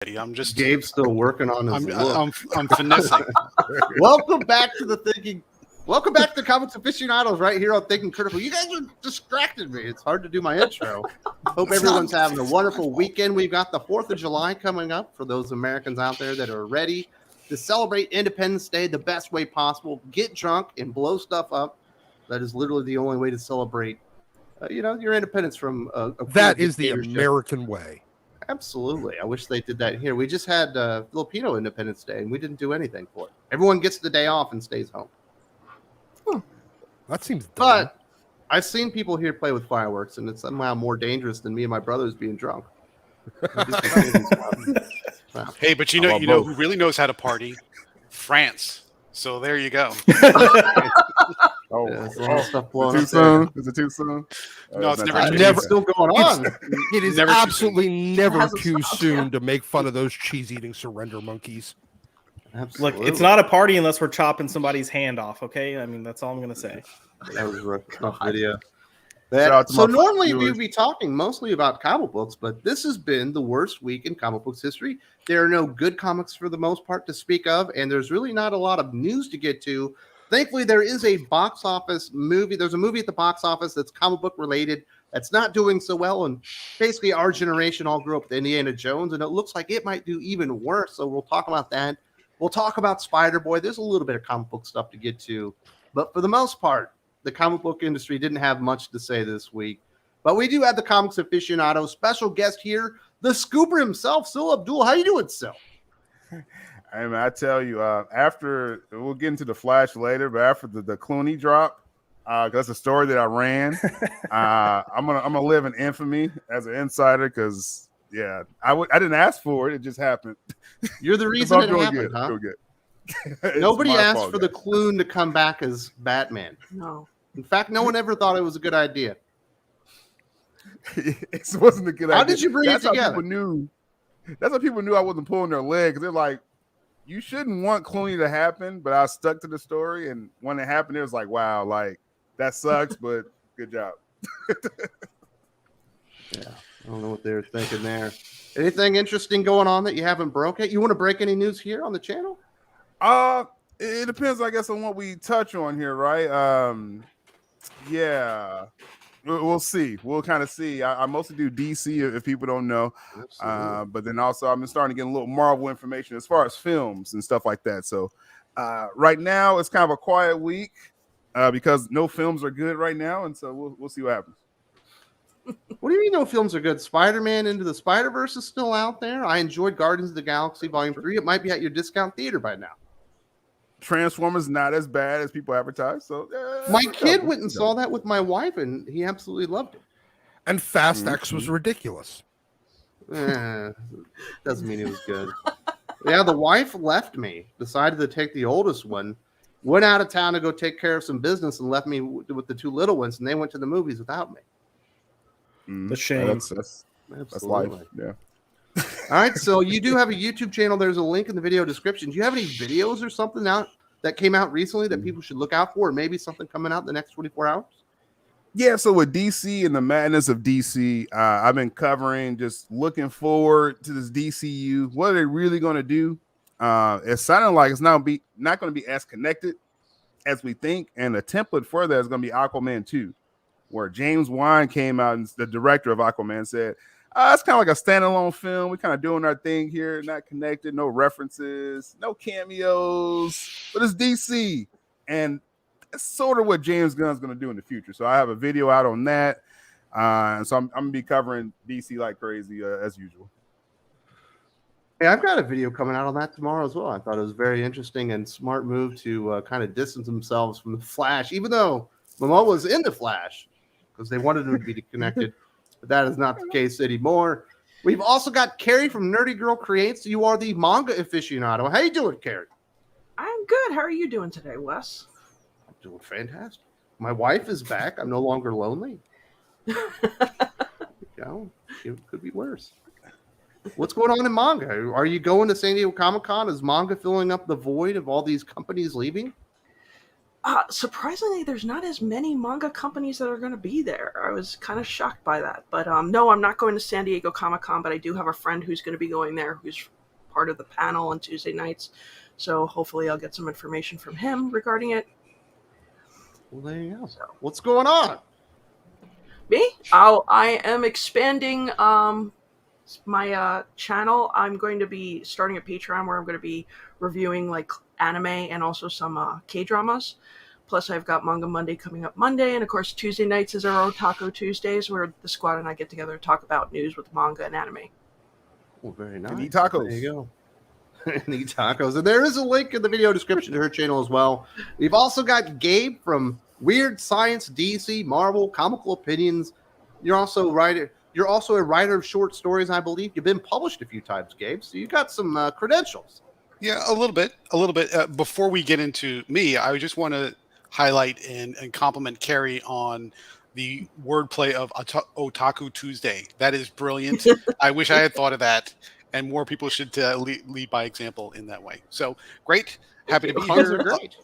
I'm just Gabe's still working on his look. I'm finessing. Welcome back to the Comics Aficionados right here on Thinking Critical. You guys are distracted me. It's hard to do my intro. Hope everyone's having a wonderful weekend. We've got the 4th of July coming up for those Americans out there that are ready to celebrate Independence Day the best way possible. Get drunk and blow stuff up. That is literally the only way to celebrate, your independence from a that is the American way. Absolutely. I wish they did that here. We just had Filipino Independence Day, and we didn't do anything for it. Everyone gets the day off and stays home. That seems dumb. But I've seen people here play with fireworks, and it's somehow more dangerous than me and my brothers being drunk. Hey, but you know who really knows how to party? France. So there you go. Stuff blowing too up soon? there. Is it too soon? No, it's It's still going on. It is Never too absolutely never Hasn't too stopped, soon to make fun of those cheese-eating surrender monkeys. Absolutely. Look, it's not a party unless we're chopping somebody's hand off, okay? I mean, that's all I'm going to say. That was a rough video. Shout out to So my normally viewers. we'd be talking mostly about comic books, but this has been the worst week in comic books history. There are no good comics for the most part to speak of, and there's really not a lot of news to get to. Thankfully, there is a box office movie. There's a movie at the box office that's comic book related that's not doing so well, and basically our generation all grew up with Indiana Jones, and it looks like it might do even worse, so we'll talk about that. We'll talk about Spider-Boy. There's a little bit of comic book stuff to get to, but for the most part, the comic book industry didn't have much to say this week. But we do have the Comics Aficionado special guest here, the scooper himself, Sil Abdul. How you doing, Sil? Hey, man, I tell you, after we'll get into the Flash later, but after the Clooney drop, that's a story that I ran. I'm gonna live in infamy as an insider because I didn't ask for it; it just happened. You're the reason it doing happened, good, huh? doing good. Nobody my asked fault, for the guys. Clune to come back as Batman. No. In fact, no one ever thought it was a good idea. It wasn't a good idea. How did you bring it How together? people knew. That's how people knew I wasn't pulling their leg because they're like, you shouldn't want Clooney to happen, but I stuck to the story, and when it happened, it was like, wow, like that sucks, but good job. Yeah, I don't know what they were thinking there. Anything interesting going on that you haven't broke yet? You want to break any news here on the channel? It depends, I guess, on what we touch on here, right? Yeah, we'll see. We'll kind of see. I mostly do DC if people don't know, but then also I've been starting to get a little Marvel information as far as films and stuff like that. So right now it's kind of a quiet week because no films are good right now, and so we'll see what happens. What do you mean no films are good? Spider-Man Into the Spider-Verse is still out there. I enjoyed Guardians of the Galaxy Volume 3. It might be at your discount theater by now. Transformers not as bad as people advertise. So My kid went and saw that with my wife, and he absolutely loved it. And Fast X was ridiculous. Doesn't mean it was good. Yeah, the wife left me, decided to take the oldest one, went out of town to go take care of some business, and left me with the two little ones, and they went to the movies without me. The shame. That's life. Yeah. All right, so you do have a YouTube channel. There's a link in the video description. Do you have any videos or something out that came out recently that people should look out for, or maybe something coming out in the next 24 hours? Yeah, so with DC and the madness of DC, I've been covering, just looking forward to this DCU. What are they really going to do? It's sounding like it's not going to be as connected as we think, and the template for that is going to be Aquaman 2, where James Wan came out and the director of Aquaman said, it's kind of like a standalone film. We're kind of doing our thing here, not connected, no references, no cameos, but it's DC. And it's sort of what James Gunn's going to do in the future. So I have a video out on that. And so I'm going to be covering DC like crazy as usual. Hey, I've got a video coming out on that tomorrow as well. I thought it was very interesting and smart move to kind of distance themselves from the Flash, even though Momoa was in the Flash because they wanted him to be connected. But that is not the case anymore. We've also got Carrie from Nerdy Girl Creates. You are the manga aficionado. How you doing, Carrie? I'm good. How are you doing today, Wes? I'm doing fantastic. My wife is back. I'm no longer lonely. It could be worse. What's going on in manga? Are you going to San Diego Comic-Con? Is manga filling up the void of all these companies leaving? Surprisingly, there's not as many manga companies that are going to be there. I was kind of shocked by that. But no, I'm not going to San Diego Comic-Con, but I do have a friend who's going to be going there who's part of the panel on Tuesday nights. So hopefully I'll get some information from him regarding it. Well, there you go. So, what's going on? Me? I am expanding my channel. I'm going to be starting a Patreon where I'm going to be reviewing like anime and also some K-dramas. Plus, I've got Manga Monday coming up Monday, and of course, Tuesday nights is our Otaku Tuesdays, where the squad and I get together to talk about news with manga and anime. Well, very nice. And eat tacos. There you go. And eat tacos. And there is a link in the video description to her channel as well. We've also got Gabe from Weird Science, DC, Marvel, Comical Opinions. You're also a writer of short stories, I believe. You've been published a few times, Gabe. So you got some credentials. Yeah, a little bit. Before we get into me, I just want to highlight and compliment Carrie on the wordplay of Otaku Tuesday. That is brilliant. I wish I had thought of that, and more people should lead by example in that way. So great. Happy to be Puns here. are great.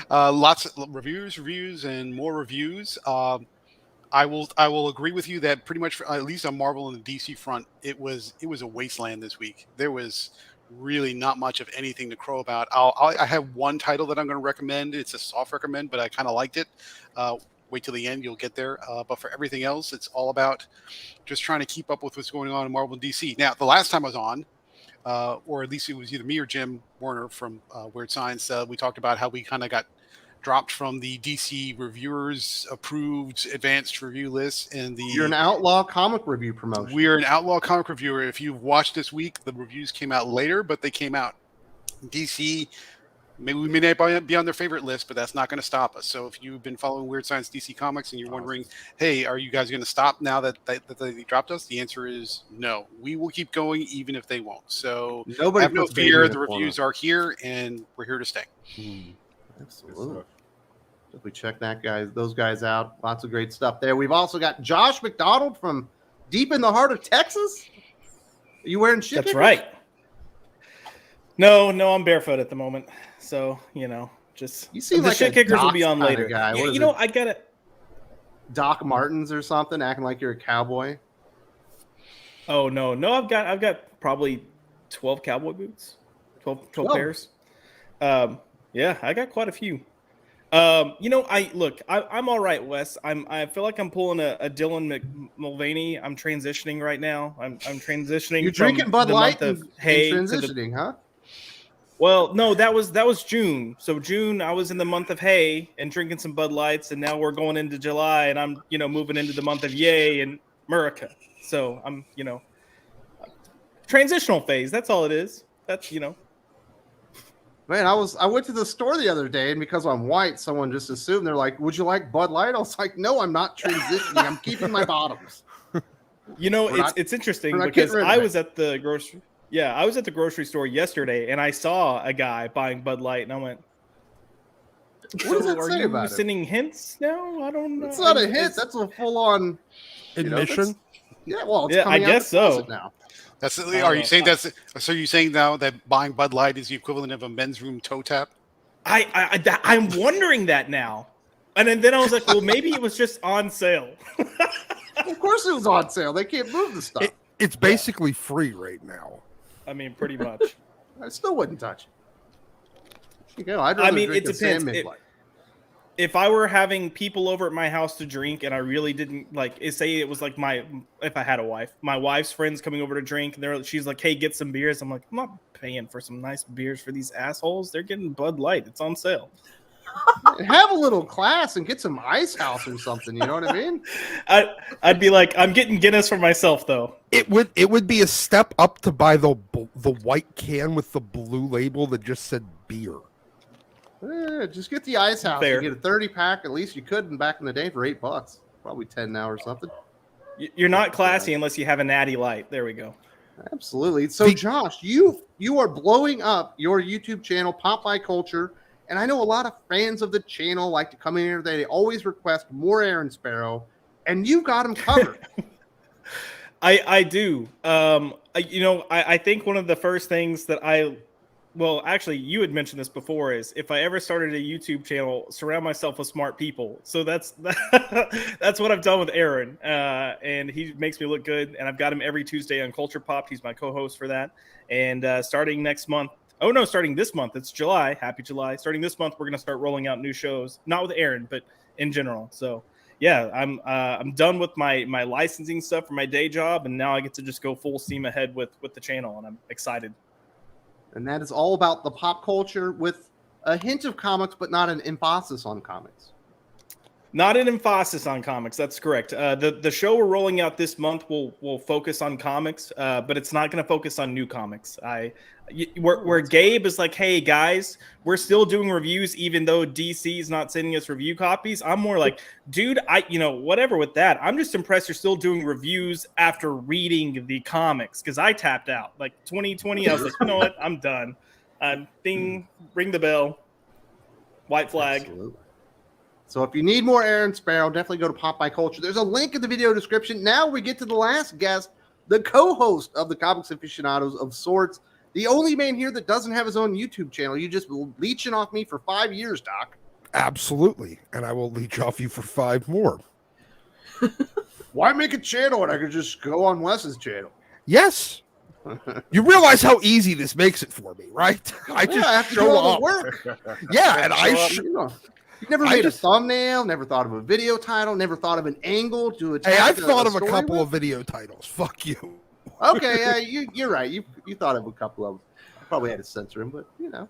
Lots of reviews, and more reviews. I will agree with you that pretty much, at least on Marvel and the DC front, it was a wasteland this week. There was really not much of anything to crow about. I have one title that I'm going to recommend. It's a soft recommend, but I kind of liked it. Wait till the end, you'll get there. But for everything else, it's all about just trying to keep up with what's going on in Marvel and DC. Now, the last time I was on, or at least it was either me or Jim Warner from Weird Science, we talked about how we kind of got dropped from the DC reviewers approved advanced review list, and You're an outlaw comic review promotion. we're an outlaw comic reviewer. If you've watched this week, the reviews came out later, but they came out. DC, maybe we may not be on their favorite list, but that's not going to stop us. So if you've been following Weird Science DC Comics and you're wondering, hey, are you guys going to stop now that they dropped us? The answer is no. We will keep going even if they won't. So Nobody have no puts baby fear. in The a corner. reviews are here, and we're here to stay. Absolutely. If we check those guys out, lots of great stuff there. We've also got Josh McDonald from deep in the heart of Texas. Are you wearing shit? That's right. No, I'm barefoot at the moment. So, just You seem the like shit a kickers will Doc be on kinda later. guy. Yeah, What is I get it. Doc Martens or something, acting like you're a cowboy. Oh no, I've got probably 12 cowboy boots. 12 pairs. Yeah, I got quite a few. I'm all right, Wes. I feel like I'm pulling a Dylan Mulvaney. I'm transitioning right now. I'm transitioning. You're from drinking Bud the Light month and of hay transitioning, huh? Well, no, that was June. So June, I was in the month of hay and drinking some Bud Lights, and now we're going into July, and I'm moving into the month of yay and America. So I'm transitional phase. That's all it is. That's Man, I went to the store the other day, and because I'm white, someone just assumed they're like, "Would you like Bud Light?" I was like, "No, I'm not transitioning. I'm keeping my bottoms." It's interesting because I was at the grocery. Yeah, I was at the grocery store yesterday, and I saw a guy buying Bud Light, and I went, What does that "Are say you about it? sending hints now? I don't know." It's not a hint. That's a full-on Admission. yeah. Well, it's Yeah, coming I out guess the closet so. now. Are you saying that's? So you're saying now that buying Bud Light is the equivalent of a men's room toe tap? I'm wondering that now, and then I was like, well, maybe it was just on sale. Of course, it was on sale. They can't move the stuff. It's basically free right now. I mean, pretty much. I still wouldn't touch it. I'd rather drink it a Sam depends. Mid Light. If I were having people over at my house to drink, and I really didn't say it was like if I had a wife, my wife's friends coming over to drink, and she's like, "Hey, get some beers." I'm like, "I'm not paying for some nice beers for these assholes. They're getting Bud Light. It's on sale." Have a little class and get some Ice House or something. You know what I mean? I'd be like, "I'm getting Guinness for myself, though." It would be a step up to buy the white can with the blue label that just said beer. Just get the Ice House. Fair. You get a 30-pack. At least you could back in the day for $8. Probably 10 now or something. You're not classy unless you have a Natty Light. There we go. Absolutely. So, Josh, you are blowing up your YouTube channel, Pop by Culture, and I know a lot of fans of the channel like to come in here. They always request more Aaron Sparrow, and you got them covered. I do. I think one of the first things that well, actually, you had mentioned this before. Is if I ever started a YouTube channel, surround myself with smart people. So that's that's what I've done with Aaron, and he makes me look good. And I've got him every Tuesday on Culture Popped. He's my co-host for that. And starting next month, oh no, starting this month, it's July. Happy July! Starting this month, we're gonna start rolling out new shows. Not with Aaron, but in general. So yeah, I'm done with my licensing stuff for my day job, and now I get to just go full steam ahead with the channel, and I'm excited. And that is all about the pop culture with a hint of comics, but not an emphasis on comics. Not an emphasis on comics. That's correct. The show we're rolling out this month will focus on comics, but it's not going to focus on new comics. Where Gabe is like, hey guys, we're still doing reviews even though DC is not sending us review copies. I'm more like, dude, whatever with that. I'm just impressed you're still doing reviews after reading the comics, because I tapped out like 2020. I was like, you know what, I'm done. Ding, ring the bell. White flag. Absolutely. So if you need more Aaron Sparrow, definitely go to Pop by Culture. There's a link in the video description. Now we get to the last guest, the co-host of the Comics Aficionados of sorts, the only man here that doesn't have his own YouTube channel. You just leeching off me for 5 years, Doc. Absolutely. And I will leech off you for 5 more. Why make a channel when I could just go on Wes's channel? Yes. You realize how easy this makes it for me, right? I just have to do show all up. the work. Yeah, and You never made a thumbnail, never thought of a video title, never thought of an angle to attach. Hey, I've thought of a story couple with? of video titles. Fuck you. Okay, yeah, you're right. You thought of a couple of them. I probably had to censor them, but you know.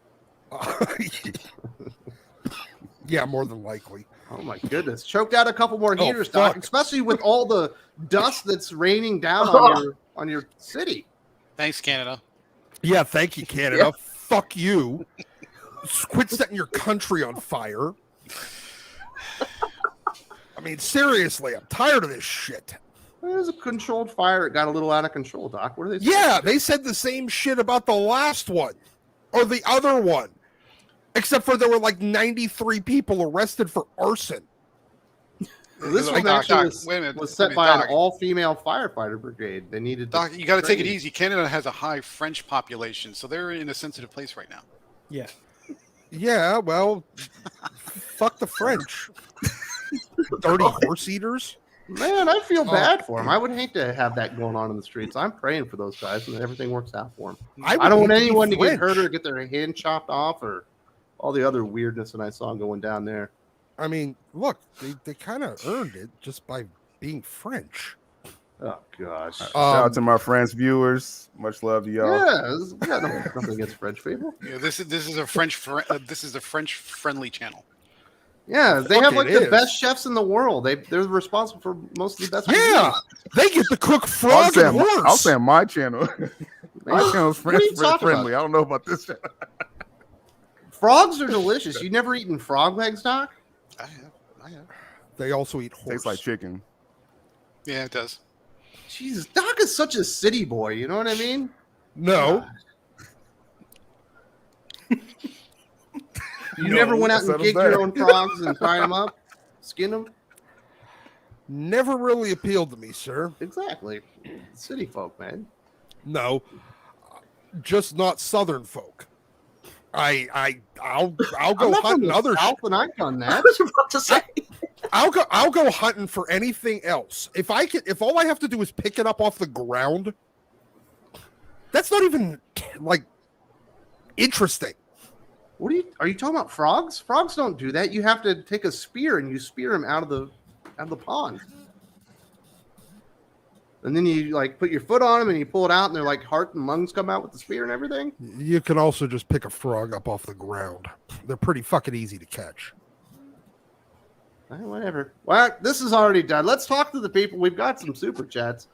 Yeah, more than likely. Oh my goodness. Choked out a couple more heaters, fuck. Doc, especially with all the dust that's raining down on your city. Thanks, Canada. Yeah, thank you, Canada. Yeah. Fuck you. Quit setting your country on fire. I mean, seriously, I'm tired of this shit. There's a controlled fire. It got a little out of control, Doc. What are they saying? Yeah, they said the same shit about the last one or the other one, except for there were like 93 people arrested for arson. This Like, one actually Doc, wait a minute, was set wait a by minute, an Doc. all-female firefighter brigade. They needed. Doc, you got to take it easy. Canada has a high French population, so they're in a sensitive place right now. Yeah. Yeah, well, fuck the French. Dirty horse eaters. Man, I feel bad for them. I would hate to have that going on in the streets. I'm praying for those guys and that everything works out for them. I don't want anyone to get hurt or get their hand chopped off or all the other weirdness that I saw going down there. I mean, look, they kind of earned it just by being French. Oh gosh. Shout out to my French viewers. Much love to y'all. Yeah, we got nothing against French people. Yeah, this is a French friendly channel. Yeah, they Fuck have like it the is. best chefs in the world. They're responsible for most of the best. Yeah, they get to cook frog and horse. I'll say my channel. My What? channel's What are you talking friendly. about? I don't know about this channel. Frogs are delicious. You never eaten frog legs, Doc? I have. They also eat horse. Tastes like chicken. Yeah, it does. Jesus, Doc is such a city boy. You know what I mean? No, You never went out and Settle gigged down. your own frogs and fried them up, skinned them? never really appealed to me, sir. Exactly. City folk, man. No, just not Southern folk. I'll go I'm not from hunting the other. South, and I've done I that. was about to say. I'll go hunting for anything else. If all I have to do is pick it up off the ground, that's not even like interesting. Are you talking about frogs? Frogs don't do that. You have to take a spear and you spear them out of the pond. And then you like put your foot on them and you pull it out and they're like heart and lungs come out with the spear and everything. You can also just pick a frog up off the ground. They're pretty fucking easy to catch. Whatever. Well, this is already done. Let's talk to the people. We've got some super chats.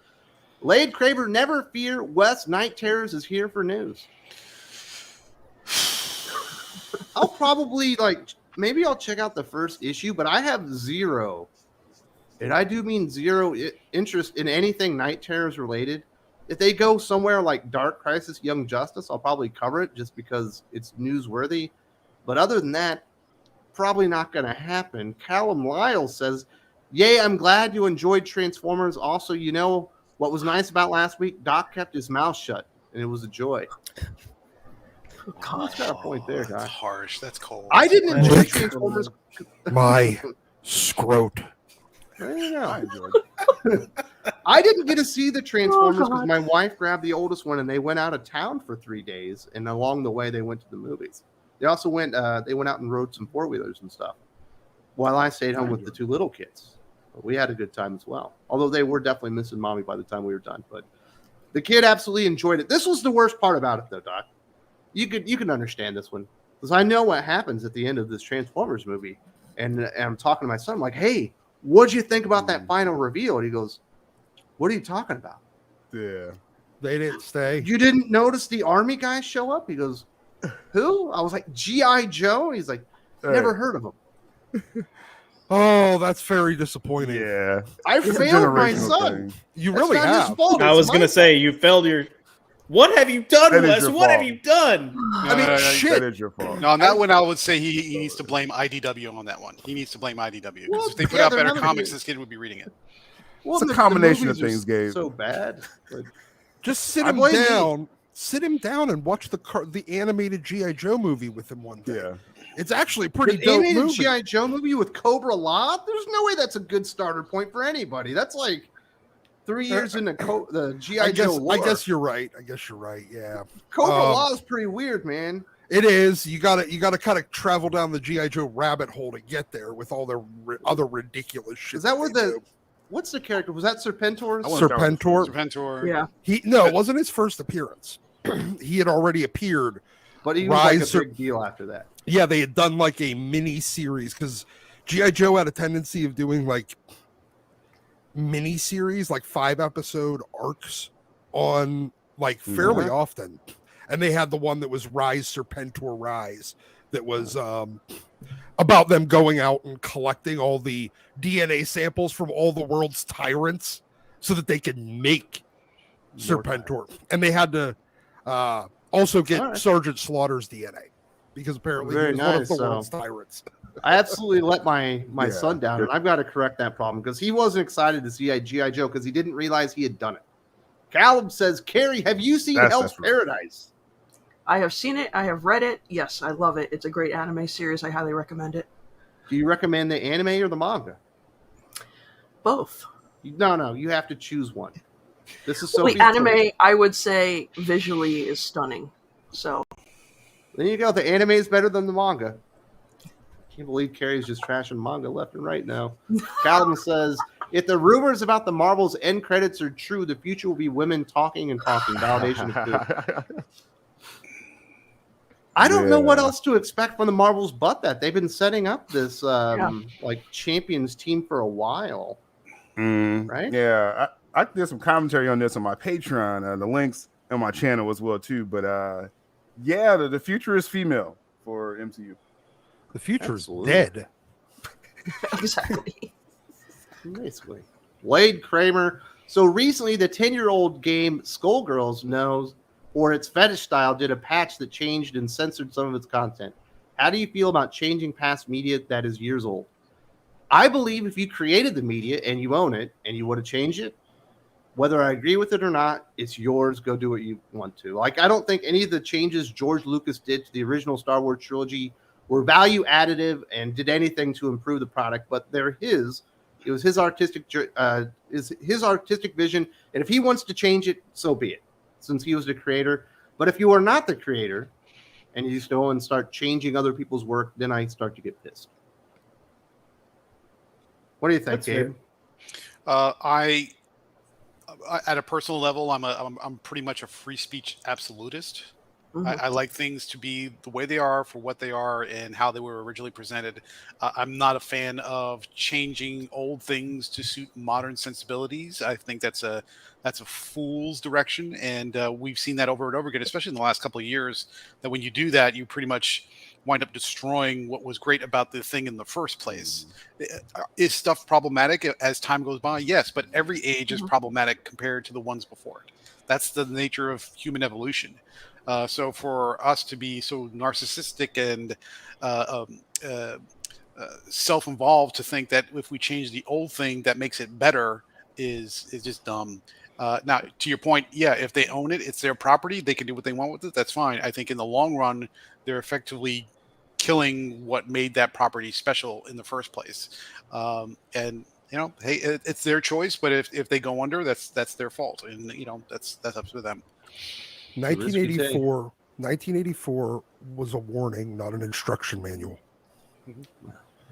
Lade Craver, never fear. West Night Terrors is here for news. I'll probably maybe I'll check out the first issue, but I have zero, and I do mean zero interest in anything Night Terrors related. If they go somewhere like Dark Crisis, Young Justice, I'll probably cover it just because it's newsworthy. But other than that, probably not going to happen. Callum Lyle says, "Yay, I'm glad you enjoyed Transformers. Also, you know what was nice about last week? Doc kept his mouth shut, and it was a joy." That's got a point there, That's Doc. harsh. That's cold. I didn't enjoy Lick Transformers. My scrot. There you I go. enjoyed it. I didn't get to see the Transformers because God. my wife grabbed the oldest one and they went out of town for 3 days. And along the way, they went to the movies. They also went. They went out and rode some 4-wheelers and stuff. While I stayed home with the 2 little kids. But we had a good time as well. Although they were definitely missing mommy by the time we were done. But the kid absolutely enjoyed it. This was the worst part about it, though, Doc. You can understand this one because I know what happens at the end of this Transformers movie. And I'm talking to my son. I'm like, hey, what'd you think about that final reveal? And he goes, what are you talking about? Yeah. They didn't stay. You didn't notice the army guys show up? He goes, who? I was like, G.I. Joe? And he's like, never heard of him. Oh, that's very disappointing. Yeah. I It's a failed my generational son. thing. You That's really not his have. fault. I It's was my gonna say you failed your. What have you done, That is Wes? your What have fault. you done? I mean, shit. That is your fault. No, on that one, I would say he needs to blame IDW on that one. He needs to blame IDW because Well, if they put yeah, out they're better not comics, gonna- this kid would be reading it. Well, It's a combination of movies things, are Gabe. So bad. But Just sit I him blame me. down. Sit him down and watch the animated G.I. Joe movie with him one day. Yeah. It's actually a pretty the dope animated movie. G.I. Joe movie with Cobra La, there's no way that's a good starter point for anybody. That's like 3 years into the G.I. Joe lore. I guess you're right. Yeah. Cobra um, La is pretty weird, man. It is. You gotta kind of travel down the G.I. Joe rabbit hole to get there with all their other ridiculous shit. Is that where they the do. what's the character? Was that Serpentor? I wanna start with Serpentor? Serpentor. Yeah. It wasn't his first appearance. He had already appeared. But he was like Rise a big deal after that. Yeah, they had done like a mini series because G.I. Joe had a tendency of doing like mini series, like 5-episode arcs on like fairly often. And they had the one that was Rise Serpentor Rise that was about them going out and collecting all the DNA samples from all the world's tyrants so that they could make Serpentor. And they had to also get All right. Sergeant Slaughter's DNA because apparently Very he was one of nice, the so- world's tyrants. I absolutely let my Yeah. son down, and I've got to correct that problem because he wasn't excited to see G.I. Joe because he didn't realize he had done it. Callum says, Carrie, have you seen That's Hell's right. Paradise? I have seen it. I have read it. Yes, I love it. It's a great anime series. I highly recommend it. Do you recommend the anime or the manga? Both. No, you have to choose one. This is Well, Sophie's the anime, choice. I would say, visually is stunning. So There you go. The anime is better than the manga. Can't believe Carrie's just trashing manga left and right now. Callum says, if the rumors about the Marvel's end credits are true, the future will be women talking and talking. Validation of food. I don't know what Yeah. else to expect from the Marvels but that. They've been setting up this like champions team for a while. Right? Yeah, I did some commentary on this on my Patreon. The links on my channel as well too. But yeah, the future is female for MCU. The future's Absolutely. dead. exactly. Basically. Wade Kramer. So recently, the 10-year-old game Skullgirls knows, or its fetish style, did a patch that changed and censored some of its content. How do you feel about changing past media that is years old? I believe if you created the media and you own it and you want to change it, whether I agree with it or not, it's yours. Go do what you want to. Like, I don't think any of the changes George Lucas did to the original Star Wars trilogy were value additive and did anything to improve the product, but they're his. It was his artistic vision, and if he wants to change it, so be it, since he was the creator. But if you are not the creator and you just go and start changing other people's work, then I start to get pissed. What do you think, That's Gabe? I at a personal level, I'm pretty much a free speech absolutist. Mhm. I like things to be the way they are for what they are and how they were originally presented. I'm not a fan of changing old things to suit modern sensibilities. I think that's a fool's direction, and we've seen that over and over again, especially in the last couple of years. That when you do that, you pretty much wind up destroying what was great about the thing in the first place. Is stuff problematic as time goes by? Yes, but every age is problematic compared to the ones before it. That's the nature of human evolution. So for us to be so narcissistic and self-involved to think that if we change the old thing that makes it better is just dumb. Now, to your point, yeah, if they own it, it's their property. They can do what they want with it. That's fine. I think in the long run, they're effectively killing what made that property special in the first place. And hey, it's their choice. But if they go under, that's their fault, and that's up to them. 1984 was a warning, not an instruction manual.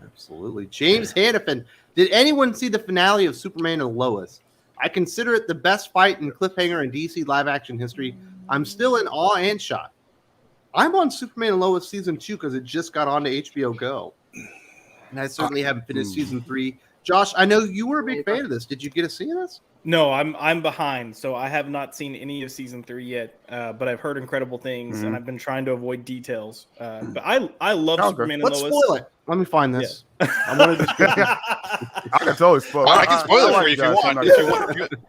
Absolutely. James Hannafin, did anyone see the finale of Superman and Lois? I consider it the best fight and cliffhanger in DC live action history. I'm still in awe and shock. I'm on Superman and Lois season 2 because it just got onto HBO Go. And I certainly haven't finished season 3. Josh, I know you were a big fan of this. Did you get to see this? No, I'm behind, so I have not seen any of season 3 yet. But I've heard incredible things, and I've been trying to avoid details. But I love Superman and Let's Lois. spoil it. Let me find this. I want to. I can totally spoil. I can spoil it for you if you guys, want. I'm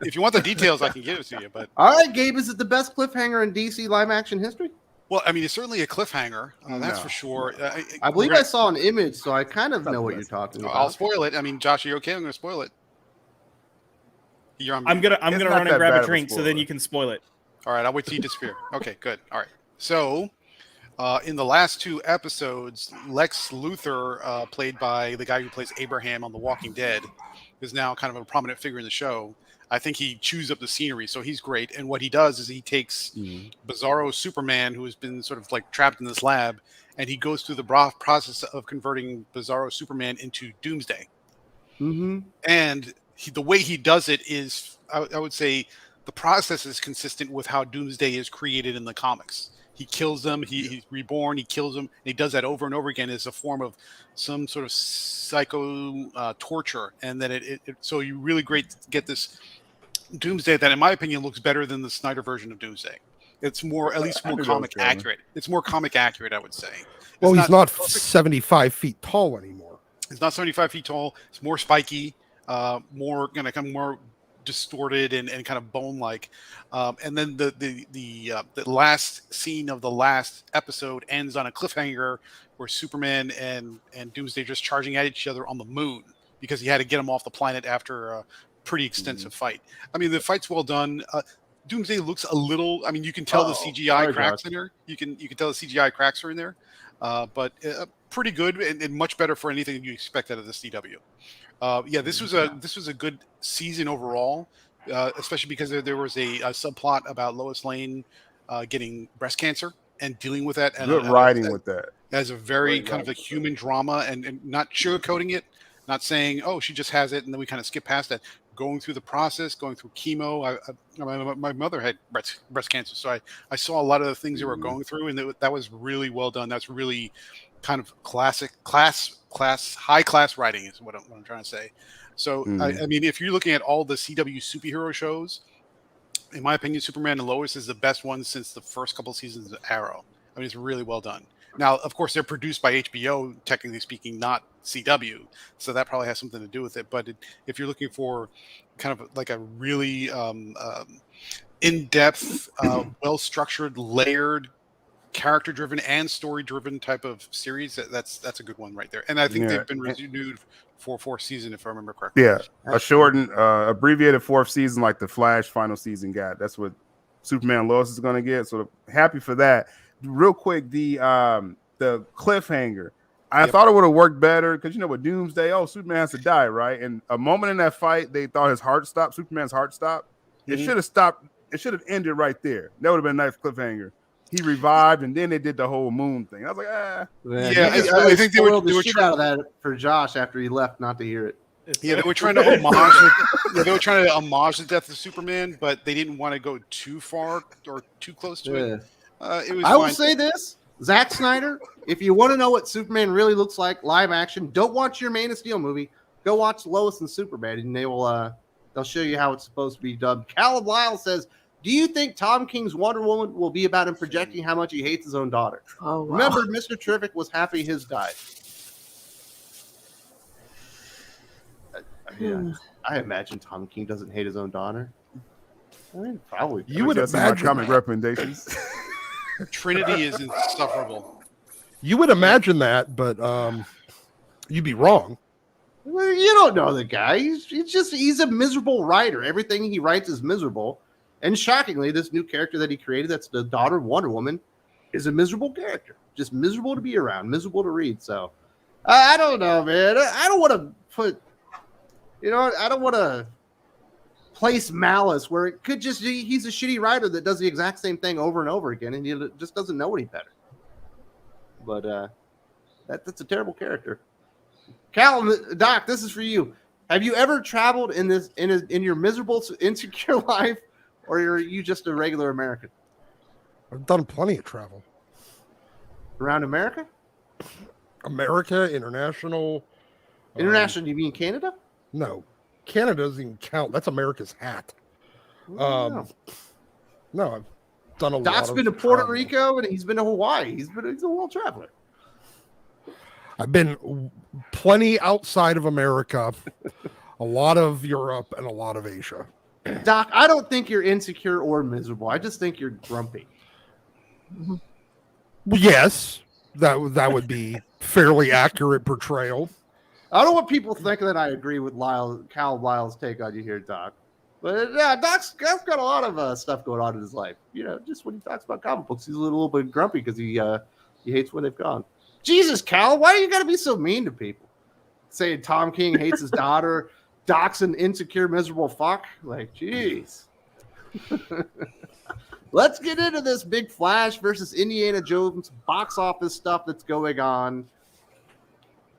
If you want the details, I can give it to you. But All right, Gabe, is it the best cliffhanger in DC live action history? well, I mean, it's certainly a cliffhanger. That's No. for sure. I believe I saw an image, so I kind of know what you're talking about. I'll spoil it. I mean, Josh, are you okay? I'm going to spoil it. I'm gonna It's run not and that grab bad a of a drink, so then spoiler. you can spoil it. All right, I'll wait till you disappear. Okay, good. All right. So, in the last 2 episodes, Lex Luthor, played by the guy who plays Abraham on The Walking Dead, is now kind of a prominent figure in the show. I think he chews up the scenery, so he's great. And what he does is he takes Bizarro Superman, who has been sort of like trapped in this lab, and he goes through the process of converting Bizarro Superman into Doomsday. Mm-hmm. And the way he does it is, I would say, the process is consistent with how Doomsday is created in the comics. He kills them, he's reborn, he kills them, and he does that over and over again as a form of some sort of psycho torture. And then so you really get this Doomsday that, in my opinion, looks better than the Snyder version of Doomsday. It's at least more comic accurate. It's more comic accurate, I would say. Well, he's not 75 feet tall anymore. It's not 75 feet tall. It's more spiky, more kind of more distorted and kind of bone-like. And then the last scene of the last episode ends on a cliffhanger where Superman and Doomsday are just charging at each other on the moon because he had to get them off the planet after a pretty extensive fight. I mean, the fight's well done. Doomsday looks a little. I mean, you can tell the CGI cracks in there. You can tell the CGI cracks are in there, but pretty good and much better for anything you expect out of the CW. Yeah, this was a good season overall, especially because there was a subplot about Lois Lane getting breast cancer and dealing with that. And Good writing with that. As a very kind of a human drama and not sugarcoating it, not saying, oh, she just has it, and then we kind of skip past that. Going through the process, going through chemo. My mother had breast cancer, so I saw a lot of the things they were going through, and that was really well done. That's really kind of high class writing is what I'm trying to say. So I mean, if you're looking at all the CW superhero shows, in my opinion, Superman and Lois is the best one since the first couple of seasons of Arrow. I mean, it's really well done. Now, of course, they're produced by HBO, technically speaking, not CW, so that probably has something to do with it. But if you're looking for kind of like a really in-depth, well-structured, layered, character-driven and story-driven type of series, that's a good one right there. And I think they've been renewed for 4th season, if I remember correctly. Yeah, a shortened, abbreviated 4th season like the Flash final season got. That's what Superman and Lois is going to get. So happy for that. Real quick, the cliffhanger. I thought it would have worked better because with Doomsday, Superman has to die, right? And a moment in that fight, they thought his heart stopped. Superman's heart stopped. It should have stopped. It should have ended right there. That would have been a nice cliffhanger. He revived, and then they did the whole moon thing. I was like, I think they were shit out of that for Josh after he left, not to hear it. Yeah, they were trying to homage the death of Superman, but they didn't want to go too far or too close to it. It was. I will say this, Zack Snyder, if you want to know what Superman really looks like live action, don't watch your Man of Steel movie. Go watch Lois and Superman, and they'll show you how it's supposed to be done. Callum Lyle says, do you think Tom King's Wonder Woman will be about him projecting how much he hates his own daughter? Oh, wow. Remember, Mr. Terrific was happy his died. I imagine Tom King doesn't hate his own daughter. I mean, probably. You would that's my imagine comic that. recommendations. Trinity is insufferable. You would imagine that, but you'd be wrong. Well, you don't know the guy. He's a miserable writer. Everything he writes is miserable. And shockingly, this new character that he created, that's the daughter of Wonder Woman, is a miserable character. Just miserable to be around, miserable to read. So I don't know, man. I don't want to put, I don't want to place malice where it could just be he's a shitty writer that does the exact same thing over and over again, and he just doesn't know any better. But that's a terrible character. Cal, Doc, this is for you. Have you ever traveled in your miserable, insecure life, or are you just a regular American? I've done plenty of travel. Around America? America, international. International, you mean Canada? No. Canada doesn't even count. That's America's hat. No, I've done a lot. Doc's been to Puerto Rico and he's been to Hawaii. He's a world traveler. I've been plenty outside of America, a lot of Europe, and a lot of Asia. Doc, I don't think you're insecure or miserable. I just think you're grumpy. Yes, that would be fairly accurate portrayal. I don't want people thinking that I agree with Cal Lyle's take on you here, Doc. But yeah, Doc's got a lot of stuff going on in his life. Just when he talks about comic books, he's a little bit grumpy because he hates when they've gone. Jesus, Cal, why do you got to be so mean to people? Saying Tom King hates his daughter, Doc's an insecure, miserable fuck. Like, jeez. Let's get into this big Flash versus Indiana Jones box office stuff that's going on.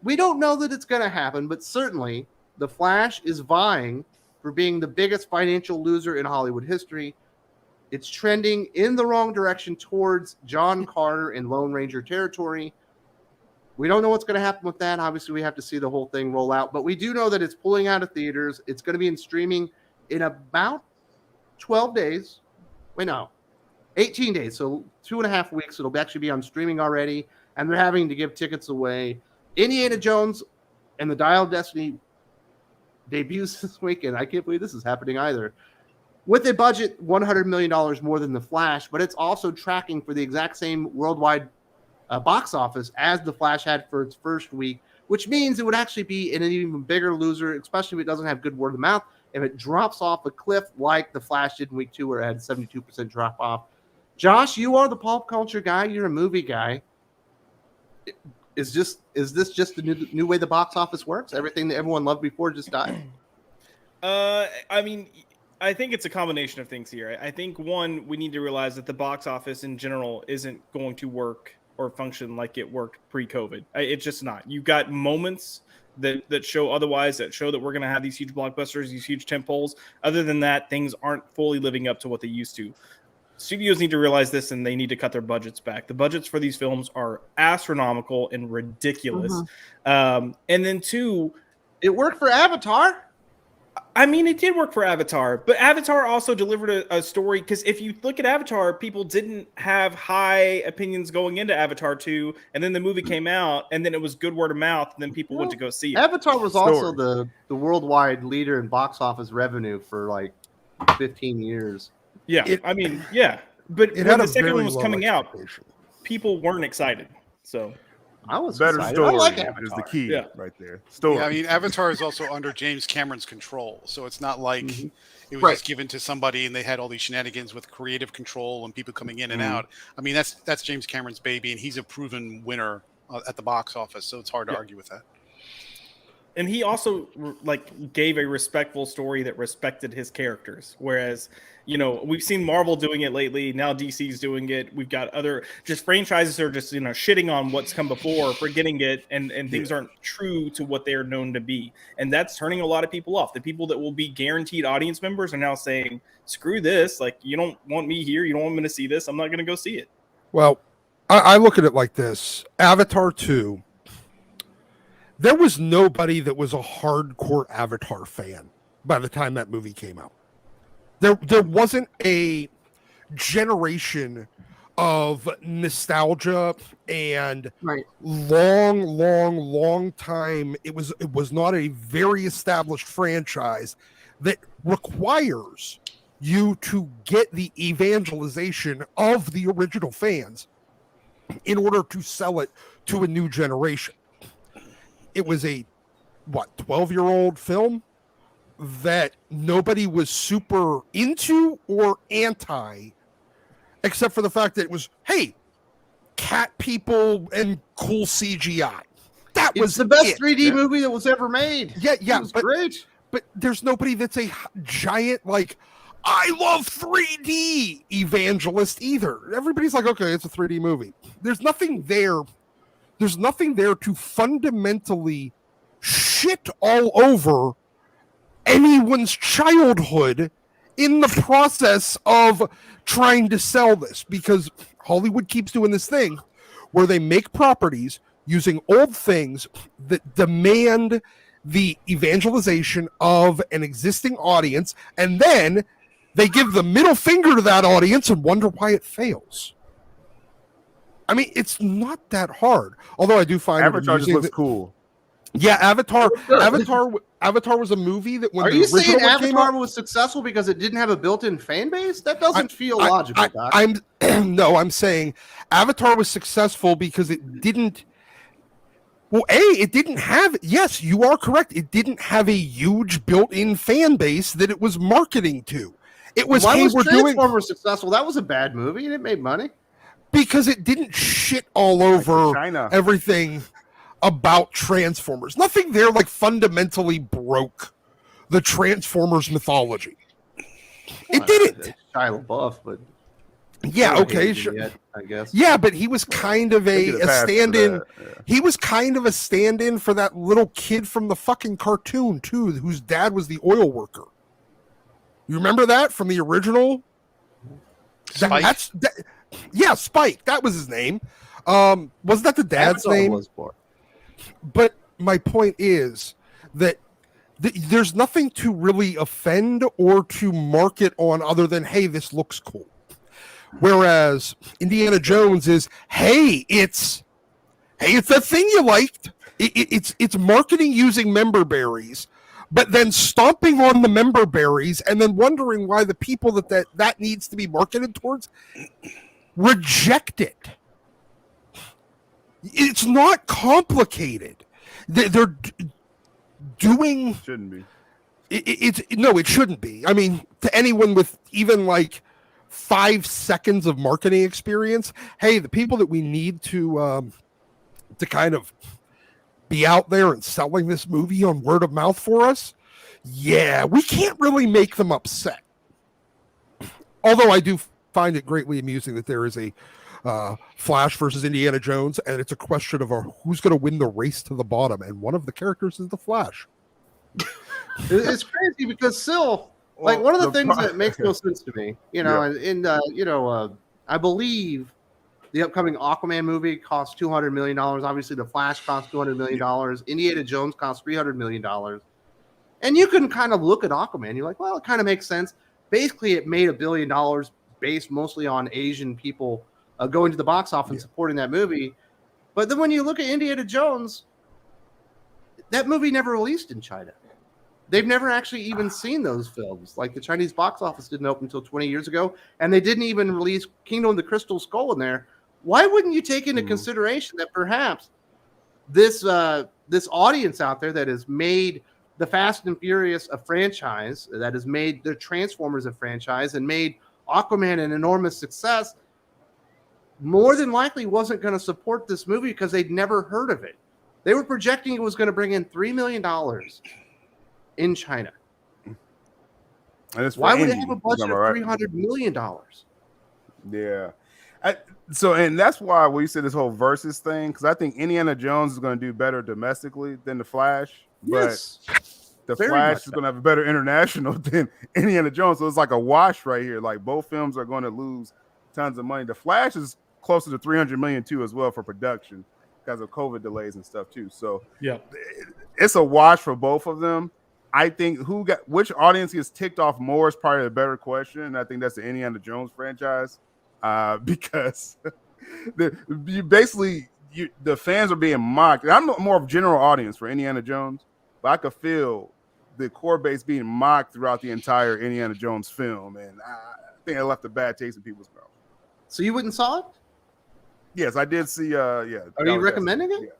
We don't know that it's going to happen, but certainly the Flash is vying for being the biggest financial loser in Hollywood history. It's trending in the wrong direction towards John Carter and Lone Ranger territory. We don't know what's going to happen with that. Obviously, we have to see the whole thing roll out. But we do know that it's pulling out of theaters. It's going to be in streaming in about 12 days. 18 days. So 2.5 weeks. It'll actually be on streaming already. And they're having to give tickets away. Indiana Jones and the Dial of Destiny debuts this weekend. I can't believe this is happening either. With a budget $100 million more than The Flash. But it's also tracking for the exact same worldwide box office as The Flash had for its first week, which means it would actually be an even bigger loser, especially if it doesn't have good word of mouth. If it drops off a cliff like The Flash did in week 2, where it had a 72% drop off. Josh, you are the pop culture guy. You're a movie guy. Is this just the new way the box office works? Everything that everyone loved before just died? I mean, I think it's a combination of things here. I think, one, we need to realize that the box office in general isn't going to work or function like it worked pre-COVID. It's just not. You've got moments that show otherwise, that show that we're going to have these huge blockbusters, these huge tentpoles. Other than that, things aren't fully living up to what they used to. Studios need to realize this, and they need to cut their budgets back. The budgets for these films are astronomical and ridiculous. And then, two, it worked for Avatar. I mean, it did work for Avatar, but Avatar also delivered a story, because if you look at Avatar, people didn't have high opinions going into Avatar 2, and then the movie came out, and then it was good word of mouth, and then people went to go see it. Avatar was also the worldwide leader in box office revenue for like 15 years. Yeah, but when the second one was coming out, people weren't excited, so... I was better excited. story I like Avatar. is the key right there. Story. Yeah, I mean, Avatar is also under James Cameron's control, so it's not like it was just given to somebody and they had all these shenanigans with creative control and people coming in and out. I mean, that's James Cameron's baby, and he's a proven winner at the box office, so it's hard to argue with that. And he also gave a respectful story that respected his characters. Whereas, we've seen Marvel doing it lately. Now DC's doing it. We've got other franchises are just, shitting on what's come before, forgetting it, and things aren't true to what they're known to be. And that's turning a lot of people off. The people that will be guaranteed audience members are now saying, screw this. Like, you don't want me here. You don't want me to see this. I'm not going to go see it. Well, I look at it like this. Avatar 2. There was nobody that was a hardcore Avatar fan by the time that movie came out. There wasn't a generation of nostalgia and long time. It was not a very established franchise that requires you to get the evangelization of the original fans in order to sell it to a new generation. It was a 12-year-old film that nobody was super into or anti, except for the fact that it was, hey, cat people and cool CGI. That was the best it. 3D movie that was ever made. Yeah, It was great. But there's nobody that's a giant, like, I love 3D evangelist either. Everybody's like, okay, it's a 3D movie. There's nothing there. There's nothing there to fundamentally shit all over anyone's childhood in the process of trying to sell this, because Hollywood keeps doing this thing where they make properties using old things that demand the evangelization of an existing audience, and then they give the middle finger to that audience and wonder why it fails. I mean, it's not that hard. Although I do find Avatar just looks cool. Yeah, Avatar was a movie that when Are the you original saying one came Avatar out, was successful because it didn't have a built-in fan base? That doesn't feel logical, Doc. I'm saying Avatar was successful because it didn't. Well, it didn't have. Yes, you are correct. It didn't have a huge built-in fan base that it was marketing to. It was, Why hey, was we're doing Transformers successful? That was a bad movie and it made money. because it didn't shit all over China. everything about Transformers. Nothing there like fundamentally broke the Transformers mythology. It didn't. Shia LaBeouf, but Yeah, okay, sure. yet, I guess. Yeah, but he was kind of a stand-in. He was kind of a stand-in for that little kid from the fucking cartoon too, whose dad was the oil worker. You remember that from the original? Spike? Yeah, Spike. That was his name. Wasn't that the dad's name? Was for. But my point is that there's nothing to really offend or to market on other than, hey, this looks cool. Whereas Indiana Jones is, hey, it's that thing you liked. It's marketing using member berries, but then stomping on the member berries and then wondering why the people that needs to be marketed towards reject it. It's not complicated. They're doing. Shouldn't be. It shouldn't be. I mean, to anyone with even like 5 seconds of marketing experience, hey, the people that we need to kind of be out there and selling this movie on word of mouth for us, yeah, we can't really make them upset. Although I do find it greatly amusing that there is a Flash versus Indiana Jones, and it's a question of who's going to win the race to the bottom, and one of the characters is the Flash. It's crazy because still, like, one of the things that makes no sense to me, I believe the upcoming Aquaman movie costs $200 million. Obviously, the Flash costs $200 million. Indiana Jones costs $300 million. And you can kind of look at Aquaman. You're like, well, it kind of makes sense. Basically, it made $1 billion based mostly on Asian people going to the box office and supporting that movie. But then when you look at Indiana Jones, that movie never released in China. They've never actually even seen those films. Like, the Chinese box office didn't open until 20 years ago, and they didn't even release Kingdom of the Crystal Skull in there. Why wouldn't you take into consideration that perhaps this audience out there that has made the Fast and Furious a franchise, that has made the Transformers a franchise, and made Aquaman an enormous success, more than likely wasn't going to support this movie because they'd never heard of it. They were projecting it was going to bring in $3 million in China. Why would it have a budget of $300 million? Yeah. And that's why we said this whole versus thing, because I think Indiana Jones is going to do better domestically than the Flash, Yes, but the very Flash much is going to have a better international than Indiana Jones. So it's like a wash right here. Like, both films are going to lose tons of money. The Flash is closer to $300 million too, as well, for production because of COVID delays and stuff too. So yeah, it's a wash for both of them. I think which audience gets ticked off more is probably a better question. And I think that's the Indiana Jones franchise, because the fans are being mocked. I'm more of general audience for Indiana Jones, but I could feel the core base being mocked throughout the entire Indiana Jones film, and I think it left a bad taste in people's mouth. So you went and saw it? Yes, I did see. Yeah. Are you recommending it?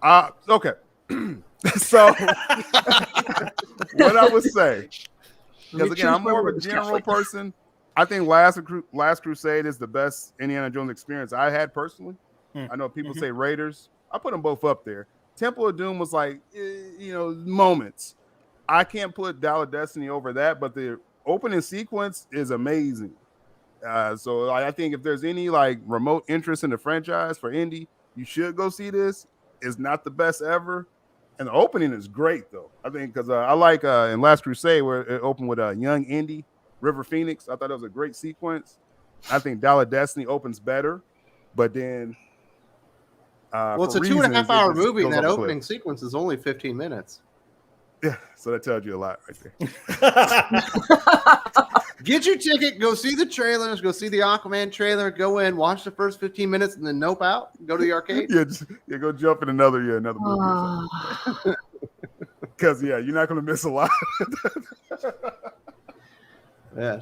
Yeah. Okay. So what I would say, because again, choose I'm my more of a words general carefully. person. I think Last Crusade is the best Indiana Jones experience I had personally. I know people say Raiders. I put them both up there. Temple of Doom was like, moments. I can't put Dial of Destiny over that, but the opening sequence is amazing. So I think if there's any like remote interest in the franchise for Indy, you should go see this. It's not the best ever, and the opening is great though. I think because I like in Last Crusade where it opened with a young Indy, River Phoenix. I thought it was a great sequence. I think Dial of Destiny opens better, but then Well, it's for a 2.5 reasons, it hour just movie, and goes that off a cliff. opening sequence is only 15 minutes. Yeah, so that tells you a lot right there. Get your ticket, go see the trailers, go see the Aquaman trailer, go in, watch the first 15 minutes, and then nope out, go to the arcade. Yeah, go jump in another movie or something. Because you're not going to miss a lot. Yeah.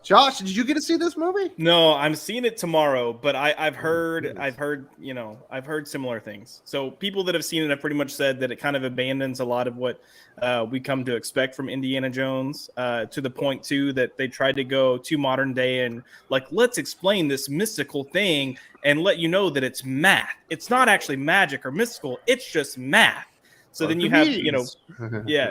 Josh, did you get to see this movie? No, I'm seeing it tomorrow, but I've heard similar things. So people that have seen it have pretty much said that it kind of abandons a lot of what we come to expect from Indiana Jones, to the point too that they tried to go to modern day and like, let's explain this mystical thing and let you know that it's math. It's not actually magic or mystical. It's just math. So then you have,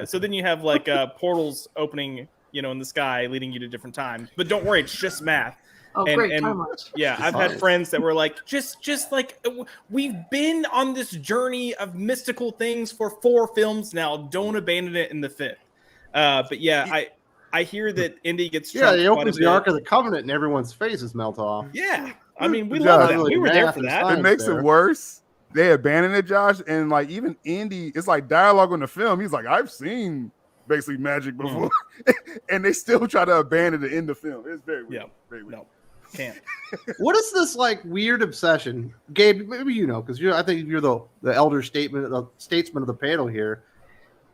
so then you have like portals opening, in the sky leading you to different times. But don't worry, it's just math. Oh, great timelines. Yeah, I've had friends that were like, just like, we've been on this journey of mystical things for 4 films now. Don't abandon it in the 5th. But yeah, I hear that Indy gets Yeah, he quite a opens the bit. Ark of the Covenant and everyone's faces melt off. Yeah, I mean, we Josh, love that. really We were there math for and that. science. It makes there. it worse. They abandoned it, Josh, and like even Indy, it's like dialogue on the film. He's like, I've seen basically magic before, and they still try to abandon it in the film. It's very weird. Yeah, very weird. no, can't. What is this like weird obsession, Gabe? Maybe you know, because I think you're the elder statesman of the panel here.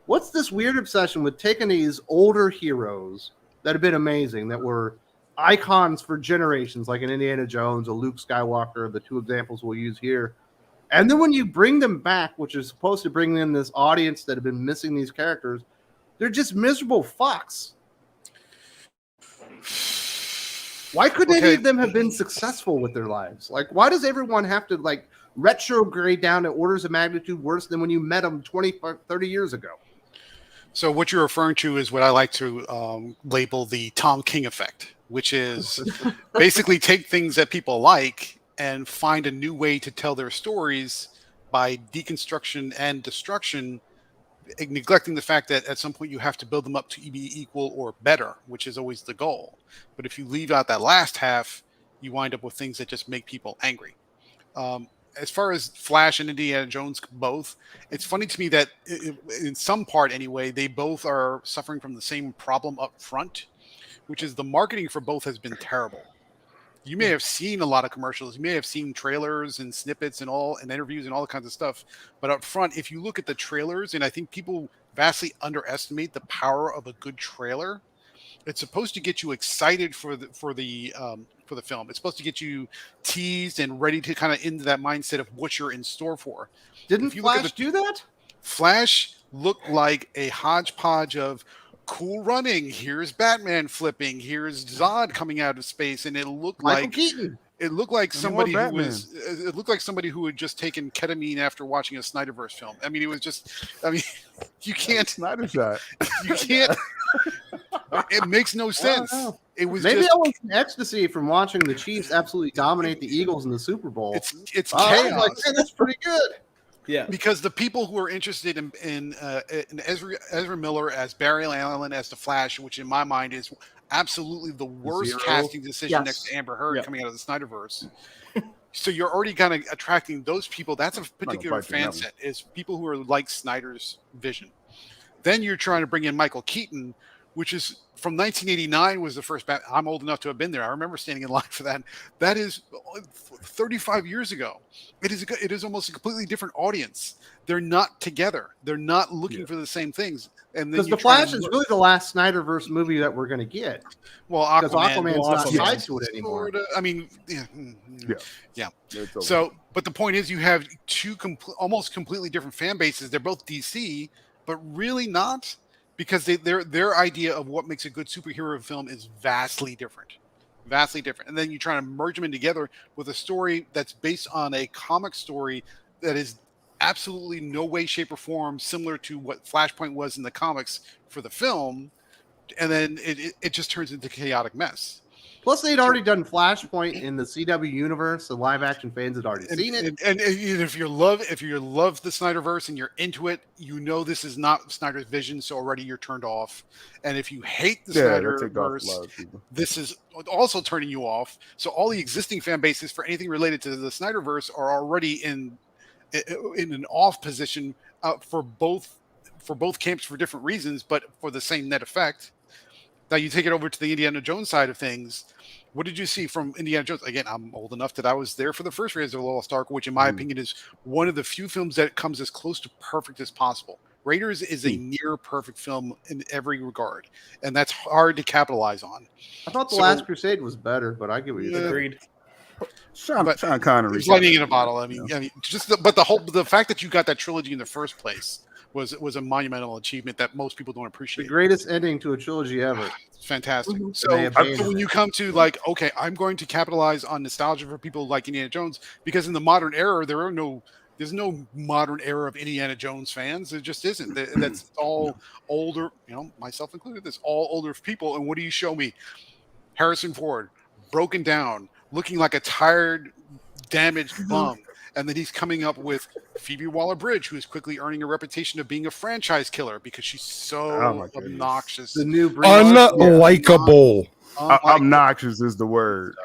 What's this weird obsession with taking these older heroes that have been amazing, that were icons for generations, like an Indiana Jones, a Luke Skywalker, the 2 examples we'll use here, and then when you bring them back, which is supposed to bring in this audience that have been missing these characters, they're just miserable fucks. Why couldn't any of them have been successful with their lives? Like, why does everyone have to like retrograde down to orders of magnitude worse than when you met them 20, 30 years ago? So what you're referring to is what I like to label the Tom King effect, which is basically take things that people like and find a new way to tell their stories by deconstruction and destruction, neglecting the fact that at some point you have to build them up to be equal or better, which is always the goal. But if you leave out that last half, you wind up with things that just make people angry. As far as Flash and Indiana Jones both, it's funny to me that in some part anyway, they both are suffering from the same problem up front, which is the marketing for both has been terrible. You may have seen a lot of commercials. You may have seen trailers and snippets and interviews and all kinds of stuff. But up front, if you look at the trailers, and I think people vastly underestimate the power of a good trailer. It's supposed to get you excited for the film. It's supposed to get you teased and ready to kind of into that mindset of what you're in store for. Didn't Flash do that? Flash looked like a hodgepodge of cool running. Here's Batman flipping. Here's Zod coming out of space, and it looked Michael Keaton. It looked like somebody who Batman. was. It looked like somebody who had just taken ketamine after watching a Snyderverse film. I mean, it was just. I mean, you can't. Snyder shot. You can't. It makes no sense. It was Maybe just, I was in ecstasy from watching the Chiefs absolutely dominate the Eagles in the Super Bowl. It's I was chaos. like, man, that's pretty good. Yeah, Because the people who are interested in Ezra Miller as Barry Allen as the Flash, which in my mind is absolutely the worst Zero. casting decision next to Amber Heard coming out of the Snyderverse. So you're already kind of attracting those people. That's a particular fight you on fan that set, is people who are like Snyder's vision. Then you're trying to bring in Michael Keaton, which is from 1989 was the first Batman. I'm old enough to have been there. I remember standing in line for that. That is 35 years ago. It is almost a completely different audience. They're not together. They're not looking for the same things. And then Because you The try Flash to is really the last Snyderverse movie that we're going to get. well, Because Aquaman, Aquaman's not Aquaman. tied to it anymore. sorta. I mean, Yeah. It's over. So, but the point is, you have two almost completely different fan bases. They're both DC, but really not, because their idea of what makes a good superhero film is vastly different. And then you try to merge them in together with a story that's based on a comic story that is absolutely no way, shape, or form similar to what Flashpoint was in the comics for the film, and then it just turns into a chaotic mess. Plus, they'd already done Flashpoint in the CW universe. The live action fans had already seen it. And if you love the Snyderverse and you're into it, you know this is not Snyder's vision, so already you're turned off. And if you hate the Snyderverse, this is also turning you off. So all the existing fan bases for anything related to the Snyderverse are already in an off position for both camps for different reasons, but for the same net effect. Now you take it over to the Indiana Jones side of things. What did you see from Indiana Jones? Again, I'm old enough that I was there for the first Raiders of the Lost Ark, which in my opinion is one of the few films that comes as close to perfect as possible. Raiders is a near perfect film in every regard, and that's hard to capitalize on. I thought The Last Crusade was better, but I get what you're saying. Agreed. Sean Connery. It's lightning in a bottle. I mean, the fact that you got that trilogy in the first place was a monumental achievement that most people don't The appreciate. greatest ending to a trilogy ever. It's fantastic. Mhm. So when you come to okay, I'm going to capitalize on nostalgia for people like Indiana Jones, because in the modern era there's no modern era of Indiana Jones fans. There just isn't. That's all older, myself included. That's all older people. And what do you show me? Harrison Ford, broken down, looking like a tired, damaged bum. And then he's coming up with Phoebe Waller-Bridge, who is quickly earning a reputation of being a franchise killer because she's so obnoxious. The new unlikable. Obnoxious is the word.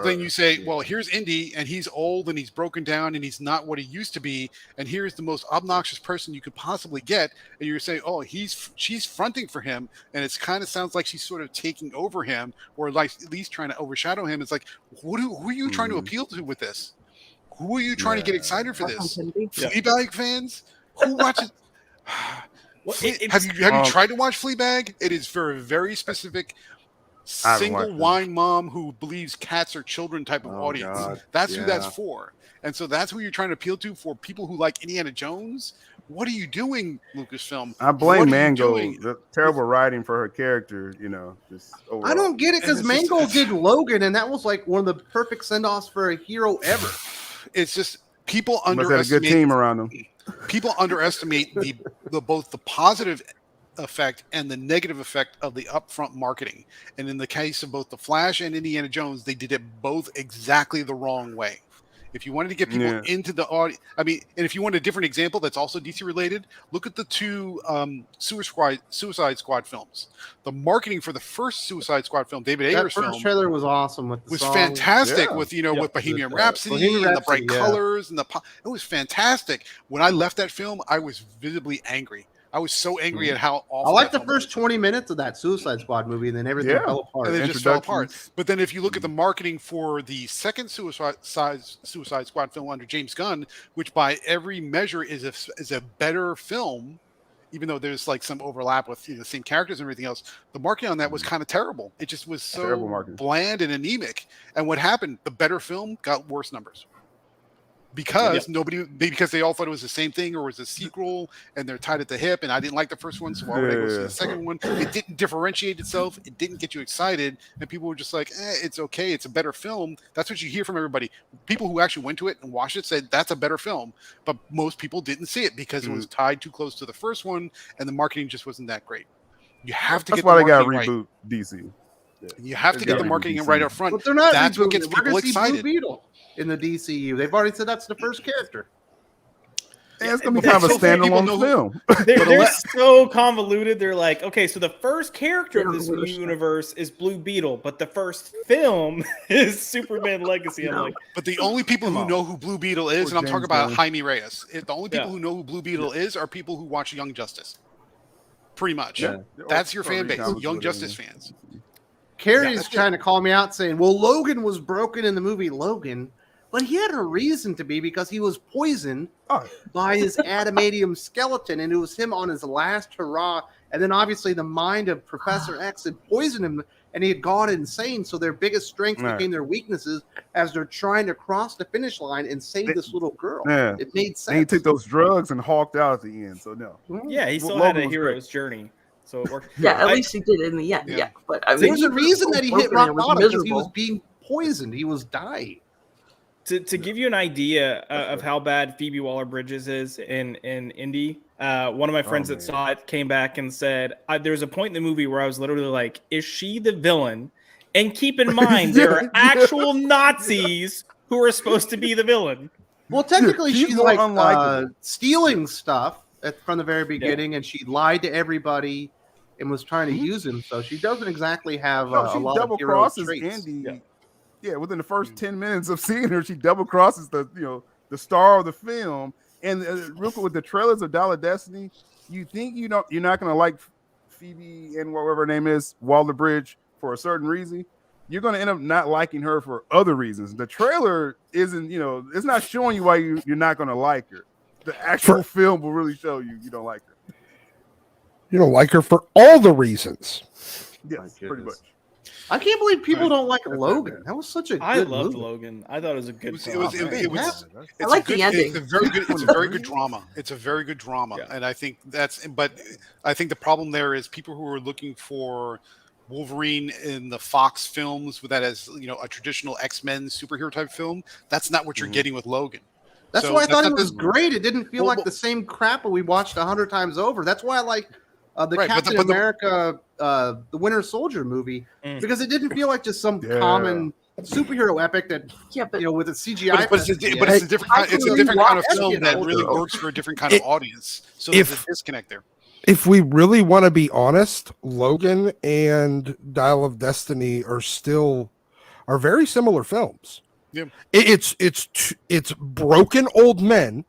Then you say, well, here's Indy, and he's old, and he's broken down, and he's not what he used to be. And here's the most obnoxious person you could possibly get. And you're saying, oh, she's fronting for him, and it kind of sounds like she's sort of taking over him, or like at least trying to overshadow him. It's like, who are you trying to appeal to with this? Who are you trying to get excited for this? Fleabag fans? Who watches? Have you tried to watch Fleabag? It is for a very specific single wine mom who believes cats are children type of audience. God. That's who that's for. And so that's who you're trying to appeal to for people who like Indiana Jones. What are you doing, Lucasfilm? I blame Mango. The terrible writing for her character, just overall. I don't get it, because Mango did Logan, and that was like one of the perfect send-offs for a hero ever. It's just people underestimate. A good team around them. People underestimate both the positive effect and the negative effect of the upfront marketing. And in the case of both The Flash and Indiana Jones, they did it both exactly the wrong way. If you wanted to get people into the audience, and if you want a different example that's also DC related, look at the two Suicide Squad films. The marketing for the first Suicide Squad film, David Ayer's film, first trailer was awesome with the song. Fantastic with with Bohemian Rhapsody and the bright colors and it was fantastic. When I left that film, I was visibly angry. I was so angry at how awful. I like the first 20 minutes of that Suicide Squad movie, and then everything fell apart. And it just fell apart. But then if you look at the marketing for the second Suicide Squad film under James Gunn, which by every measure is a better film, even though there's like some overlap with the same characters and everything else, the marketing on that was kind of terrible. It just was so bland and anemic. And what happened? The better film got worse numbers. Because they all thought it was the same thing or was a sequel, and they're tied at the hip. And I didn't like the first one, so why would I go see the second one? It didn't differentiate itself. It didn't get you excited, and people were just like, "It's okay. It's a better film." That's what you hear from everybody. People who actually went to it and watched it said that's a better film, but most people didn't see it because it was tied too close to the first one, and the marketing just wasn't that great. You have to get the marketing right. Reboot DC. You have to get the marketing right up front. But they're not. That's what gets people excited. Blue Beetle in the DCU. They've already said that's the first character. Yeah, it's gonna be kind of a standalone film. They're so convoluted. They're like, okay, so the first character of this new universe is Blue Beetle, but the first film is Superman Legacy. I'm like, but the only people who know who Blue Beetle is, and I'm talking about Jaime Reyes, the only people who know who Blue Beetle is are people who watch Young Justice. Pretty much. Yeah. That's your fan base, Young Justice fans. Carrie's trying to call me out saying, well, Logan was broken in the movie Logan. But he had a reason to be because he was poisoned Oh. by his adamantium skeleton, and it was him on his last hurrah. And then obviously the mind of Professor X had poisoned him, and he had gone insane. So their biggest strengths Right. became their weaknesses as they're trying to cross the finish line and save this little girl. Yeah. It made sense. Then he took those drugs and hawked out at the end. So no. Yeah, he still Logan had a was hero's journey, so it worked. Yeah, at I- least he did in the end. Yeah. Yeah, but I mean, There's he a was reason so that he hit broken, rock it was bottom because he was miserable. being poisoned. He was dying. To give you an idea of how bad Phoebe Waller-Bridges is in Indy, one of my friends that man. saw it came back and said, there was a point in the movie where I was literally like, is she the villain? And keep in mind, there are actual Nazis who are supposed to be the villain. Well, technically, she's she's more like unlikable. stealing stuff from the very beginning, and she lied to everybody and was trying to use him. So she doesn't exactly have No, a she lot of double hero crosses traits. Andy. Yeah, within the first 10 minutes of seeing her, she double crosses the star of the film. And real quick, with the trailers of Dollar Destiny, you think you're not going to like Phoebe and whatever her name is, Waller-Bridge, for a certain reason. You're going to end up not liking her for other reasons. The trailer isn't, it's not showing you why you're not going to like her. The actual film will really show you don't like her. You don't like her for all the reasons. Yes, pretty much. I can't believe people don't like That's Logan. That was such a good I loved movie. Logan. I thought it was a good It film. was I like the ending. It's a very good. It's a very good drama. It's a very good drama, Yeah. and I think that's. But I think the problem there is people who are looking for Wolverine in the Fox films with that as a traditional X-Men superhero type film. That's not what you're getting with Logan. That's So why I thought it not was the- great. It didn't feel Well, like the same crap that we watched 100 times over. That's why I like the Right, but Captain the- America, the Winter Soldier movie, because it didn't feel like just some Yeah. common superhero epic that Yeah, but with a CGI. But it's a different. I It's a can different kind of rewatch film it, that though. really works for a different kind of audience. So there's If- a disconnect there. If we really want to be honest, Logan and Dial of Destiny are very similar films. Yeah. It's broken old men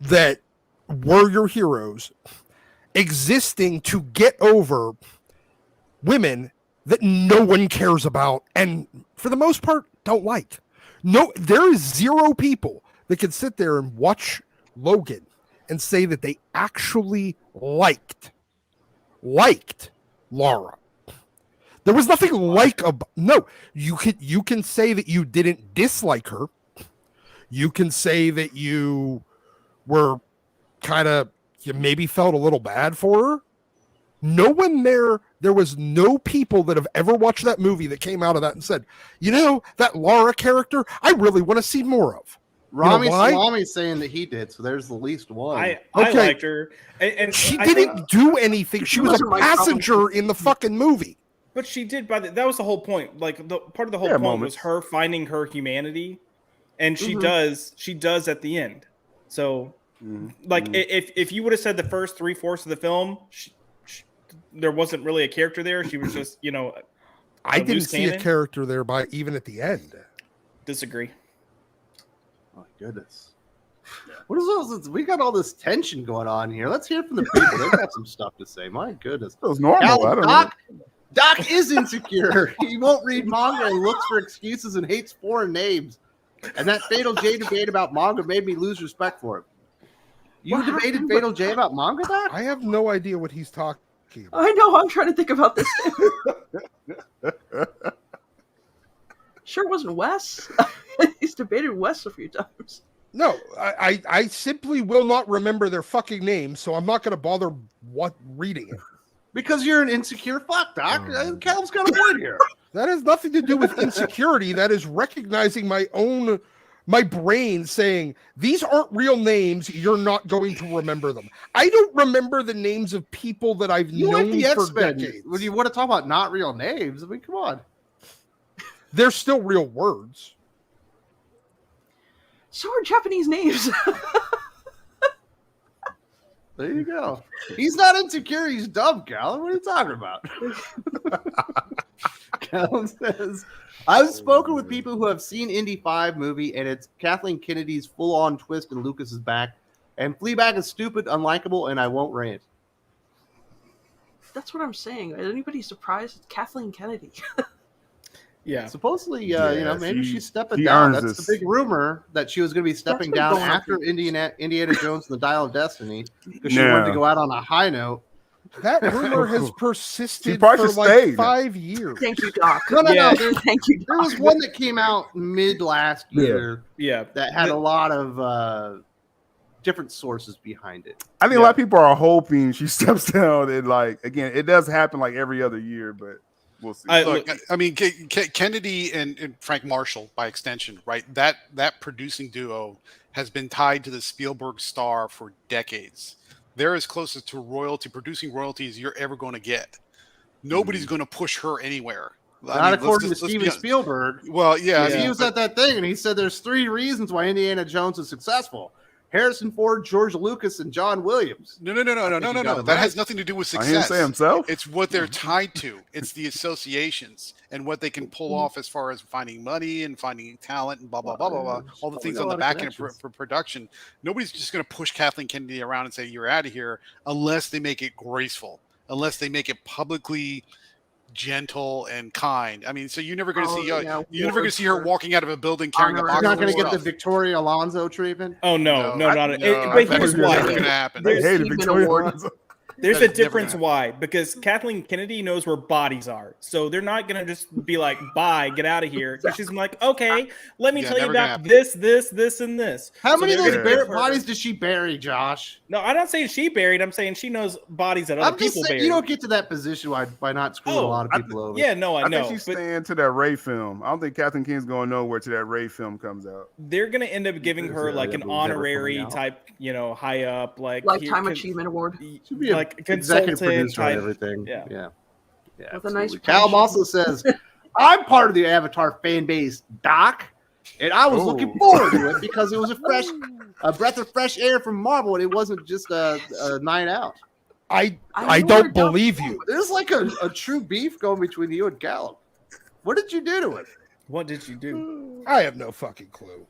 that were your heroes existing to get over women that no one cares about and for the most part don't like. No, there is zero people that can sit there and watch Logan and say that they actually liked Laura. There was nothing like no. You can say that you didn't dislike her. You can say that you were you maybe felt a little bad for her. No one there was no people that have ever watched that movie that came out of that and said, that Laura character, I really want to see more of. Rami why? Salami's saying that he did, so there's the least one. I Okay. liked her, and She I didn't think- do anything. She was a wasn't my problem. passenger in the fucking movie. but she did. That was the whole point. Like the part of the whole Yeah, point moments. was her finding her humanity, and she Mhm. does at the end. So, like, if you would have said the first 3/4 of the film, there wasn't really a character there. She was just I didn't loose see a cannon? character there by even at the end. disagree. Oh, my goodness. What is those? We got all this tension going on here. Let's hear from the people. They've got some stuff to say. My goodness. It was normal. Cal, I don't know. Doc is insecure. He won't read manga and looks for excuses and hates foreign names. And that Fatal J debate about manga made me lose respect for him. You What debated happened? Fatal J about manga, Doc? I have no idea what he's talking about. I know. I'm trying to think about this. Sure, it wasn't Wes. He's debated Wes a few times. No, I simply will not remember their fucking names, so I'm not going to bother reading it. Because you're an insecure fuck, Doc. Cal's got a point here. That has nothing to do with insecurity. That is recognizing my brain saying, these aren't real names. You're not going to remember them. I don't remember the names of people that I've You like known the for X-Men. decades. When you want to talk about not real names, I mean, come on. They're still real words. So are Japanese names. There you go. He's not insecure. He's dumb, Cal. What are you talking about? Cal says, I've spoken with people who have seen Indy 5 movie, and it's Kathleen Kennedy's full-on twist in Lucas's back. And Fleabag is stupid, unlikable, and I won't rant. That's what I'm saying. Is anybody surprised? It's Kathleen Kennedy. Yeah. Supposedly, Yeah, maybe she- she's stepping she down. earns That's this. the big rumor that she was going to be stepping been down going on after for- Indiana Jones and the Dial of Destiny because she Yeah. wanted to go out on a high note. That rumor has persisted probably for should like stay. 5 years. Thank you, Doc. No. Thank you, Doc. There was one that came out mid last year Yeah. that had a lot of different sources behind it. I think a lot of people are hoping she steps down, and like again, it does happen like every other year, but we'll see. Look, I mean, Kennedy and Frank Marshall, by extension, right? That producing duo has been tied to the Spielberg star for decades. They're as close to producing royalty as you're ever going to get. Nobody's going to push her anywhere. Not according to Steven Spielberg. Well, yeah. He was at that thing, and he said there's 3 reasons why Indiana Jones is successful: Harrison Ford, George Lucas, and John Williams. No. That has nothing to do with success. I didn't say himself. It's what they're tied to. It's the associations and what they can pull off as far as finding money and finding talent and blah blah blah blah blah. All the things on the back end for production. Nobody's just going to push Kathleen Kennedy around and say you're out of here unless they make it graceful, unless they make it publicly gentle and kind. I mean, so you're never going to see you're never going to see her walking out of a building carrying a box. You're not of going to get the stuff. Victoria Alonso treatment. Oh no, not it. No, But that's here's never why. going to happen. There's I hated Steven Victoria Award. Alonso. There's That a is never difference gonna why, because Kathleen Kennedy knows where bodies are, so they're not gonna just be like, "Bye, get out of here." She's like, "Okay, let me Yeah, tell you never gonna about happen. this, and this." How So many of they're those gonna give her- bodies did she bury, Josh? No, I'm not saying she buried. I'm saying she knows bodies that other I'm just people saying buried. you don't get to that position by not screwing a lot of people over. Yeah, no, I I know. think she's But staying to that Ray film. I don't think Kathleen King's going nowhere till that Ray film comes out. they're gonna end up giving her like an That movie's never honorary coming out. type, high up, like Lifetime Achievement Award. Should be a like executive consultant producer type. and everything. Yeah. Yeah. With a nice absolutely. Callum pension. also says, "I'm part of the Avatar fan base, Doc, and I was Oh. looking forward to it because it was a breath of fresh air from Marvel, and it wasn't just a night out." I I don't believe you. There's like a true beef going between you and Callum. What did you do to it? What did you do? I have no fucking clue.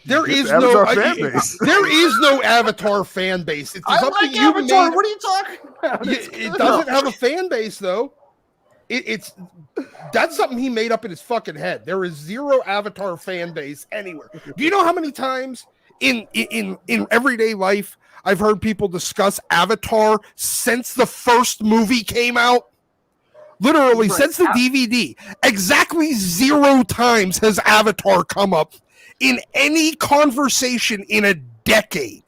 There It's is the no Avatar fan base. There is no Avatar fan base. It's I something like you Avatar. made. What are you talking about? It's It good doesn't enough. have a fan base though. It's that's something he made up in his fucking head. There is zero Avatar fan base anywhere. Do you know how many times in everyday life I've heard people discuss Avatar since the first movie came out? Literally, Right. since the DVD, exactly 0 times has Avatar come up in any conversation in a decade.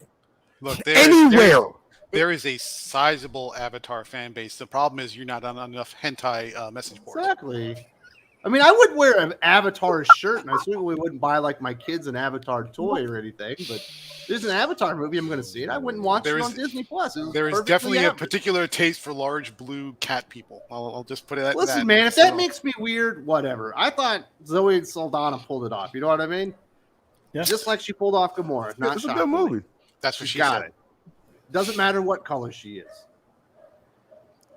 Look, Anywhere. there is a sizable Avatar fan base. The problem is you're not on enough hentai message boards. Exactly. I mean, I wouldn't wear an Avatar shirt, and I certainly wouldn't buy like my kids an Avatar toy or anything. But there's an Avatar movie, I'm going to see it. I wouldn't watch There it is- on Disney Plus. There is definitely a particular taste for large blue cat people. I'll just put it. Listen, that. man, if that So- makes me weird, whatever. I thought Zoe Saldana pulled it off. You know what I mean? Yeah. Just like she pulled off Gamora. Not It's a good shockingly. movie. that's what She's she got said. it. Doesn't matter what color she is.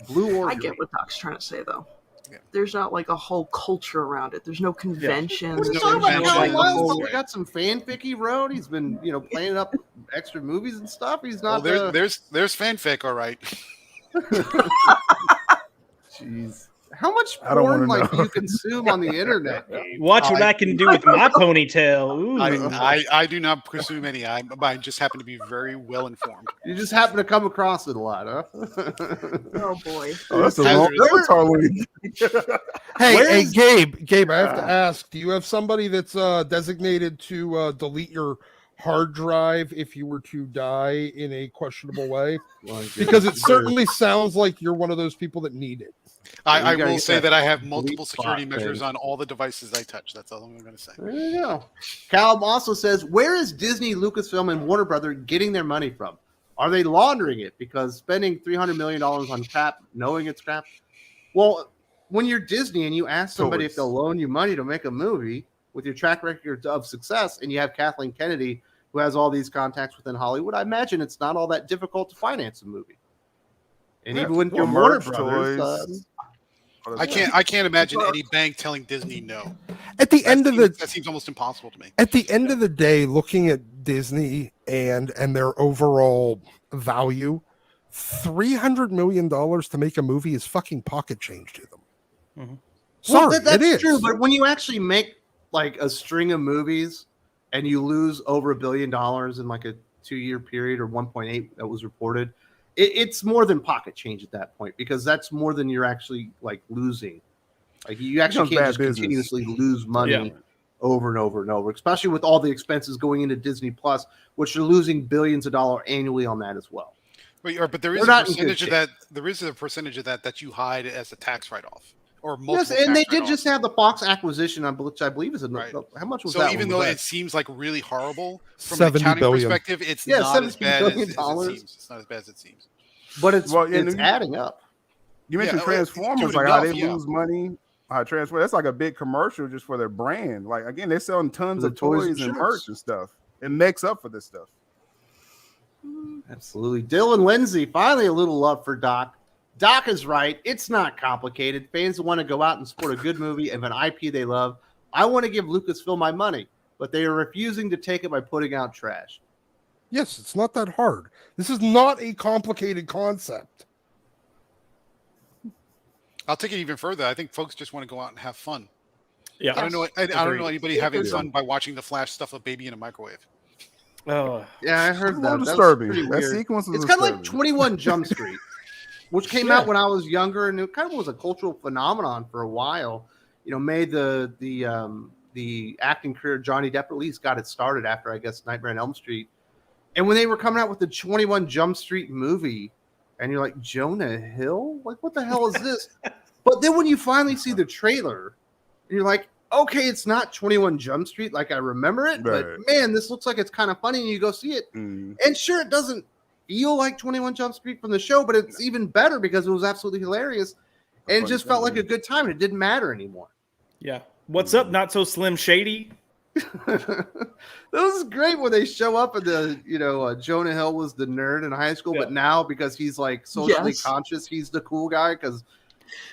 Blue or I green. get what Doc's trying to say, though. Yeah. There's not like a whole culture around it. There's no conventions. What are you no talking about? convention. Callum Like, Wiles whole- got some fanfic he wrote. He's been, playing up extra movies and stuff. He's Well, not. there's fanfic, all right. Jeez. How much I don't porn wanna like do know. you consume on the internet? Gabe? Watch what I can do with my ponytail. Ooh. I do not presume any. I just happen to be very well informed. You just happen to come across it a lot, huh? Oh boy. Oh, that's a Hazardous. long Avatar week. Hey, Where's- Gabe, I have to ask, do you have somebody that's designated to delete your hard drive if you were to die in a questionable way? Because it certainly sounds like you're one of those people that need it. I You gotta will get say that that I have delete multiple security spot measures thing. on all the devices I touch. That's all I'm going to say. There you go. Callum also says, where is Disney, Lucasfilm, and Warner Brother getting their money from? Are they laundering it? Because spending $300 million on crap, knowing it's crap. Well, when you're Disney and you ask somebody if Toys. they'll loan you money to make a movie with your track record of success, and you have Kathleen Kennedy, who has all these contacts within Hollywood, I imagine it's not all that difficult to finance a movie. And Yeah, even with your well, Warner merch, Brothers, toys. I can't imagine any bank telling Disney no. At the end of the That seems almost impossible to me. At the end of the day, looking at Disney and their overall value, $300 million to make a movie is fucking pocket change to them. Sorry, that's it is. true. But when you actually make like a string of movies and you lose over $1 billion in like a 2-year period or 1.8 that was reported, it's more than pocket change at that point, because that's more than you're actually like losing. Like you actually becomes can't bad just business. continuously lose money Yeah. over and over and over, especially with all the expenses going into Disney Plus, which are losing billions of dollars annually on that as well. But there They're is a not in good percentage of shape. that. There is a percentage of that you hide as a tax write-off or Yes, multiple. and they tax did write-offs. just have the Fox acquisition, which I believe is Right. how much was So that? even one? though Was it that? seems like really horrible from an 70 accounting billion. perspective, it's Yeah, not as $70 bad billion. as it seems. It's not as bad as it seems. But it's Well, and it's you- adding up. You mentioned Yeah, Transformers, do it like how enough, they yeah. lose money. How Transformers, that's like a big commercial just for their brand. Like again, they're selling tons For of the toys and toys and shirts. merch and stuff. It makes up for this stuff. Absolutely. Dylan Lindsay, finally a little love for Doc. Doc is right. It's not complicated. Fans want to go out and support a good movie of an IP they love. I want to give Lucasfilm my money, but they are refusing to take it by putting out trash. Yes, it's not that hard. This is not a complicated concept. I'll take it even further. I think folks just want to go out and have fun. Yeah. I don't know. I don't know Agreed. anybody Yeah, having agreed. fun by watching the Flash stuff a baby in a microwave. Oh, Yeah, I heard It's a that. little That's disturbing. pretty That weird. sequence was It's kind of like disturbing. 21 Jump Street, which came out when I was younger, and it kind of was a cultural phenomenon for a while. You know, made the acting career of Johnny Depp at least got it started after, I guess, Nightmare on Elm Street. And when they were coming out with the 21 Jump Street movie, and you're like, Jonah Hill? Like, what the hell is this? But then when you finally see the trailer, and you're like, okay, it's not 21 Jump Street like I remember it, but Right. man, this looks like it's kind of funny, and you go see it. Mm. And sure, it doesn't feel like 21 Jump Street from the show, but it's even better because it was absolutely hilarious. And it funny just felt thing, like a good time, and it didn't matter anymore. yeah. What's up? Not so Slim Shady. That was great when they show up and Jonah Hill was the nerd in high school, Yeah. but now because he's like socially Yes. conscious, he's the cool guy because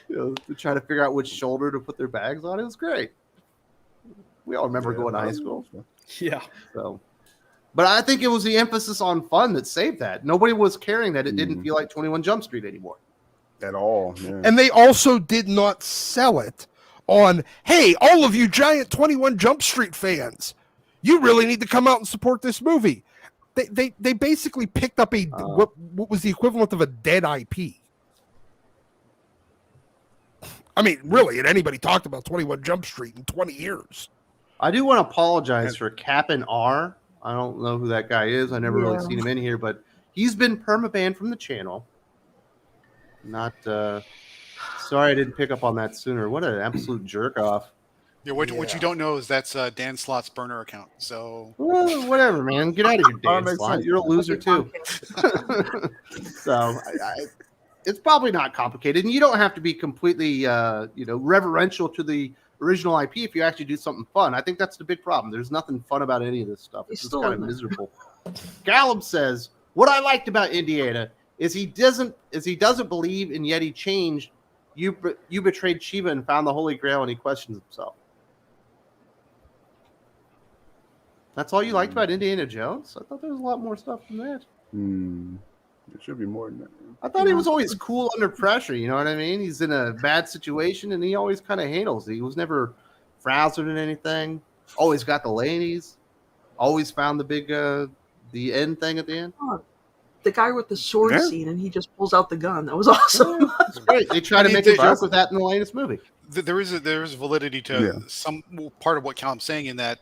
to try to figure out which shoulder to put their bags on. It was great. We all remember going to high school. Yeah. So, but I think it was the emphasis on fun that saved that. Nobody was caring that it didn't Mhm. feel like 21 Jump Street anymore. At all. Yeah. And they also did not sell it on, hey, all of you giant 21 Jump Street fans, you really need to come out and support this movie. They basically picked up what was the equivalent of a dead IP. I mean, really, had anybody talked about 21 Jump Street in 20 years? I do want to apologize for Cap'n R. I don't know who that guy is. I never really Yeah. seen him in here, but he's been permabanned from the channel. Not sorry I didn't pick up on that sooner. What an absolute jerk off. Yeah, what you don't know is that's Dan Slott's burner account. So Well, whatever, man. Get out of here, Dan makes Slott. sense. You're a loser too. So it's probably not complicated, and you don't have to be completely reverential to the original IP if you actually do something fun. I think that's the big problem. There's nothing fun about any of this stuff. It's just Still kind in of there. miserable. Gallup says, what I liked about Indiana is he doesn't believe, and yet he changed. You betrayed Shiva and found the Holy Grail, and he questions himself. That's all you liked about Indiana Jones? I thought there was a lot more stuff than that. It should be more than that. I thought he was always cool under pressure. You know what I mean? He's in a bad situation, and he always kind of handles it. He was never frazzled in anything. Always got the ladies. Always found the big, the end thing at the end. The guy with the sword Yeah. scene, and he just pulls out the gun. That was awesome. It's great. They try to make a joke with that in the latest movie. there is validity to some part of what Callum's saying in that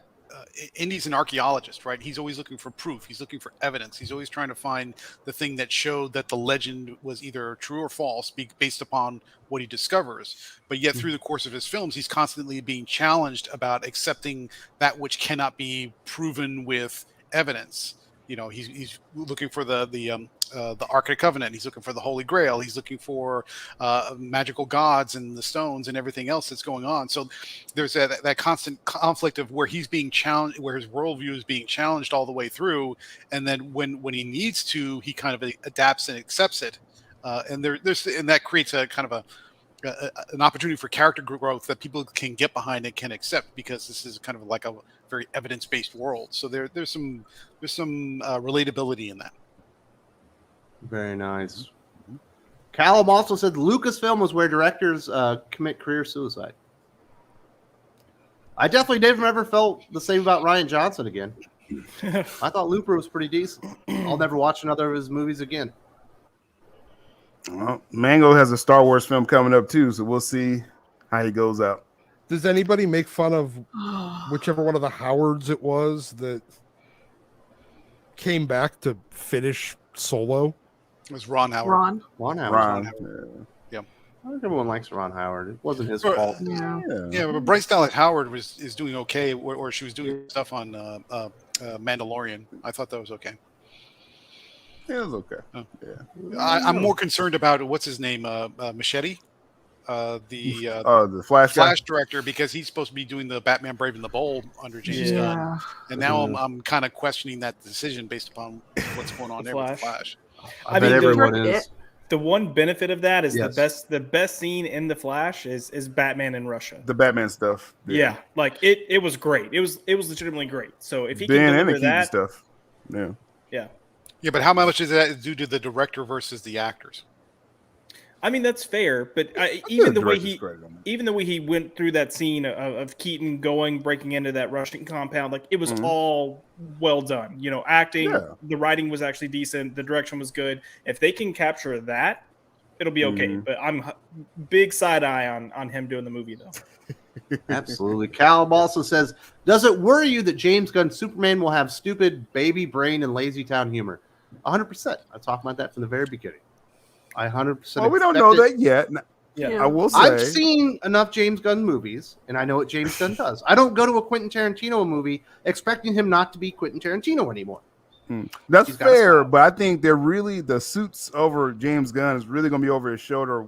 Indy's an archaeologist, right? He's always looking for proof. He's looking for evidence. He's always trying to find the thing that showed that the legend was either true or false based upon what he discovers. But yet through the course of his films, he's constantly being challenged about accepting that which cannot be proven with evidence. You know, he's looking for the Ark of the Covenant. He's looking for the Holy Grail. He's looking for magical gods and the stones and everything else that's going on. So there's that constant conflict of where he's being challenged, where his worldview is being challenged all the way through, and then when he needs to, he kind of adapts and accepts it. And that creates a kind of an opportunity for character growth that people can get behind and can accept, because this is kind of like a very evidence-based world. So there's some relatability in that. Very nice. Callum also said Lucasfilm was where directors commit career suicide. I definitely never felt the same about Rian Johnson again. I thought Looper was pretty decent. I'll never watch another of his movies again. Well, Mango has a Star Wars film coming up too, so we'll see how he goes out. Does anybody make fun of whichever one of the Howards it was that came back to finish Solo? It was Ron Howard. Ron Howard. Ron. I think everyone likes Ron Howard. It wasn't his fault. Yeah. Yeah, but Bryce Dallas Howard is doing okay, or she was doing stuff on Mandalorian. I thought that was okay. Yeah, it was okay. Oh. Yeah. I'm more concerned about what's his name, Machete, The Flash guy. Flash director, because he's supposed to be doing the Batman Brave and the Bold under James Gunn, and now I'm kind of questioning that decision based upon what's going on there with the Flash. I bet everyone is. The one benefit of that is Yes. the best scene in the Flash is Batman in Russia. The Batman stuff. Yeah, like it was great. It was legitimately great. So if he Ben can and deliver the that, stuff. Yeah. Yeah, but how much is that due to the director versus the actors? I mean that's fair. But Even the way he went through that scene of Keaton breaking into that Russian compound, like it was all well done. You know, acting, the writing was actually decent, the direction was good. If they can capture that, it'll be okay. But I'm big side eye on him doing the movie though. Absolutely. Caleb also says, does it worry you that James Gunn's Superman will have stupid baby brain and lazy town humor? 100%. I talked about that from the very beginning. I 100%. Well, we don't know that yet. Yeah. I will say I've seen enough James Gunn movies, and I know what James Gunn does. I don't go to a Quentin Tarantino movie expecting him not to be Quentin Tarantino anymore. That's He's got fair, style. but I think they're really the suits over James Gunn is really going to be over his shoulder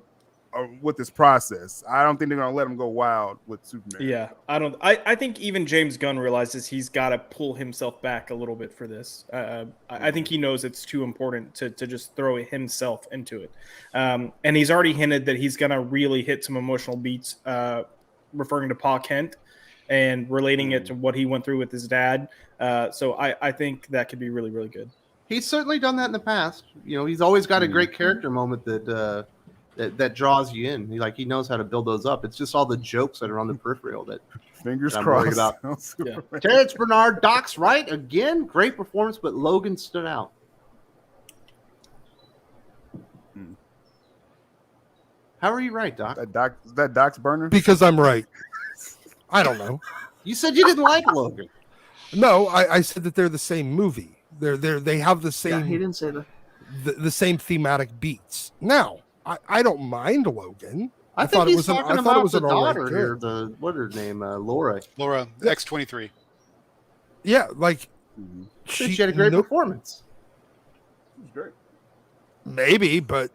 with this process. I don't think they're going to let him go wild with Superman. Yeah, I think even James Gunn realizes he's got to pull himself back a little bit for this. I think he knows it's too important to just throw himself into it. And he's already hinted that he's going to really hit some emotional beats, referring to Pa Kent and relating it to what he went through with his dad. So I think that could be really, really good. He's certainly done that in the past. You know, he's always got a great character moment that draws you in. He knows how to build those up. It's just all the jokes that are on the peripheral that Fingers I'm worried crossed. about. Terrence Bernard, Doc's right again. Great performance, but Logan stood out. How are you right, Doc? That Doc's burner? Because I'm right. I don't know. You said you didn't like Logan. No, I said that they're the same movie. They have the Yeah, same he didn't say that. the same thematic beats. Now, I don't mind Logan. I think he's talking I thought about it was the an all right daughter here. What's her name? Laura. Laura, X-23. Yeah, like She had a great performance. Great. Maybe, but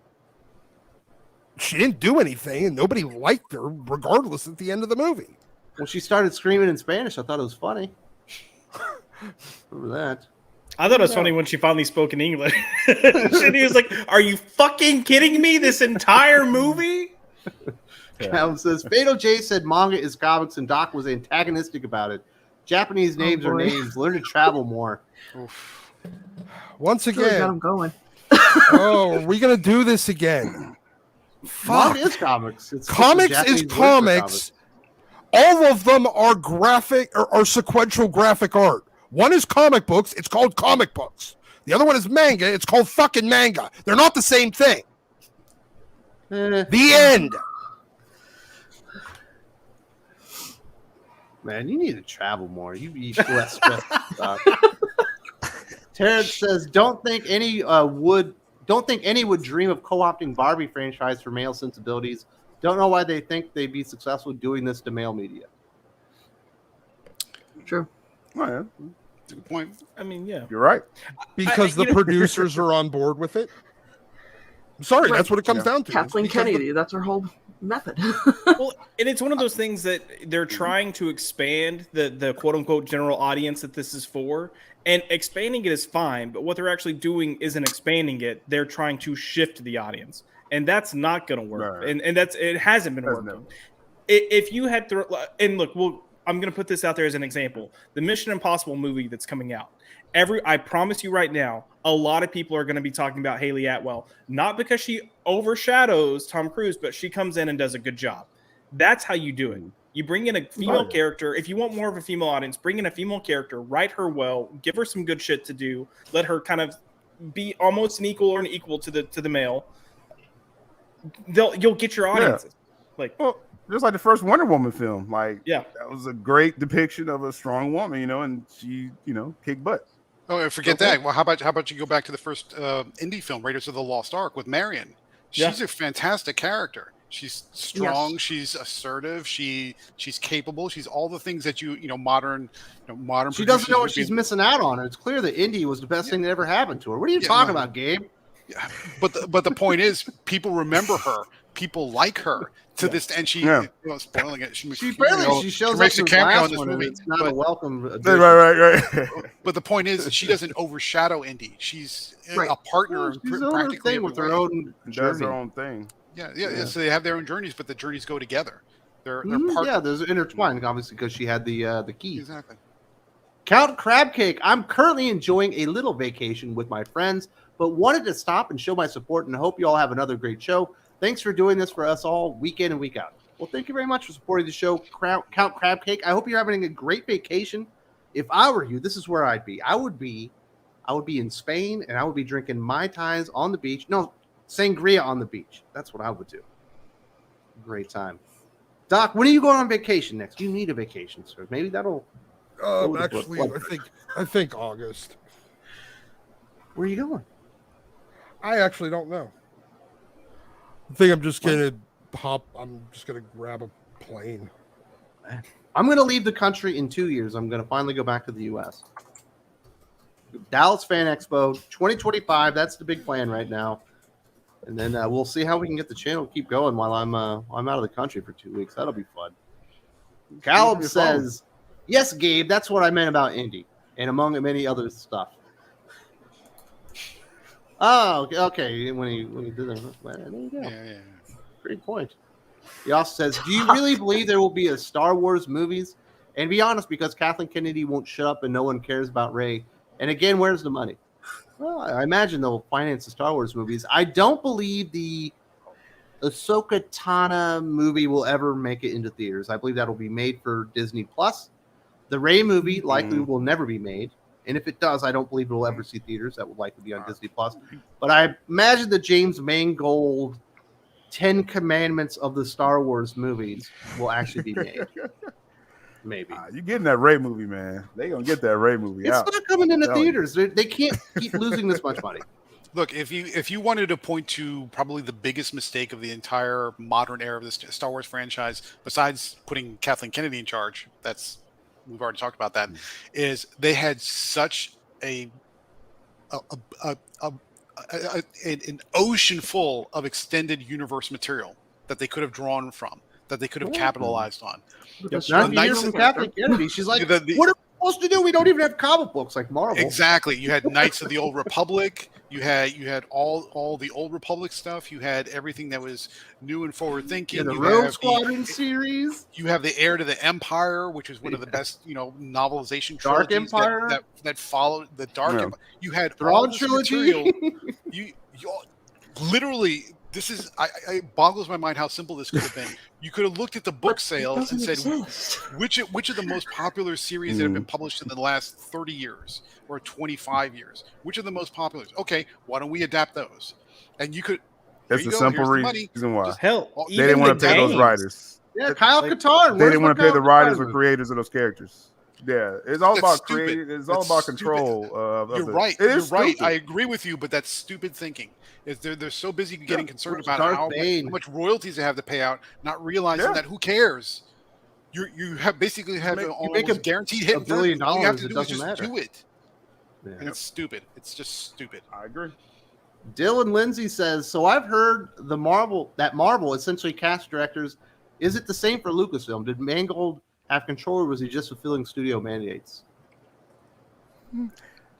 she didn't do anything, and nobody liked her, regardless. At the end of the movie, When she started screaming in Spanish, I thought it was funny. Remember that? I thought it was funny when she finally spoke in English. And he was like, "Are you fucking kidding me? This entire movie?" Calvin says, Fatal J said manga is comics, and Doc was antagonistic about it. Japanese names are boy. names. Learn to travel more. once Really got again, him going. oh, are we gonna do this again? Fuck. Manga is comics. It's just Comics the Japanese is word for comics. All of them are graphic or sequential graphic art. One is comic books. It's called comic books. The other one is manga. It's called fucking manga. They're not the same thing. The end. Man, you need to travel more. You be less stressed. Doc. Terrence says, don't think any would dream of co-opting Barbie franchise for male sensibilities. Don't know why they think they'd be successful doing this to male media. True. Oh, yeah. That's a good point. I mean, yeah. You're right. Because the producers are on board with it. I'm sorry, Right. that's what it comes down to. Kathleen Because the- Kennedy, that's her whole method. Well, and it's one of those things that they're trying to expand the quote unquote general audience that this is for. And expanding it is fine, but what they're actually doing isn't expanding it. They're trying to shift the audience. And that's not going to work. Right. And it hasn't been Hasn't working. If you had to, and look, I'm going to put this out there as an example. The Mission Impossible movie that's coming out. I promise you right now, a lot of people are going to be talking about Haley Atwell, not because she overshadows Tom Cruise, but she comes in and does a good job. That's how you do it. You bring in a female character. If you want more of a female audience, bring in a female character, write her well, give her some good shit to do, let her kind of be almost an equal or an equal to the male. You'll get your audiences. Well, just like the first Wonder Woman film, that was a great depiction of a strong woman, and she, kicked butt. Oh, forget that. Well, how about you go back to the first indie film, Raiders of the Lost Ark, with Marion? She's a fantastic character. She's strong. Yes. She's assertive. She's capable. She's all the things that modern. She doesn't know what she's missing out on. It's clear that indie was the best thing that ever happened to her. What are you talking about, Gabe? Yeah, but the point is, people remember her. People like her to this, and she spoiling it. She shows makes up a cameo in this one, movie. It's not a welcome. Right. But the point is, she doesn't overshadow Indy. She's a partner. She's practically with her own. Does her own thing. Yeah. So they have their own journeys, but the journeys go together. They're partners. Yeah, there's intertwined, obviously, because she had the key. Exactly. Count Crab Cake. I'm currently enjoying a little vacation with my friends, but wanted to stop and show my support, and hope you all have another great show. Thanks for doing this for us all week in and week out. Well, thank you very much for supporting the show, Count Crab Cake. I hope you're having a great vacation. If I were you, this is where I'd be. I would be in Spain, and I would be drinking Mai Tais on the beach. No, sangria on the beach. That's what I would do. Great time. Doc, when are you going on vacation next? You need a vacation, sir. Maybe that'll. Actually, I think August. Where are you going? I actually don't know. I think I'm just gonna grab a plane. I'm gonna leave the country in 2 years. I'm gonna finally go back to the U.S. Dallas Fan Expo 2025. That's the big plan right now. And then we'll see how we can get the channel to keep going while I'm out of the country for 2 weeks. That'll be fun. Caleb says, "Yes, Gabe. That's what I meant about indie, and among many other stuff." Oh, okay. When he did that, there you go. Yeah. Great point. He also says, "Do you really believe there will be a Star Wars movies?" And be honest, because Kathleen Kennedy won't shut up and no one cares about Rey. And again, where's the money? Well, I imagine they'll finance the Star Wars movies. I don't believe the Ahsoka Tano movie will ever make it into theaters. I believe that'll be made for Disney Plus. The Rey movie likely will never be made. And if it does, I don't believe it will ever see theaters. That will likely be on Disney Plus. But I imagine the James Mangold 10 Commandments of the Star Wars movies will actually be made. Maybe. You're getting that Rey movie, man. They're going to get that Rey movie out. It's not coming into theaters. They can't keep losing this much money. Look, if you wanted to point to probably the biggest mistake of the entire modern era of the Star Wars franchise, besides putting Kathleen Kennedy in charge, we've already talked about that, is they had such an ocean full of extended universe material that they could have drawn from, that they could have capitalized on. Not hear from Kathleen Kennedy. She's like, what are we supposed to do? We don't even have comic books like Marvel. Exactly. You had Knights of the Old Republic. You had all the Old Republic stuff. You had everything that was new and forward thinking. Yeah, the Rogue Squadron series. You have the Heir to the Empire, which is one of the best, novelization Dark trilogies Empire that followed the Dark Empire. You had Thrawn trilogy. You literally. This is it boggles my mind how simple this could have been. You could have looked at the book sales and said, which of the most popular series that have been published in the last 30 years or 25 years? Which are the most popular? Okay, why don't we adapt those? And you could. That's a simple reason why. Hell, they didn't want to pay those writers. Yeah, Kyle Katarn. They didn't want to pay the writers or creators of those characters. Yeah, it's all about creating. It's all about control. You're right. You're right. I agree with you, but that's stupid thinking. They're so busy getting concerned about how much royalties they have to pay out, not realizing that who cares. You have basically have make a guaranteed hit. $1 billion. All you have to do is doesn't matter. Do it. Yeah. And it's stupid. It's just stupid. I agree. Dylan Lindsay says, so I've heard that Marvel essentially cast directors. Is it the same for Lucasfilm? Did Mangold have control, or was he just fulfilling studio mandates?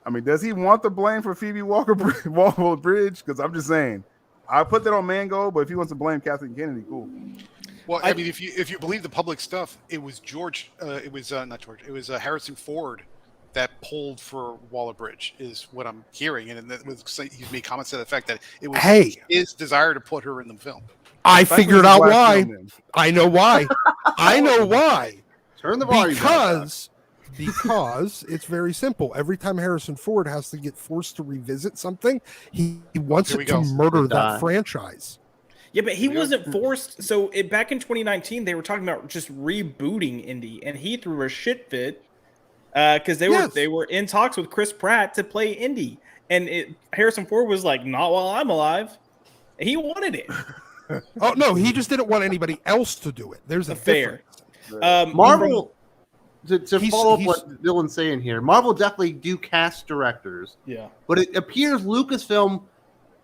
I mean, does he want the blame for Phoebe Waller-Bridge? Because I'm just saying, I put that on Mangold, but if he wants to blame Kathleen Kennedy, cool. Well, I mean, if you believe the public stuff, it was not George. It was Harrison Ford that pulled for Waller-Bridge, is what I'm hearing, and that was he's made comments to the fact that it was his desire to put her in the film. I figured out why. I know why. I know why. Turn the volume down. Because it's very simple. Every time Harrison Ford has to get forced to revisit something, he wants to murder that franchise. Yeah, but he wasn't forced. So back in 2019, they were talking about just rebooting Indy, and he threw a shit fit because they were in talks with Chris Pratt to play Indy, and Harrison Ford was like, "Not while I'm alive." He wanted it. Oh no, he just didn't want anybody else to do it. There's a fair. Marvel. To follow up what Dylan's saying here, Marvel definitely do cast directors. Yeah. But it appears Lucasfilm